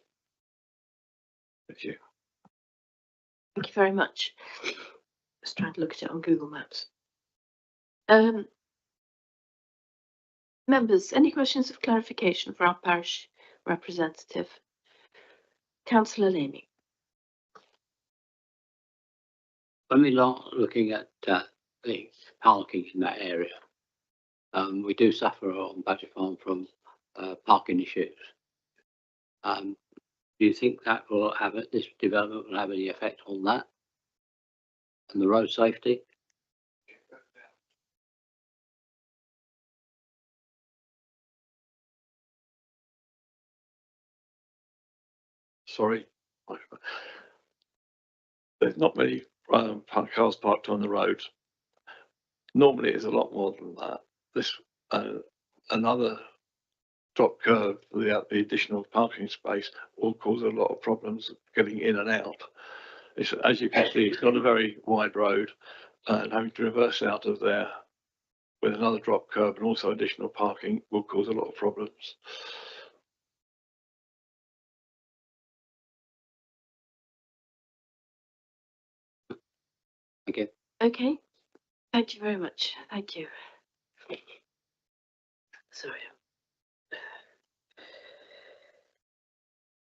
Thank you. Thank you very much. Just trying to look at it on Google Maps. Members, any questions of clarification for our parish representative? Councillor Lamy. When we are looking at the parking in that area, we do suffer on Badger Farm from parking issues. Do you think that will have this development will have any effect on that? And the road safety? Sorry. There's not many cars parked on the road. Normally it's a lot more than that. This another drop curve for the additional parking space will cause a lot of problems getting in and out. As you can see, it's got a very wide road, and having to reverse out of there with another drop curve and also additional parking will cause a lot of problems. Okay. Okay, thank you very much. Thank you. Sorry.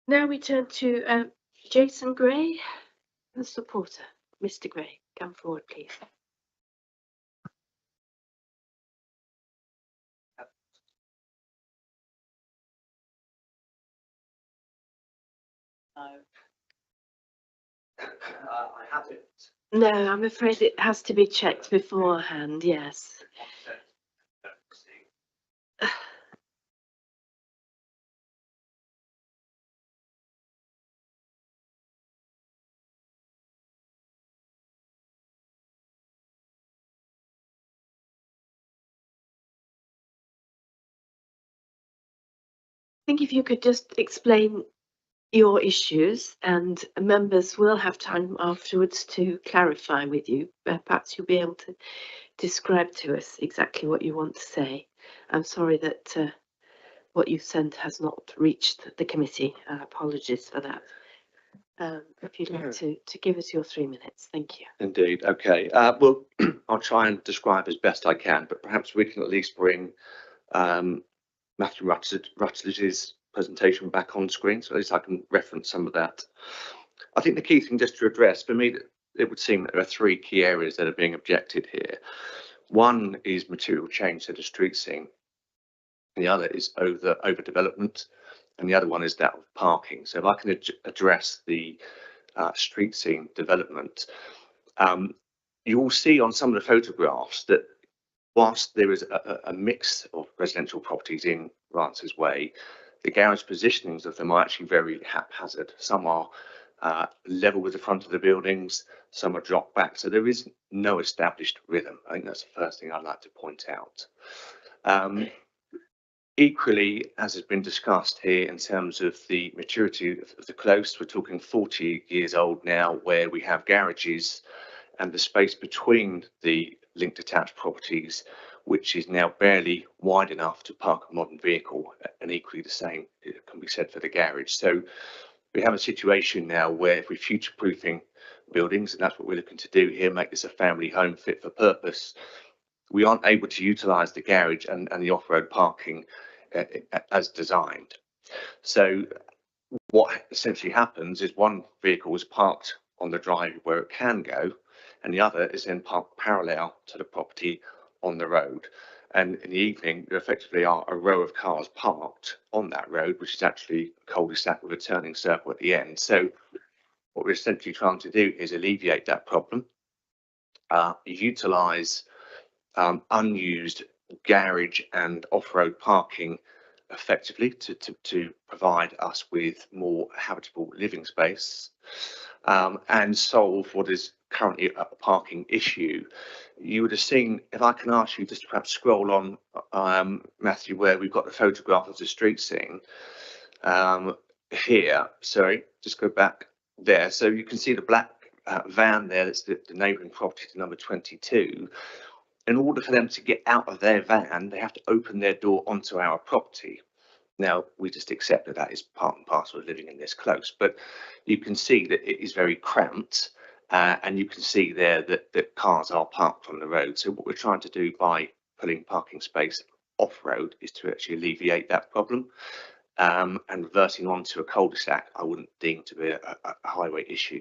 Now we turn to Jason Gray, the supporter. Mr. Gray, come forward, please. I have it. No, I'm afraid it has to be checked beforehand, yes. I think if you could just explain your issues, and members will have time afterwards to clarify with you. Perhaps you'll be able to describe to us exactly what you want to say. I'm sorry that what you sent has not reached the committee. Apologies for that. If you'd like to give us your 3 minutes, thank you. Indeed. Okay. Well, I'll try and describe as best I can, but perhaps we can at least bring Matthew Rutledge's presentation back on screen, so at least I can reference some of that. I think the key thing just to address, for me, it would seem that there are 3 key areas that are being objected here. One is material change to the street scene. The other is overdevelopment, and the other one is that of parking. So if I can address the street scene development, you will see on some of the photographs that whilst there is a mix of residential properties in Rances Way, the garage positionings of them are actually very haphazard. Some are level with the front of the buildings, some are dropped back. So there is no established rhythm. I think that's the first thing I'd like to point out. Equally, as has been discussed here in terms of the maturity of the close, we're talking 40 years old now, where we have garages and the space between the linked attached properties, which is now barely wide enough to park a modern vehicle, and equally the same can be said for the garage. So we have a situation now where if we're future-proofing buildings, and that's what we're looking to do here, make this a family home fit for purpose, we aren't able to utilise the garage and the off-road parking as designed. So what essentially happens is one vehicle is parked on the drive where it can go, and the other is then parked parallel to the property on the road. And in the evening, there effectively are a row of cars parked on that road, which is actually a cul-de-sac with a turning circle at the end. So what we're essentially trying to do is alleviate that problem, utilise unused garage and off-road parking effectively to provide us with more habitable living space, and solve what is currently a parking issue. You would have seen, if I can ask you just to perhaps scroll on, Matthew, where we've got the photograph of the street scene here. Sorry, just go back there. So you can see the black van there, that's the neighbouring property to number 22. In order for them to get out of their van, they have to open their door onto our property. Now, we just accept that that is part and parcel of living in this close, but you can see that it is very cramped, and you can see there that cars are parked on the road. So what we're trying to do by putting parking space off-road is to actually alleviate that problem, and reverting onto a cul-de-sac I wouldn't deem to be a highway issue.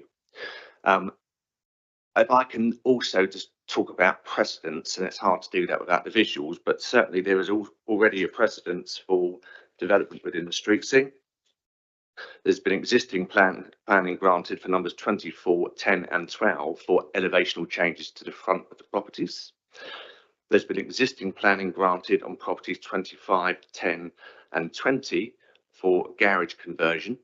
If I can also just talk about precedents, and it's hard to do that without the visuals, but certainly there is already a precedence for development within the street scene. There's been existing planning granted for numbers 24, 10 and 12 for elevational changes to the front of the properties. There's been existing planning granted on properties 25, 10 and 20 for garage conversion,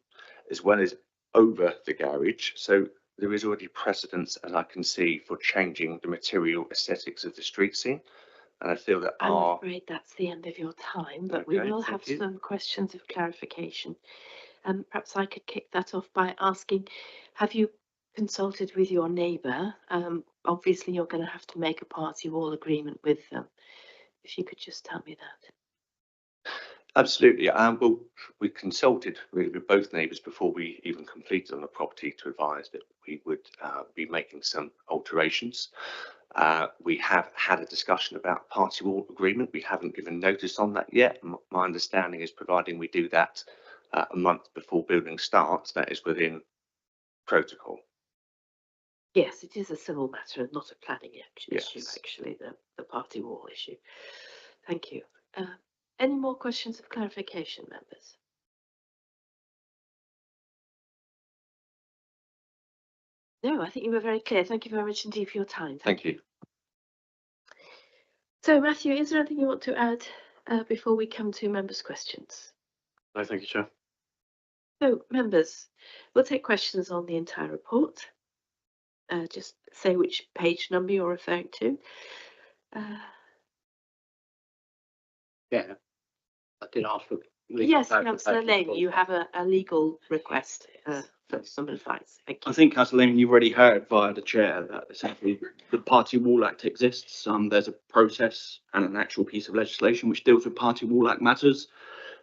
as well as over the garage. So there is already precedence, as I can see, for changing the material aesthetics of the street scene. And I feel that I'm afraid that's the end of your time, but we Okay, will thank have you. some questions of clarification. Perhaps I could kick that off by asking, have you consulted with your neighbour? Obviously, you're going to have to make a party wall agreement with them. If you could just tell me that. Absolutely. Well, we consulted really with both neighbours before we even completed on the property to advise that we would be making some alterations. We have had a discussion about party wall agreement. We haven't given notice on that yet. My understanding is, providing we do that a month before building starts, that is within protocol. Yes, it is a civil matter and not a planning issue, Yes. actually, the party wall issue. Thank you. Any more questions of clarification, members? No, I think you were very clear. Thank you very much indeed for your time. Thank you. So, Matthew, is there anything you want to add before we come to members' questions? No, thank you, Chair. So, members, we'll take questions on the entire report. Just say which page number you're referring to. Yeah, I did ask for. Yes, Councillor Lane, you have a legal request for some advice. Thank you. I think, Councillor Lehman, you've already heard via the chair that essentially the Party Wall Act exists. There's a process and an actual piece of legislation which deals with Party Wall Act matters.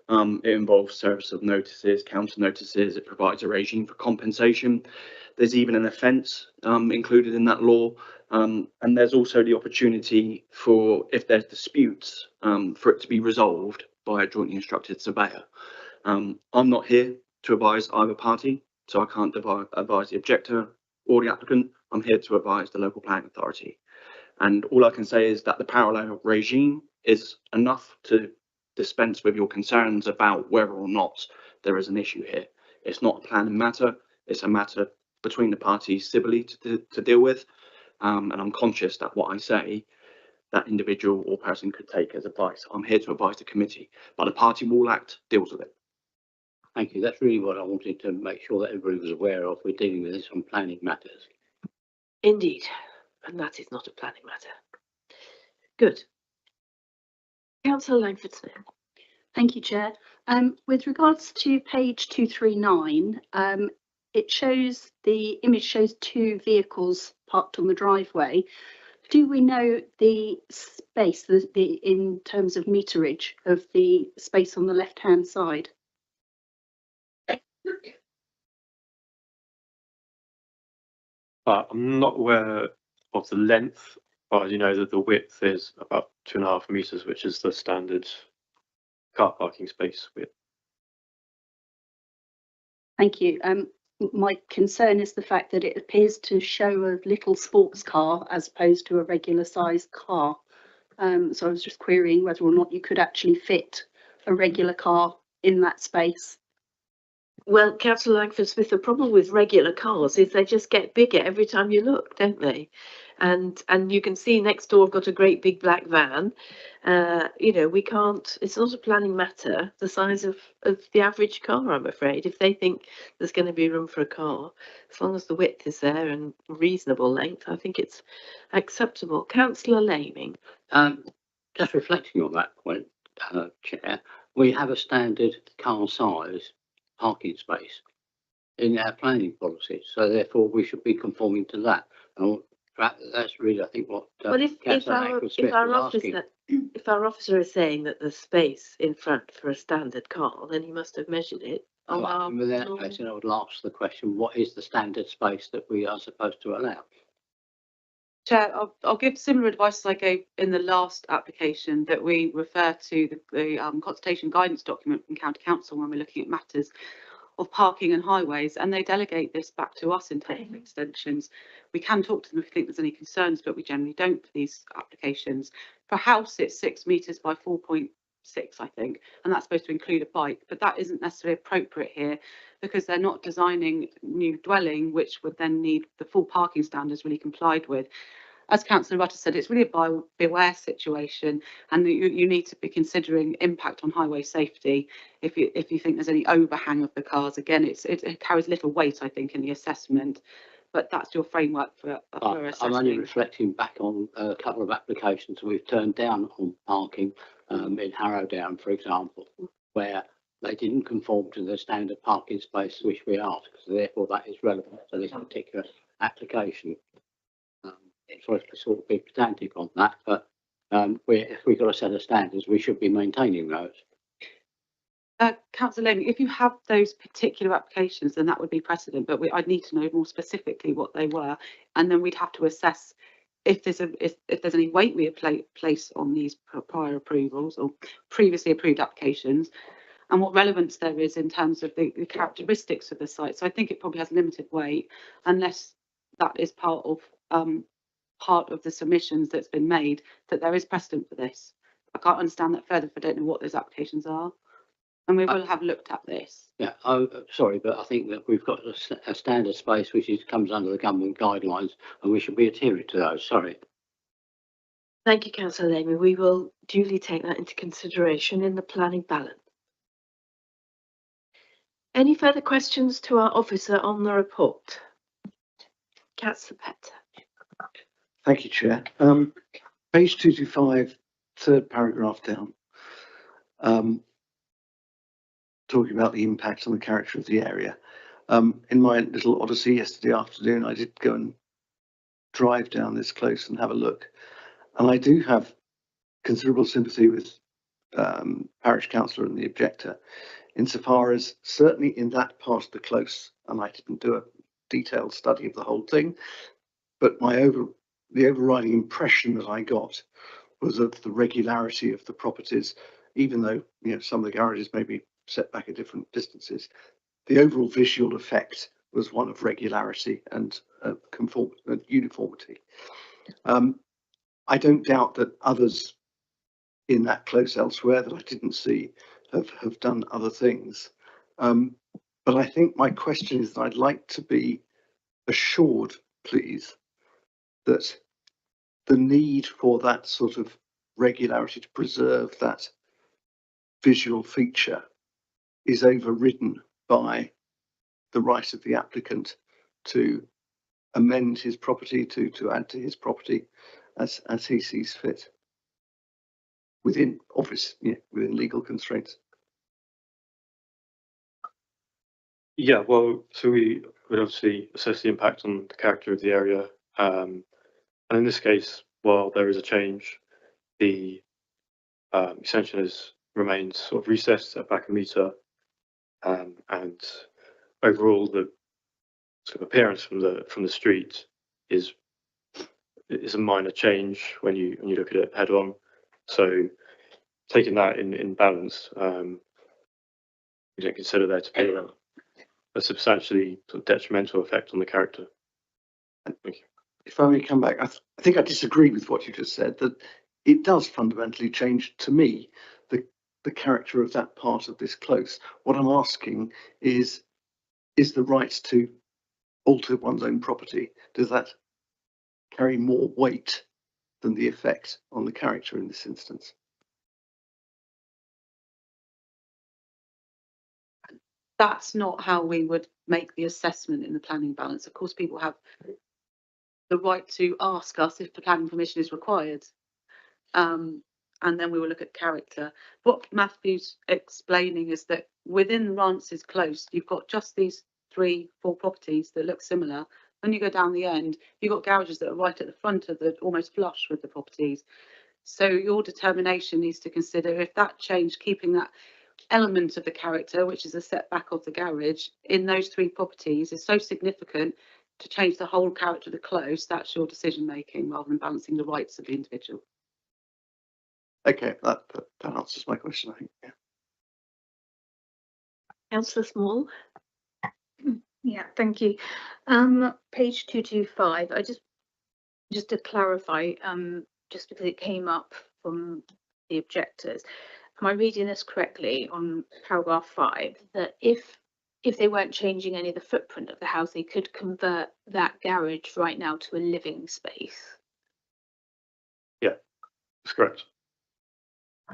It involves service of notices, counter notices. It provides a regime for compensation. There's even an offence included in that law. And there's also the opportunity for, if there's disputes, for it to be resolved by a jointly instructed surveyor. I'm not here to advise either party, so I can't advise the objector or the applicant. I'm here to advise the local planning authority. And all I can say is that the parallel regime is enough to dispense with your concerns about whether or not there is an issue here. It's not a planning matter. It's a matter between the parties civilly to deal with. And I'm conscious that what I say, that individual or person could take as advice. I'm here to advise the committee, but the Party Wall Act deals with it. Thank you. That's really what I wanted to make sure that everybody was aware of. We're dealing with this on planning matters. Indeed, and that is not a planning matter. Good. Councillor Langford-Smith. Thank you, Chair. With regards to page 239, it shows, the image shows two vehicles parked on the driveway. Do we know the space, in terms of meterage of the space on the left-hand side? I'm not aware of the length, but I do know that the width is about 2.5 meters, which is the standard car parking space width. Thank you. My concern is the fact that it appears to show a little sports car as opposed to a regular sized car. So I was just querying whether or not you could actually fit a regular car in that space. Well, Councillor Langford-Smith, the problem with regular cars is they just get bigger every time you look, don't they? And you can see next door I've got a great big black van. You know, we can't, it's not a planning matter, the size of the average car, I'm afraid. If they think there's going to be room for a car, as long as the width is there and reasonable length, I think it's acceptable. Councillor Laming. Just reflecting on that point, Chair, we have a standard car size parking space in our planning policy, so therefore we should be conforming to that. And that's really, I think, what Well, if our officer is saying that there's space in front for a standard car, then he must have measured it. Well, in that case, then I would ask the question: what is the standard space that we are supposed to allow? Chair, I'll give similar advice as I gave in the last application, that we refer to the consultation guidance document from County Council when we're looking at matters of parking and highways, and they delegate this back to us in terms of extensions. We can talk to them if we think there's any concerns, but we generally don't for these applications. For a house, it's 6 meters by 4.6 6, I think, and that's supposed to include a bike, but that isn't necessarily appropriate here because they're not designing new dwelling, which would then need the full parking standards really complied with. As Councillor Rutter said, it's really a buyer beware situation, and you need to be considering impact on highway safety. If you think there's any overhang of the cars, again, it carries little weight, I think, in the assessment. But that's your framework for assessing. I'm only reflecting back on a couple of applications we've turned down on parking in Harrowdown, for example, where they didn't conform to the standard parking space which we asked, so therefore that is relevant to this particular application. Sorry to sort of be pedantic on that, but if we've got a set of standards, we should be maintaining those. Councillor Lamy, if you have those particular applications, then that would be precedent, but I'd need to know more specifically what they were, and then we'd have to assess if there's any weight we place on these prior approvals or previously approved applications, and what relevance there is in terms of the characteristics of the site. So I think it probably has limited weight unless that is part of the submissions that's been made, that there is precedent for this. I can't understand that further if I don't know what those applications are. And we will have looked at this. Yeah, sorry, but I think that we've got a standard space which comes under the government guidelines, and we should be adhering to those. Sorry. Thank you, Councillor Lamy. We will duly take that into consideration in the planning balance. Any further questions to our officer on the report? Councillor Petter. Thank you, Chair. Page 225, third paragraph down. Talking about the impact on the character of the area. In my little odyssey yesterday afternoon, I did go and drive down this close and have a look. And I do have considerable sympathy with parish councillor and the objector, insofar as certainly in that part of the close, and I didn't do a detailed study of the whole thing, but the overriding impression that I got was of the regularity of the properties, even though some of the garages may be set back at different distances. The overall visual effect was one of regularity and uniformity. I don't doubt that others in that close elsewhere that I didn't see have done other things. But I think my question is that I'd like to be assured, please, that the need for that sort of regularity to preserve that visual feature is overridden by the right of the applicant to amend his property, to add to his property as he sees fit, within within legal constraints. Yeah, well, so we would obviously assess the impact on the character of the area. And in this case, while there is a change, the extension remains sort of recessed at back a metre. And overall, the sort of appearance from the street is a minor change when you look at it head on. So taking that in balance, we don't consider there to be a substantially sort of detrimental effect on the character. Thank you. If I may come back, I think I disagree with what you just said, that it does fundamentally change, to me, the character of that part of this close. What I'm asking is the right to alter one's own property, does that carry more weight than the effect on the character in this instance? That's not how we would make the assessment in the planning balance. Of course, people have the right to ask us if the planning permission is required. And then we will look at character. What Matthew's explaining is that within Rances Close, you've got just these 3-4 properties that look similar. When you go down the end, you've got garages that are right at the front of almost flush with the properties. So your determination needs to consider if that change, keeping that element of the character, which is a setback of the garage, in those 3 properties is so significant to change the whole character of the close. That's your decision making rather than balancing the rights of the individual. Okay, that answers my question, I think. Yeah. Councillor Small. Yeah, thank you. Page 225. I just to clarify, just because it came up from the objectors, am I reading this correctly on paragraph 5, that if they weren't changing any of the footprint of the house, they could convert that garage right now to a living space? That's correct.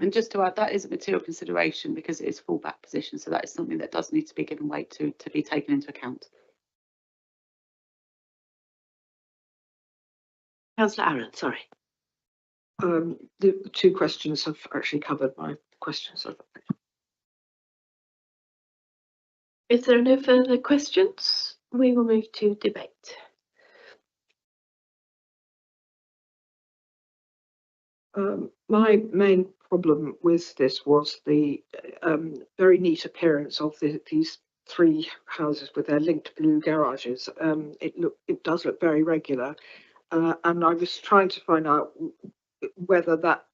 And just to add, that is a material consideration because it is fallback position, so that is something that does need to be given weight to be taken into account. Councillor Aaron, sorry. The two questions have actually covered my questions. If there are no further questions, we will move to debate. My main problem with this was the very neat appearance of these three houses with their linked blue garages. It does look very regular, and I was trying to find out whether that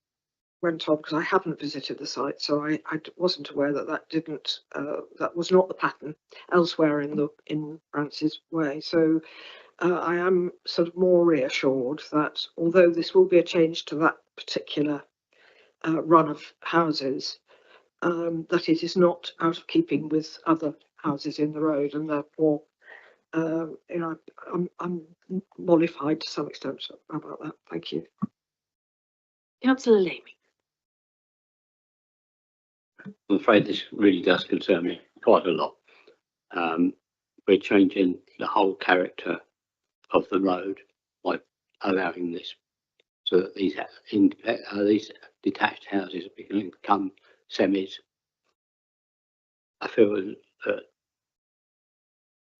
went on because I haven't visited the site, so I wasn't aware that that was not the pattern elsewhere in Francis Way. So I am sort of more reassured that although this will be a change to that particular run of houses, that it is not out of keeping with other houses in the road, and therefore, I'm mollified to some extent about that. Thank you. Councillor Lamy. I'm afraid this really does concern me quite a lot. We're changing the whole character of the road by allowing this, so that these detached houses become semis. I feel that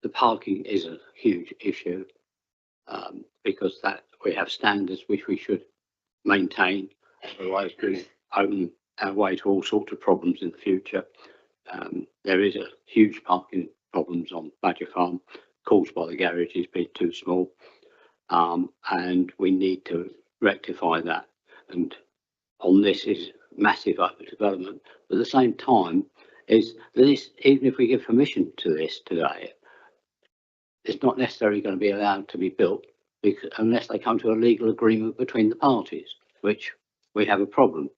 the parking is a huge issue because that we have standards which we should maintain. Otherwise, we open our way to all sorts of problems in the future. There is a huge parking problems on Badger Farm caused by the garages being too small, and we need to rectify that. And on this is massive overdevelopment. But at the same time, is this, even if we give permission to this today, it's not necessarily going to be allowed to be built unless they come to a legal agreement between the parties, which we have a problem.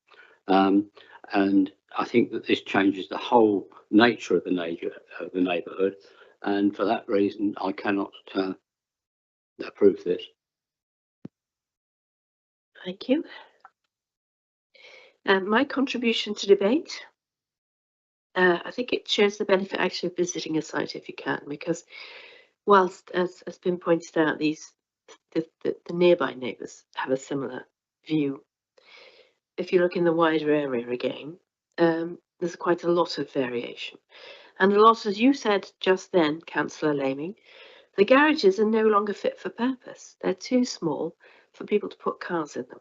And I think that this changes the whole nature of the neighbourhood, and for that reason, I cannot approve this. Thank you. My contribution to debate, I think it shows the benefit actually of visiting a site if you can, because whilst, as has been pointed out, the nearby neighbours have a similar view. If you look in the wider area again, there's quite a lot of variation. And a lot, as you said just then, Councillor Lamy, the garages are no longer fit for purpose. They're too small for people to put cars in them.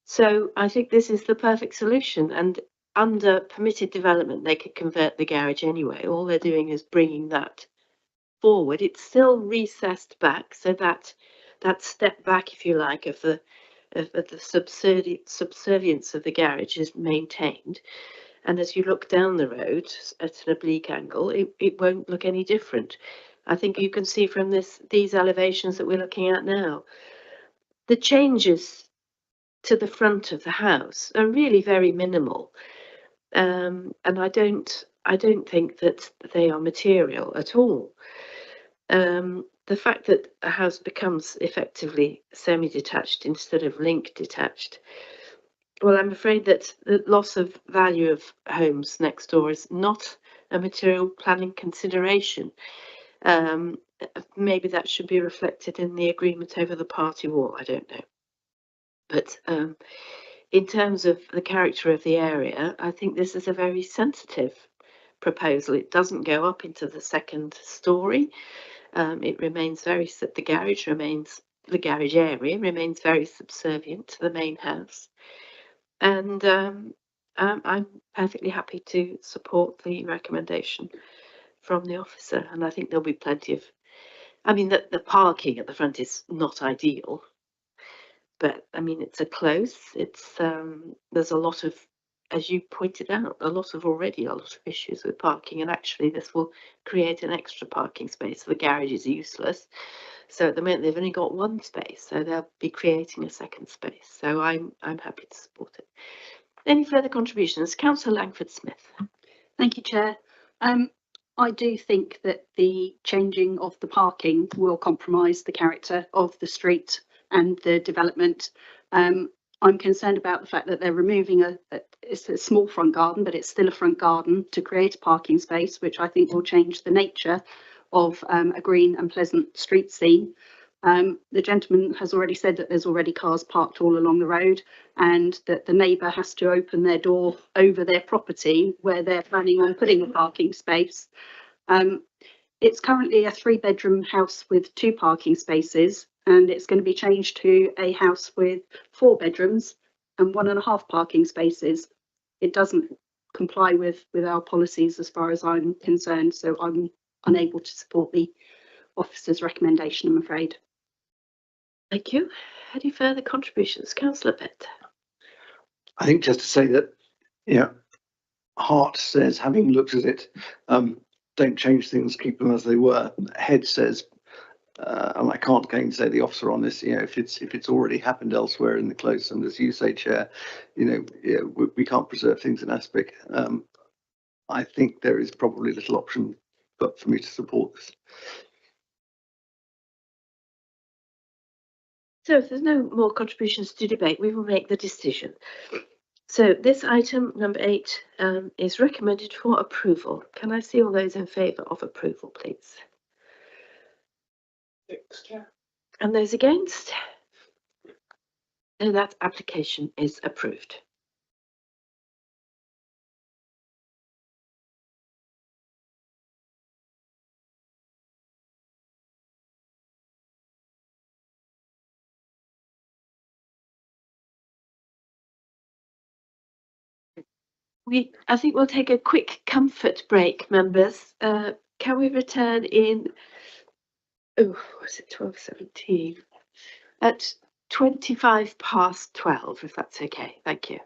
So I think this is the perfect solution, and under permitted development, they could convert the garage anyway. All they're doing is bringing that forward. It's still recessed back, so that step back, if you like, of the subservience of the garage is maintained. And as you look down the road at an oblique angle, it won't look any different. I think you can see from these elevations that we're looking at now, the changes to the front of the house are really very minimal, and I don't think that they are material at all. The fact that a house becomes effectively semi-detached instead of link detached, well, I'm afraid that the loss of value of homes next door is not a material planning consideration. Maybe that should be reflected in the agreement over the party wall, I don't know. But in terms of the character of the area, I think this is a very sensitive proposal. It doesn't go up into the second story. It remains the garage area remains very subservient to the main house. And I'm perfectly happy to support the recommendation from the officer. And I think there'll be plenty of, I mean, the parking at the front is not ideal. But I mean, it's a close. There's a lot of, as you pointed out, a lot of issues with parking, and actually this will create an extra parking space. The garage is useless, so at the moment they've only got one space, so they'll be creating a second space. So I'm happy to support it. Any further contributions? Councillor Langford Smith. Thank you, Chair. I do think that the changing of the parking will compromise the character of the street and the development. I'm concerned about the fact that they're removing it's a small front garden, but it's still a front garden to create a parking space, which I think will change the nature of a green and pleasant street scene. The gentleman has already said that there's already cars parked all along the road and that the neighbour has to open their door over their property where they're planning on putting a parking space. It's currently a 3-bedroom house with 2 parking spaces, and it's going to be changed to a house with 4 bedrooms and 1.5 parking spaces. It doesn't comply with our policies as far as I'm concerned, so I'm unable to support the officer's recommendation, I'm afraid. Thank you. Any further contributions? Councillor Pitt. I think just to say that, yeah, Heart says, having looked at it, don't change things, keep them as they were. Head says, and I can't gainsay the officer on this, you know, if it's already happened elsewhere in the close, and as you say, Chair, you know, yeah, we can't preserve things in Aspic. I think there is probably little option but for me to support this. So if there's no more contributions to debate, we will make the decision. So this item number 8 is recommended for approval. Can I see all those in favour of approval, please? 6, Chair. And those against? So that application is approved. I think we'll take a quick comfort break, members. Can we return in, was it 12:17? At 12:25, if that's okay. Thank you.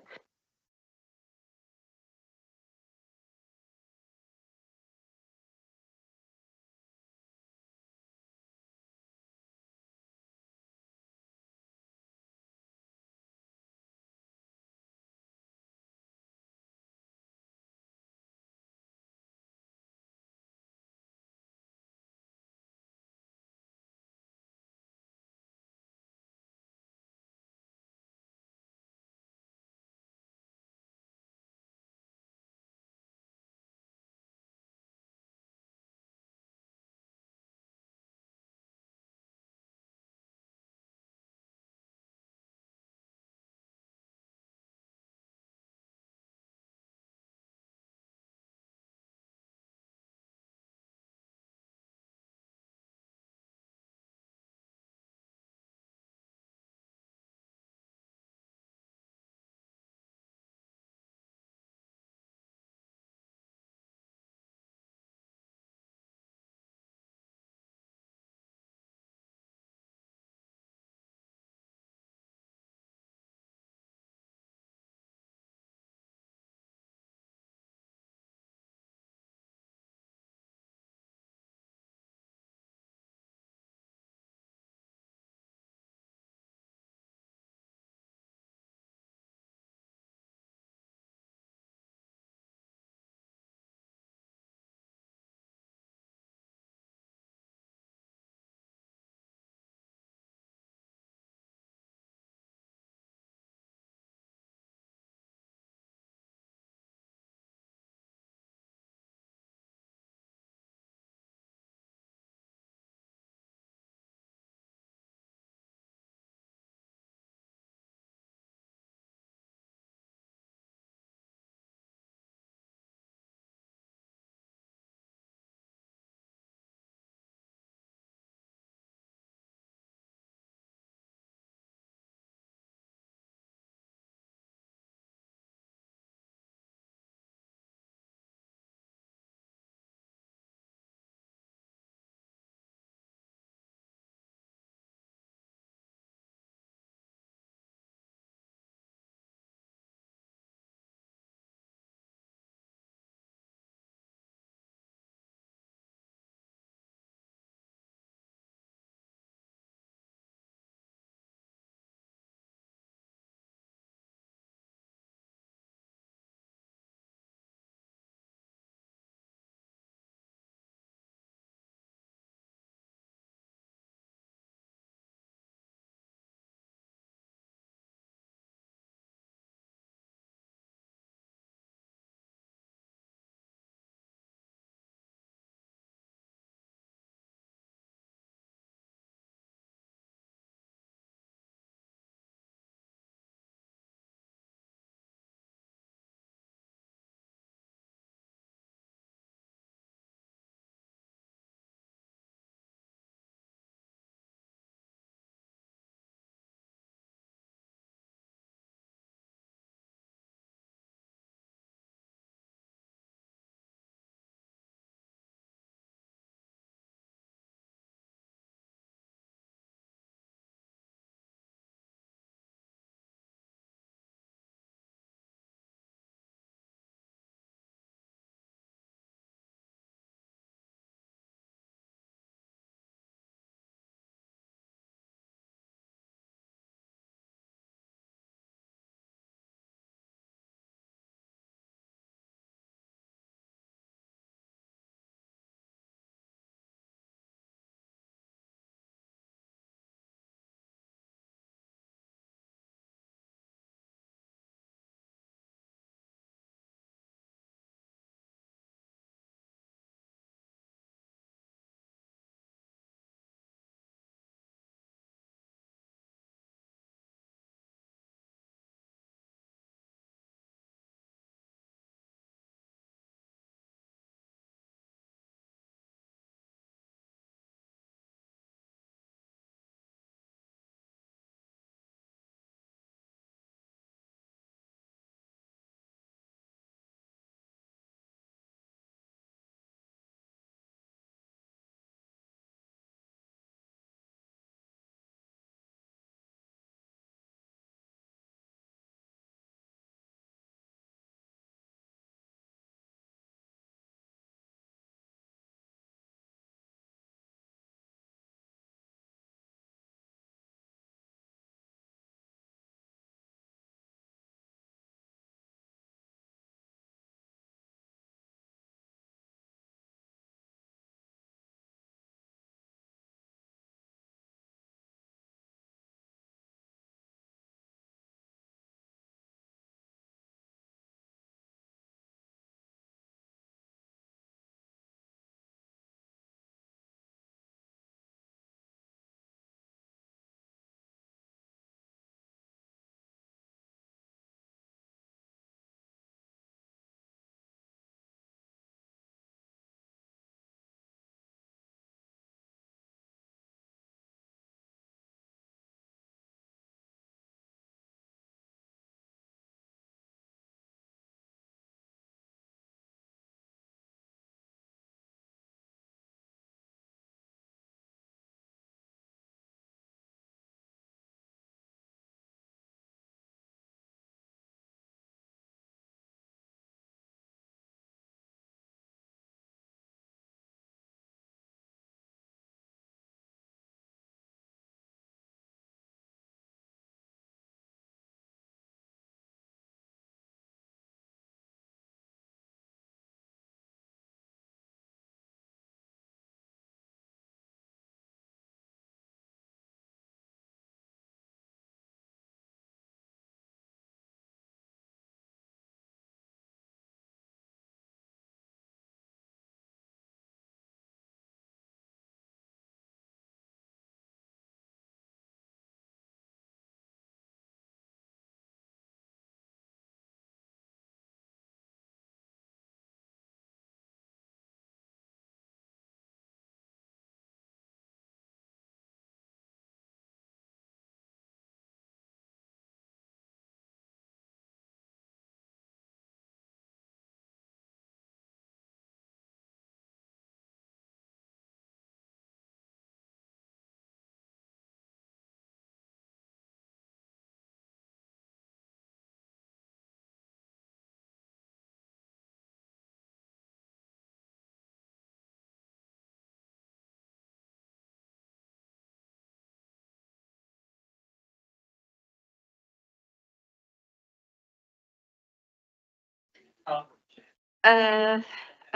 And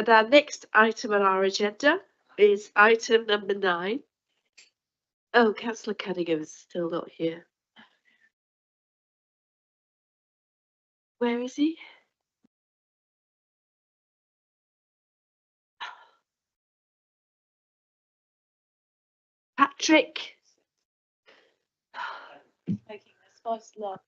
our next item on our agenda is item number 9. Oh, councillor Cunningham is still not here. Where is he? Patrick. Making a spice love.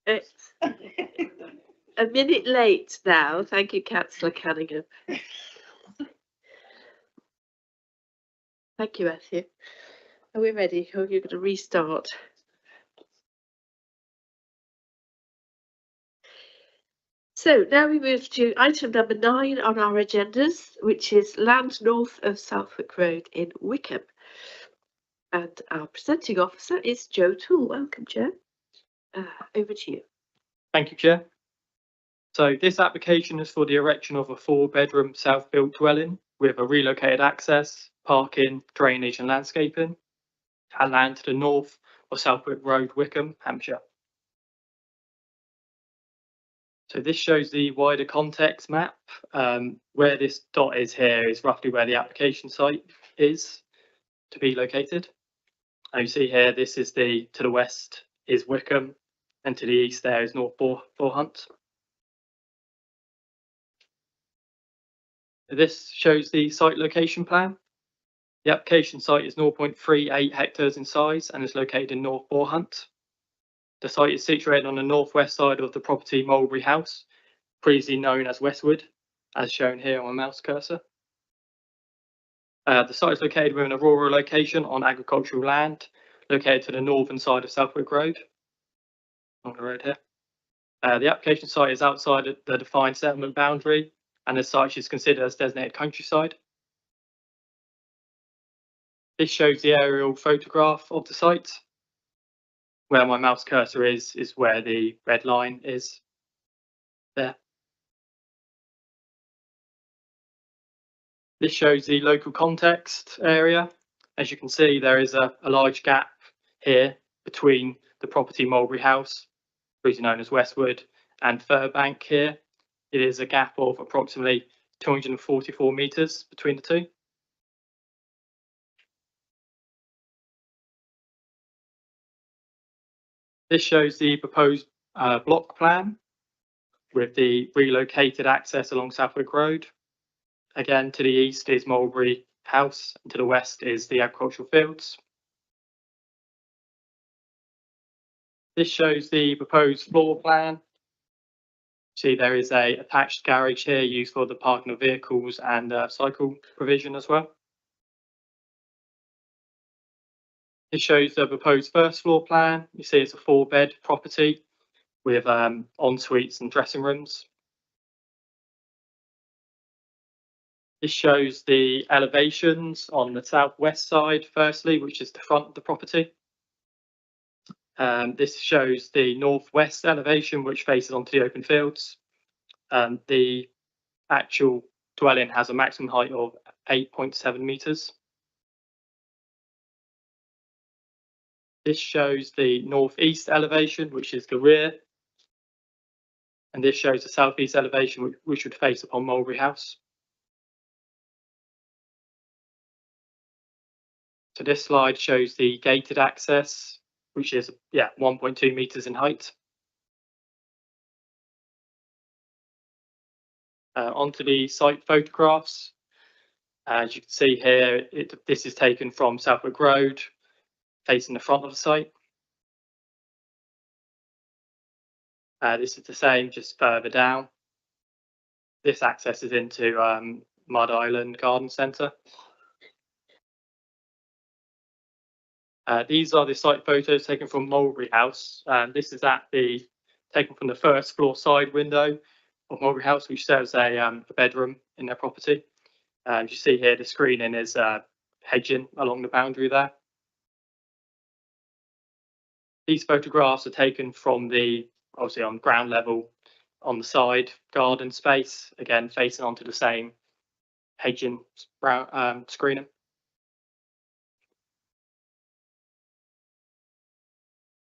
It's a minute late now. Thank you, councillor Cunningham. Thank you, Matthew. Are we ready? Or are you going to restart? So now we move to item number 9 on our agendas, which is land north of Southwick Road in Wickham. And our presenting officer is Joe Toole. Welcome, Joe. Over to you. Thank you, Chair. So this application is for the erection of a 4-bedroom self-built dwelling with a relocated access, parking, drainage and landscaping at land to the north of Southwick Road, Wickham, Hampshire. So this shows the wider context map. Where this dot is here is roughly where the application site is to be located. And you see here, this is to the west is Wickham, and to the east there is North Borehunt. This shows the site location plan. The application site is 0.38 hectares in size and is located in North Borehunt. The site is situated on the northwest side of the property Mulberry House, previously known as Westwood, as shown here on my mouse cursor. The site is located within a rural location on agricultural land, located to the northern side of Southwick Road, on the road here. The application site is outside the defined settlement boundary, and as such is considered as designated countryside. This shows the aerial photograph of the site. Where my mouse cursor is where the red line is there. This shows the local context area. As you can see, there is a large gap here between the property Mulberry House, previously known as Westwood, and Furbank here. It is a gap of approximately 244 metres between the two. This shows the proposed block plan with the relocated access along Southwick Road. Again, to the east is Mulberry House, and to the west is the agricultural fields. This shows the proposed floor plan. See, there is a attached garage here used for the parking of vehicles and cycle provision as well. This shows the proposed first floor plan. You see it's a 4-bed property with en-suites and dressing rooms. This shows the elevations on the southwest side, firstly, which is the front of the property. This shows the northwest elevation, which faces onto the open fields. The actual dwelling has a maximum height of 8.7 metres. This shows the northeast elevation, which is the rear. And this shows the southeast elevation, which would face upon Mulberry House. So this slide shows the gated access, which is 1.2 metres in height. Onto the site photographs. As you can see here, this is taken from Southwick Road, facing the front of the site. This is the same, just further down. This accesses into Mud Island Garden Centre. These are the site photos taken from Mulberry House. This is taken from the first floor side window of Mulberry House, which serves a bedroom in their property. As you see here, the screening is hedging along the boundary there. These photographs are taken from obviously on ground level on the side garden space, again facing onto the same hedging screening.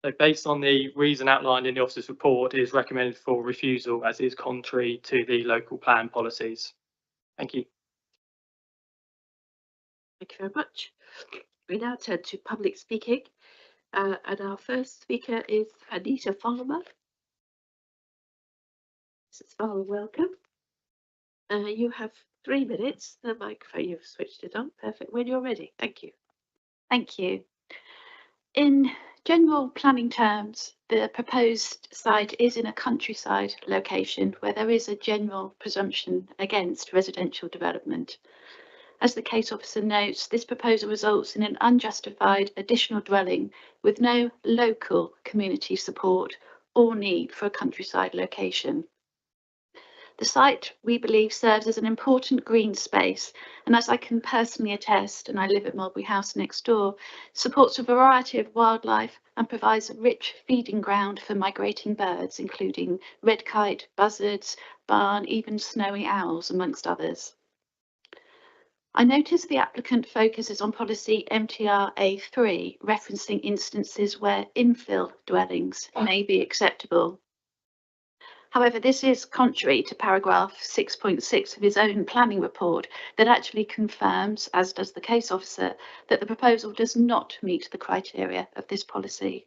So based on the reason outlined in the officer's report, it is recommended for refusal as it is contrary to the local plan policies. Thank you. Thank you very much. We now turn to public speaking. And our first speaker is Anita Farmer. Mrs. Farmer, welcome. You have 3 minutes. The microphone, you've switched it on. Perfect. When you're ready. Thank you. Thank you. In general planning terms, the proposed site is in a countryside location where there is a general presumption against residential development. As the case officer notes, this proposal results in an unjustified additional dwelling with no local community support or need for a countryside location. The site, we believe, serves as an important green space, and as I can personally attest, and I live at Mulberry House next door, supports a variety of wildlife and provides a rich feeding ground for migrating birds, including red kite, buzzards, barn, even snowy owls, amongst others. I notice the applicant focuses on policy MTR A3, referencing instances where infill dwellings may be acceptable. However, this is contrary to paragraph 6.6 of his own planning report that actually confirms, as does the case officer, that the proposal does not meet the criteria of this policy.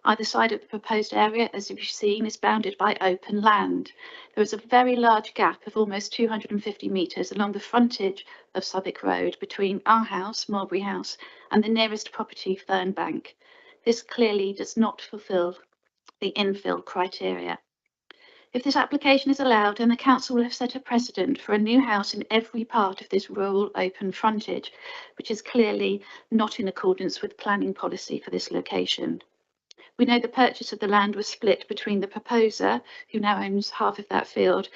Either side of the proposed area, as you've seen, is bounded by open land. There is a very large gap of almost 250 metres along the frontage of Southwick Road between our house, Mulberry House, and the nearest property, Fernbank. This clearly does not fulfil the infill criteria. If this application is allowed, then the council will have set a precedent for a new house in every part of this rural open frontage, which is clearly not in accordance with planning policy for this location. We know the purchase of the land was split between the proposer, who now owns half of that field,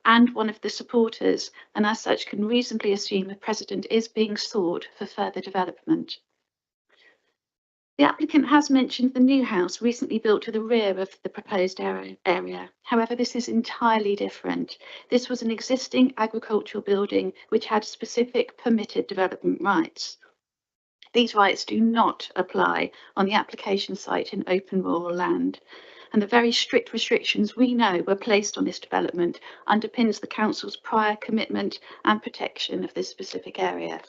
and one of the supporters, and as such can reasonably assume a precedent is being sought for further development. The applicant has mentioned the new house recently built to the rear of the proposed area. However, this is entirely different. This was an existing agricultural building which had specific permitted development rights. These rights do not apply on the application site in open rural land, and the very strict restrictions we know were placed on this development underpins the council's prior commitment and protection of this specific area.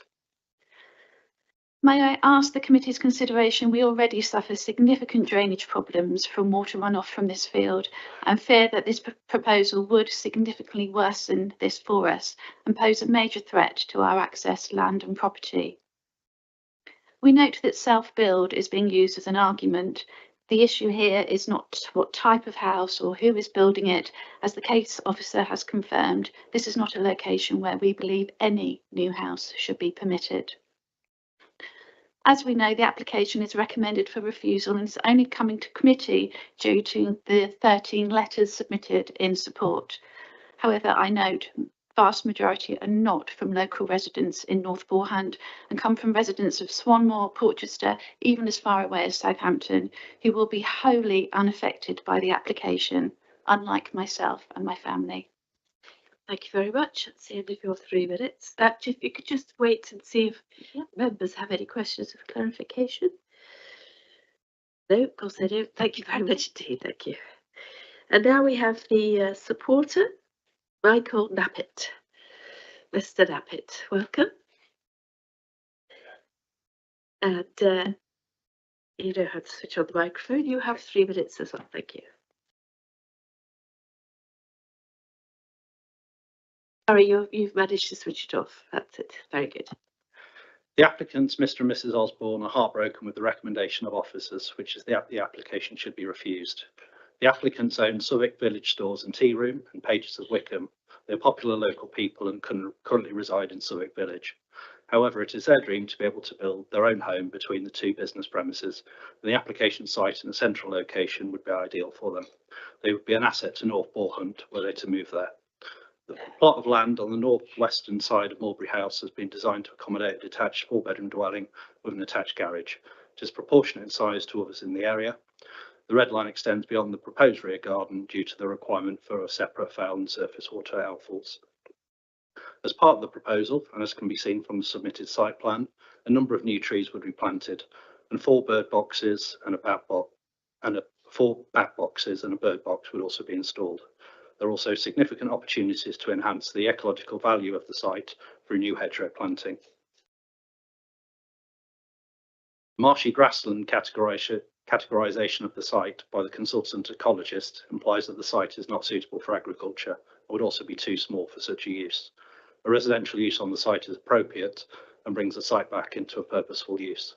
May I ask the committee's consideration? We already suffer significant drainage problems from water runoff from this field and fear that this proposal would significantly worsen this for us and pose a major threat to our access land and property. We note that self-build is being used as an argument. The issue here is not what type of house or who is building it. As the case officer has confirmed, this is not a location where we believe any new house should be permitted. As we know, the application is recommended for refusal and is only coming to committee due to the 13 letters submitted in support. However, I note vast majority are not from local residents in North Borehant and come from residents of Swanmore, Portchester, even as far away as Southampton, who will be wholly unaffected by the application, unlike myself and my family. Thank you very much. That's the end of your 3 minutes. If you could just wait and see if members have any questions of clarification. No, of course they don't. Thank you very much indeed. Thank you. And now we have the supporter, Michael Knappett. Mr. Knappett, welcome. And you know how to switch on the microphone. You have 3 minutes as well. Thank you. Sorry, you've managed to switch it off. That's it. Very good. The applicants, Mr. and Mrs. Osborne, are heartbroken with the recommendation of officers, which is the application should be refused. The applicants own Southwick Village Stores and Tea Room and Pages of Wickham. They're popular local people and currently reside in Southwick Village. However, it is their dream to be able to build their own home between the two business premises, and the application site in a central location would be ideal for them. They would be an asset to North Borehunt were they to move there. The plot of land on the northwestern side of Mulberry House has been designed to accommodate a detached 4-bedroom dwelling with an attached garage. It is proportionate in size to others in the area. The red line extends beyond the proposed rear garden due to the requirement for a separate fountain surface water outfalls. As part of the proposal, and as can be seen from the submitted site plan, a number of new trees would be planted, and 4 bird boxes and a bat box and 4 bat boxes and a bird box would also be installed. There are also significant opportunities to enhance the ecological value of the site through new hedgerow planting. Marshy grassland categorisation of the site by the consultant ecologist implies that the site is not suitable for agriculture and would also be too small for such a use. A residential use on the site is appropriate and brings the site back into a purposeful use.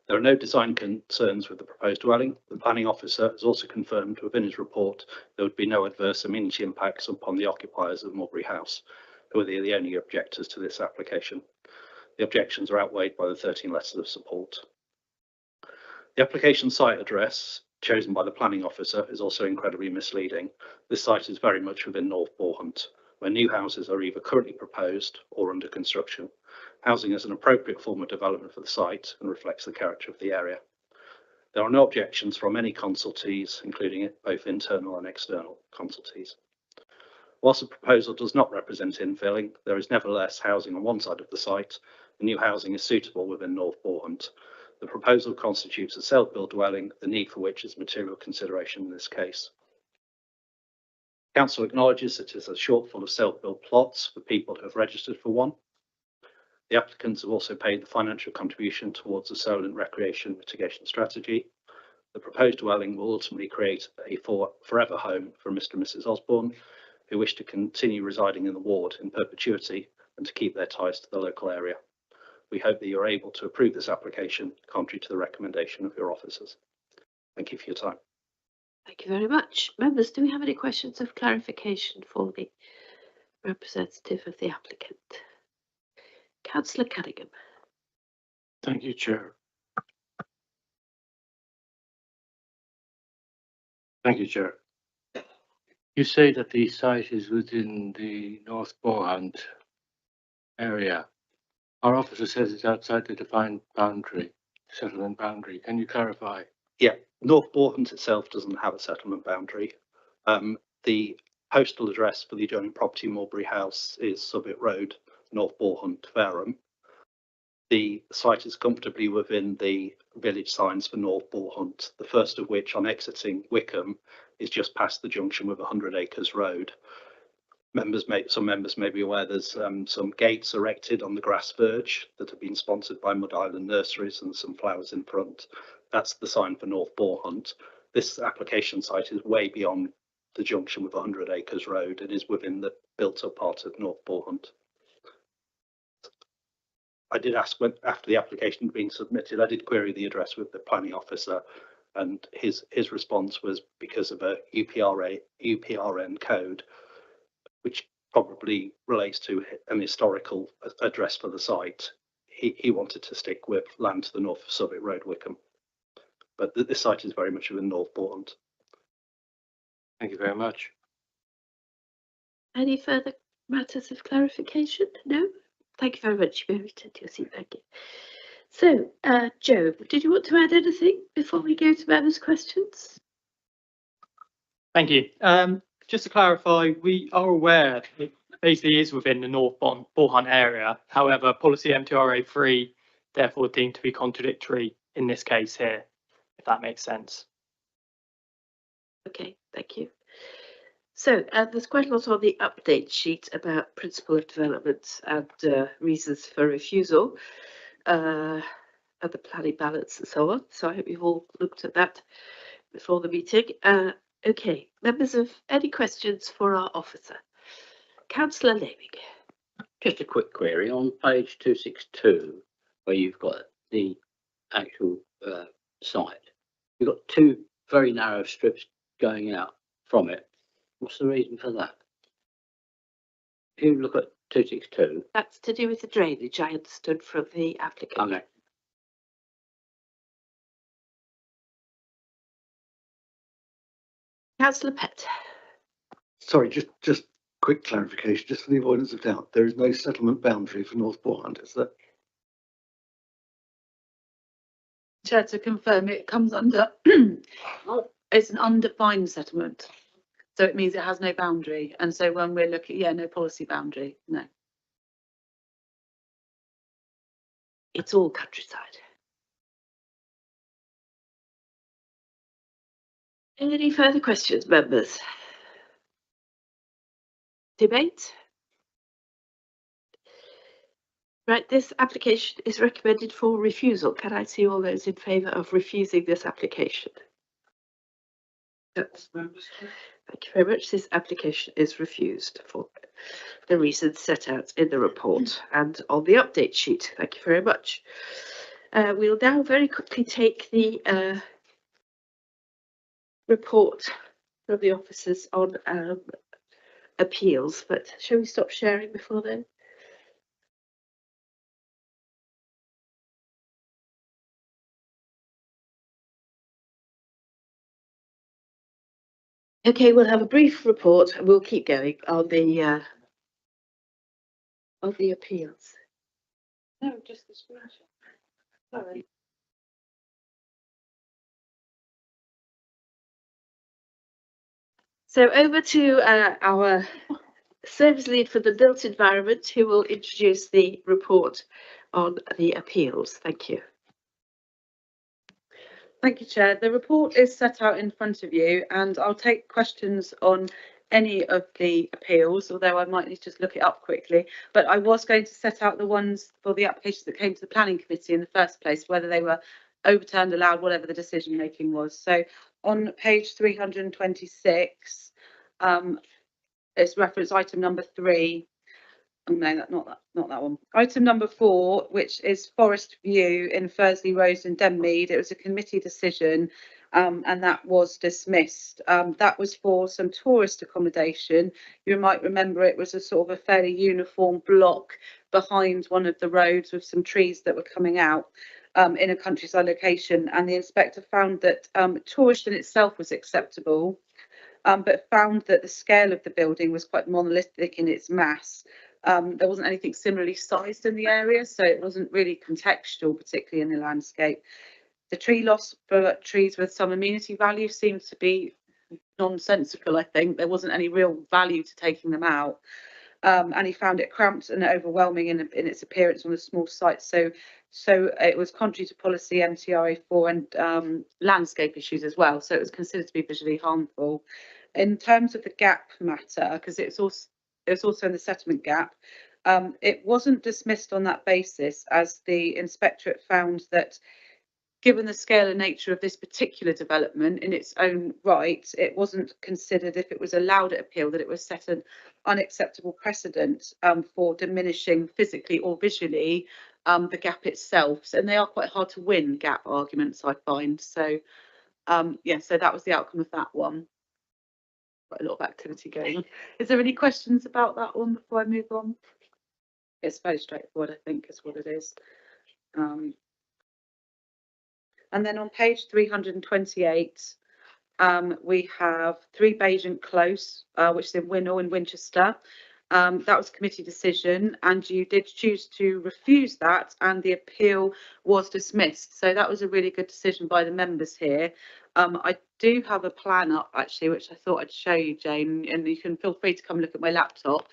There are no design concerns with the proposed dwelling. The planning officer has also confirmed within his report there would be no adverse amenity impacts upon the occupiers of Mulberry House, who are the only objectors to this application. The objections are outweighed by the 13 letters of support. The application site address chosen by the planning officer is also incredibly misleading. This site is very much within North Borehunt, where new houses are either currently proposed or under construction. Housing is an appropriate form of development for the site and reflects the character of the area. There are no objections from any consultees, including both internal and external consultees. Whilst the proposal does not represent infilling, there is nevertheless housing on one side of the site. The new housing is suitable within North Borehunt. The proposal constitutes a self-built dwelling, the need for which is material consideration in this case. Council acknowledges that it is a shortfall of self-built plots for people who have registered for one. The applicants have also paid the financial contribution towards the soil and recreation mitigation strategy. The proposed dwelling will ultimately create a forever home for Mr. and Mrs. Osborne, who wish to continue residing in the ward in perpetuity and to keep their ties to the local area. We hope that you are able to approve this application contrary to the recommendation of your officers. Thank you for your time. Thank you very much. Members, do we have any questions of clarification for the representative of the applicant? Councillor Cunningham. Thank you, Chair. Thank you, Chair. You say that the site is within the North Borehunt area. Our officer says it's outside the defined boundary, settlement boundary. Can you clarify? Yeah, North Borehunt itself doesn't have a settlement boundary. The postal address for the adjoining property, Mulberry House, is Southwick Road, North Borehunt, Fareham. The site is comfortably within the village signs for North Borehunt, the first of which, on exiting Wickham, is just past the junction with 100 Acres Road. Some members may be aware there's some gates erected on the grass verge that have been sponsored by Mud Island Nurseries and some flowers in front. That's the sign for North Borehunt. This application site is way beyond the junction with 100 Acres Road and is within the built-up part of North Borehunt. I did ask after the application had been submitted, I did query the address with the planning officer, and his response was because of a UPRN code, which probably relates to an historical address for the site. He wanted to stick with land to the north of Southwick Road, Wickham. But this site is very much within North Borehunt. Thank you very much. Any further matters of clarification? No? Thank you very much. You may return to your seat. Thank you. So, Joe, did you want to add anything before we go to members' questions? Thank you. Just to clarify, we are aware it basically is within the North Borehunt area. However, policy M2RA3 therefore deemed to be contradictory in this case here, if that makes sense. Okay, thank you. So there's quite a lot on the update sheet about principle of development and reasons for refusal and the planning balance and so on. So I hope you've all looked at that before the meeting. Okay, members, of any questions for our officer? Councillor Laming. Just a quick query on page 262, where you've got the actual site. You've got 2 very narrow strips going out from it. What's the reason for that? If you look at 262. That's to do with the drainage, I understood from the applicant. Okay. Councillor Pett. Sorry, just quick clarification, just for the avoidance of doubt. There is no settlement boundary for North Bournemouth, is there? Chair, to confirm, it comes under, it's an undefined settlement. So it means it has no boundary. And so when we're looking, yeah, no policy boundary, no. It's all countryside. Any further questions, members? Debate? Right, this application is recommended for refusal. Can I see all those in favour of refusing this application? Yes. Thank you very much. This application is refused for the reasons set out in the report and on the update sheet. Thank you very much. We'll now very quickly take the report from the officers on appeals, but shall we stop sharing before then? Okay, we'll have a brief report and we'll keep going on the appeals. No, just the screenshot. Sorry. So over to our service lead for the built environment, who will introduce the report on the appeals. Thank you. Thank you, Chair. The report is set out in front of you and I'll take questions on any of the appeals, although I might need to just look it up quickly. But I was going to set out the ones for the applications that came to the planning committee in the first place, whether they were overturned, allowed, whatever the decision making was. So on page 326, it's reference item number 3. Oh, no, not that one. Item number 4, which is Forest View in Fursley Road in Denmead. It was a committee decision and that was dismissed. That was for some tourist accommodation. You might remember it was a sort of a fairly uniform block behind one of the roads with some trees that were coming out in a countryside location. And the inspector found that tourist in itself was acceptable, but found that the scale of the building was quite monolithic in its mass. There wasn't anything similarly sized in the area, so it wasn't really contextual, particularly in the landscape. The tree loss for trees with some amenity value seems to be nonsensical, I think. There wasn't any real value to taking them out. And he found it cramped and overwhelming in its appearance on a small site. So it was contrary to policy MTRA4 and landscape issues as well. So it was considered to be visually harmful. In terms of the gap matter, because it's also in the settlement gap, it wasn't dismissed on that basis, as the inspectorate found that given the scale and nature of this particular development in its own right, it wasn't considered, if it was allowed at appeal, that it was set an unacceptable precedent for diminishing physically or visually the gap itself. And they are quite hard to win, gap arguments, I find. So yeah, so that was the outcome of that one. Quite a lot of activity going on. Is there any questions about that one before I move on? It's very straightforward, I think, is what it is. And then on page 328, we have 3 Bagent Close, which is in Winnall in Winchester. That was a committee decision and you did choose to refuse that and the appeal was dismissed. So that was a really good decision by the members here. I do have a plan up actually, which I thought I'd show you, Jane, and you can feel free to come look at my laptop,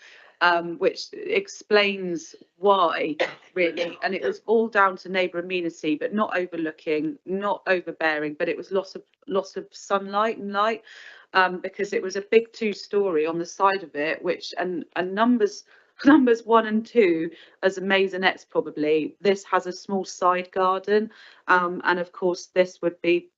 which explains why really. And it was all down to neighbour amenity, but not overlooking, not overbearing, but it was loss of sunlight and light. Because it was a big 2-storey on the side of it, which and numbers 1 and 2 as a maisonette probably. This has a small side garden, and of course this would be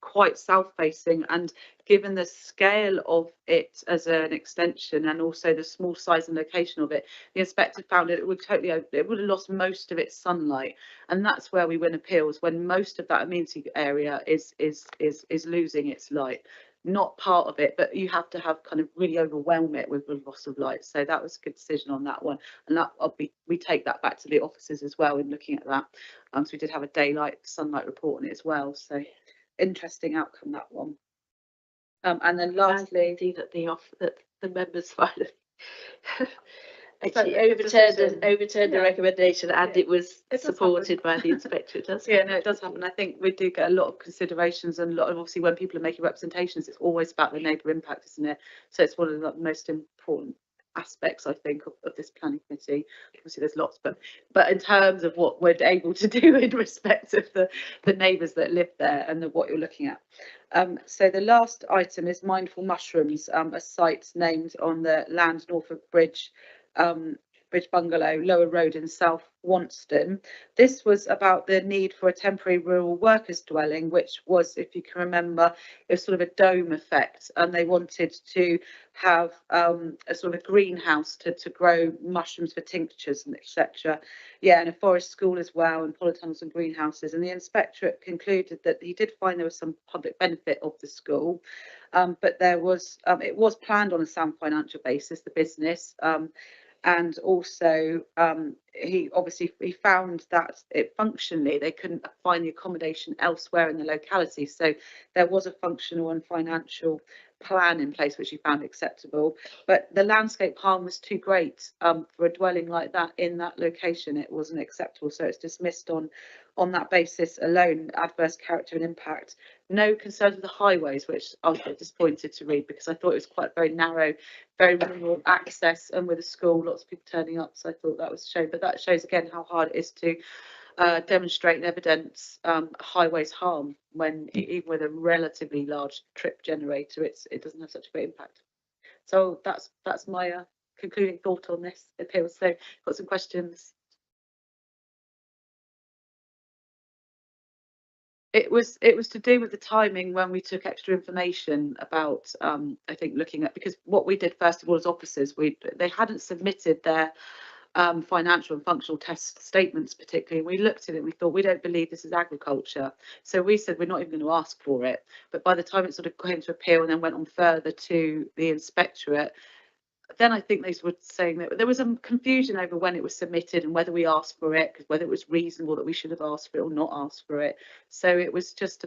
quite south-facing. And given the scale of it as an extension and also the small size and location of it, the inspector found it would have lost most of its sunlight, and that's where we win appeals, when most of that amenity area is losing its light. not part of it, but you have to have kind of really overwhelm it with loss of light. So that was a good decision on that one. And that we take that back to the offices as well in looking at that. So we did have a daylight sunlight report on it as well. So interesting outcome, that one. And then lastly, see that that the members finally actually So overturned the recommendation, and it was supported by the inspector. It does. Yeah, no, it does happen. I think we do get a lot of considerations, and a lot of, obviously, when people are making representations, it's always about the neighbour impact, isn't it? So it's one of the most important aspects, I think, of this planning committee. Obviously there's lots, but in terms of what we're able to do in respect of the neighbours that live there and what you're looking at. So the last item is Mindful Mushrooms, a site named on the land Norfolk Bridge, Bridge Bungalow, Lower Road in South Whanston. This was about the need for a temporary rural workers dwelling, which was, if you can remember, it was sort of a dome effect, and they wanted to have a sort of a greenhouse to grow mushrooms for tinctures and etc. Yeah, and a forest school as well, and polytunnels and greenhouses. And the inspectorate concluded that he did find there was some public benefit of the school, but there was it was planned on a sound financial basis, the business. And also he found that it functionally they couldn't find the accommodation elsewhere in the locality, so there was a functional and financial plan in place which he found acceptable, but the landscape harm was too great for a dwelling like that in that location. It wasn't acceptable, so it's dismissed on that basis alone. Adverse character and impact. No concerns with the highways, which I was a bit disappointed to read because I thought it was quite very narrow, very minimal access, and with a school, lots of people turning up. So I thought that was a shame, but that shows again how hard it is to demonstrate and evidence highways harm when even with a relatively large trip generator, it doesn't have such a great impact. So that's my concluding thought on this appeal. So got some questions. It was to do with the timing when we took extra information about I think looking at, because what we did first of all as officers, they hadn't submitted their financial and functional test statements particularly. We looked at it and we thought, we don't believe this is agriculture, so we said we're not even going to ask for it. But by the time it sort of came to appeal and then went on further to the inspectorate, then I think they were saying that there was some confusion over when it was submitted and whether we asked for it, because whether it was reasonable that we should have asked for it or not asked for it. So it was just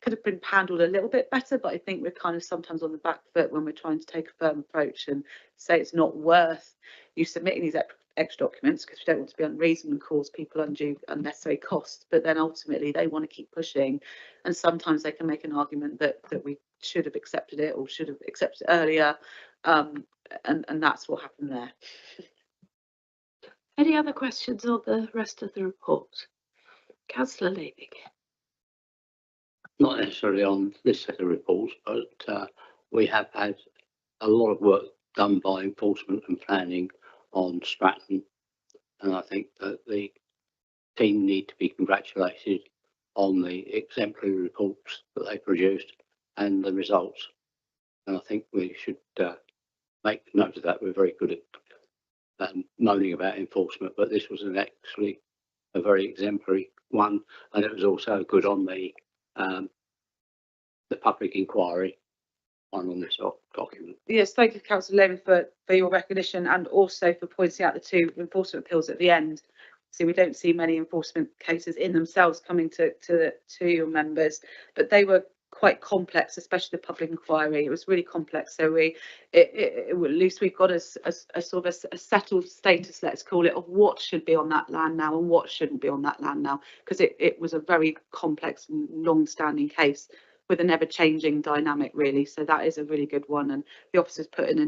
could have been handled a little bit better, but I think we're kind of sometimes on the back foot when we're trying to take a firm approach and say it's not worth you submitting these extra documents because we don't want to be unreasonable and cause people undue unnecessary costs, but then ultimately they want to keep pushing, and sometimes they can make an argument that we should have accepted it or should have accepted it earlier, and that's what happened there. Any other questions on the rest of the report? Councillor Leaving. Not necessarily on this set of reports, but we have had a lot of work done by enforcement and planning on Stratton, and I think that the team need to be congratulated on the exemplary reports that they produced and the results, and I think we should make note of that. We're very good at moaning about enforcement, but this was actually a very exemplary one, and it was also good on the public inquiry on this document. Yes, thank you, Councillor Lehman, for your recognition and also for pointing out the two enforcement appeals at the end. So we don't see many enforcement cases in themselves coming to your members, but they were quite complex, especially the public inquiry. It was really complex. So at least we've got a sort of a settled status, let's call it, of what should be on that land now and what shouldn't be on that land now, because it was a very complex and long-standing case with an ever-changing dynamic, really. So that is a really good one, and the officers put in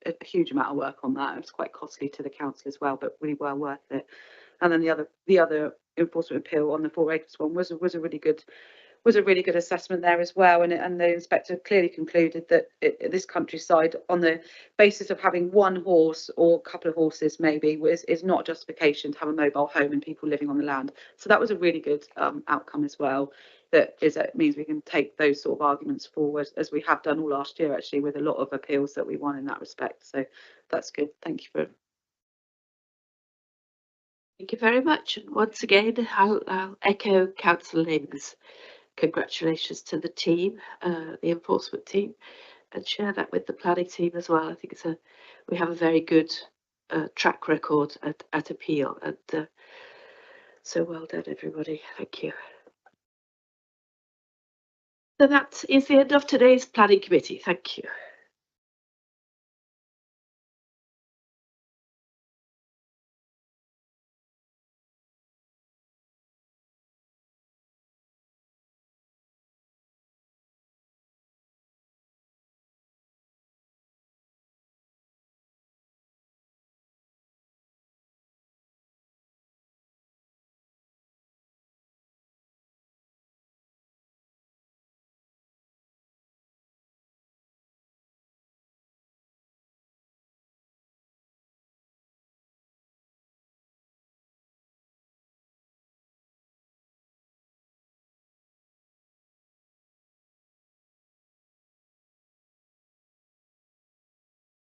a huge amount of work on that. It was quite costly to the council as well, but really well worth it. And then the other enforcement appeal on the 4 acres one was a really good assessment there as well, and the inspector clearly concluded that this countryside, on the basis of having one horse or a couple of horses maybe, is not justification to have a mobile home and people living on the land. So that was a really good outcome as well. It means we can take those sort of arguments forward, as we have done all last year actually, with a lot of appeals that we won in that respect. So that's good. Thank you very much. And once again, I'll echo Councillor Lehman's congratulations to the team, the enforcement team, and share that with the planning team as well. I think we have a very good track record at appeal, and so well done, everybody. Thank you. So that is the end of today's planning committee. Thank you.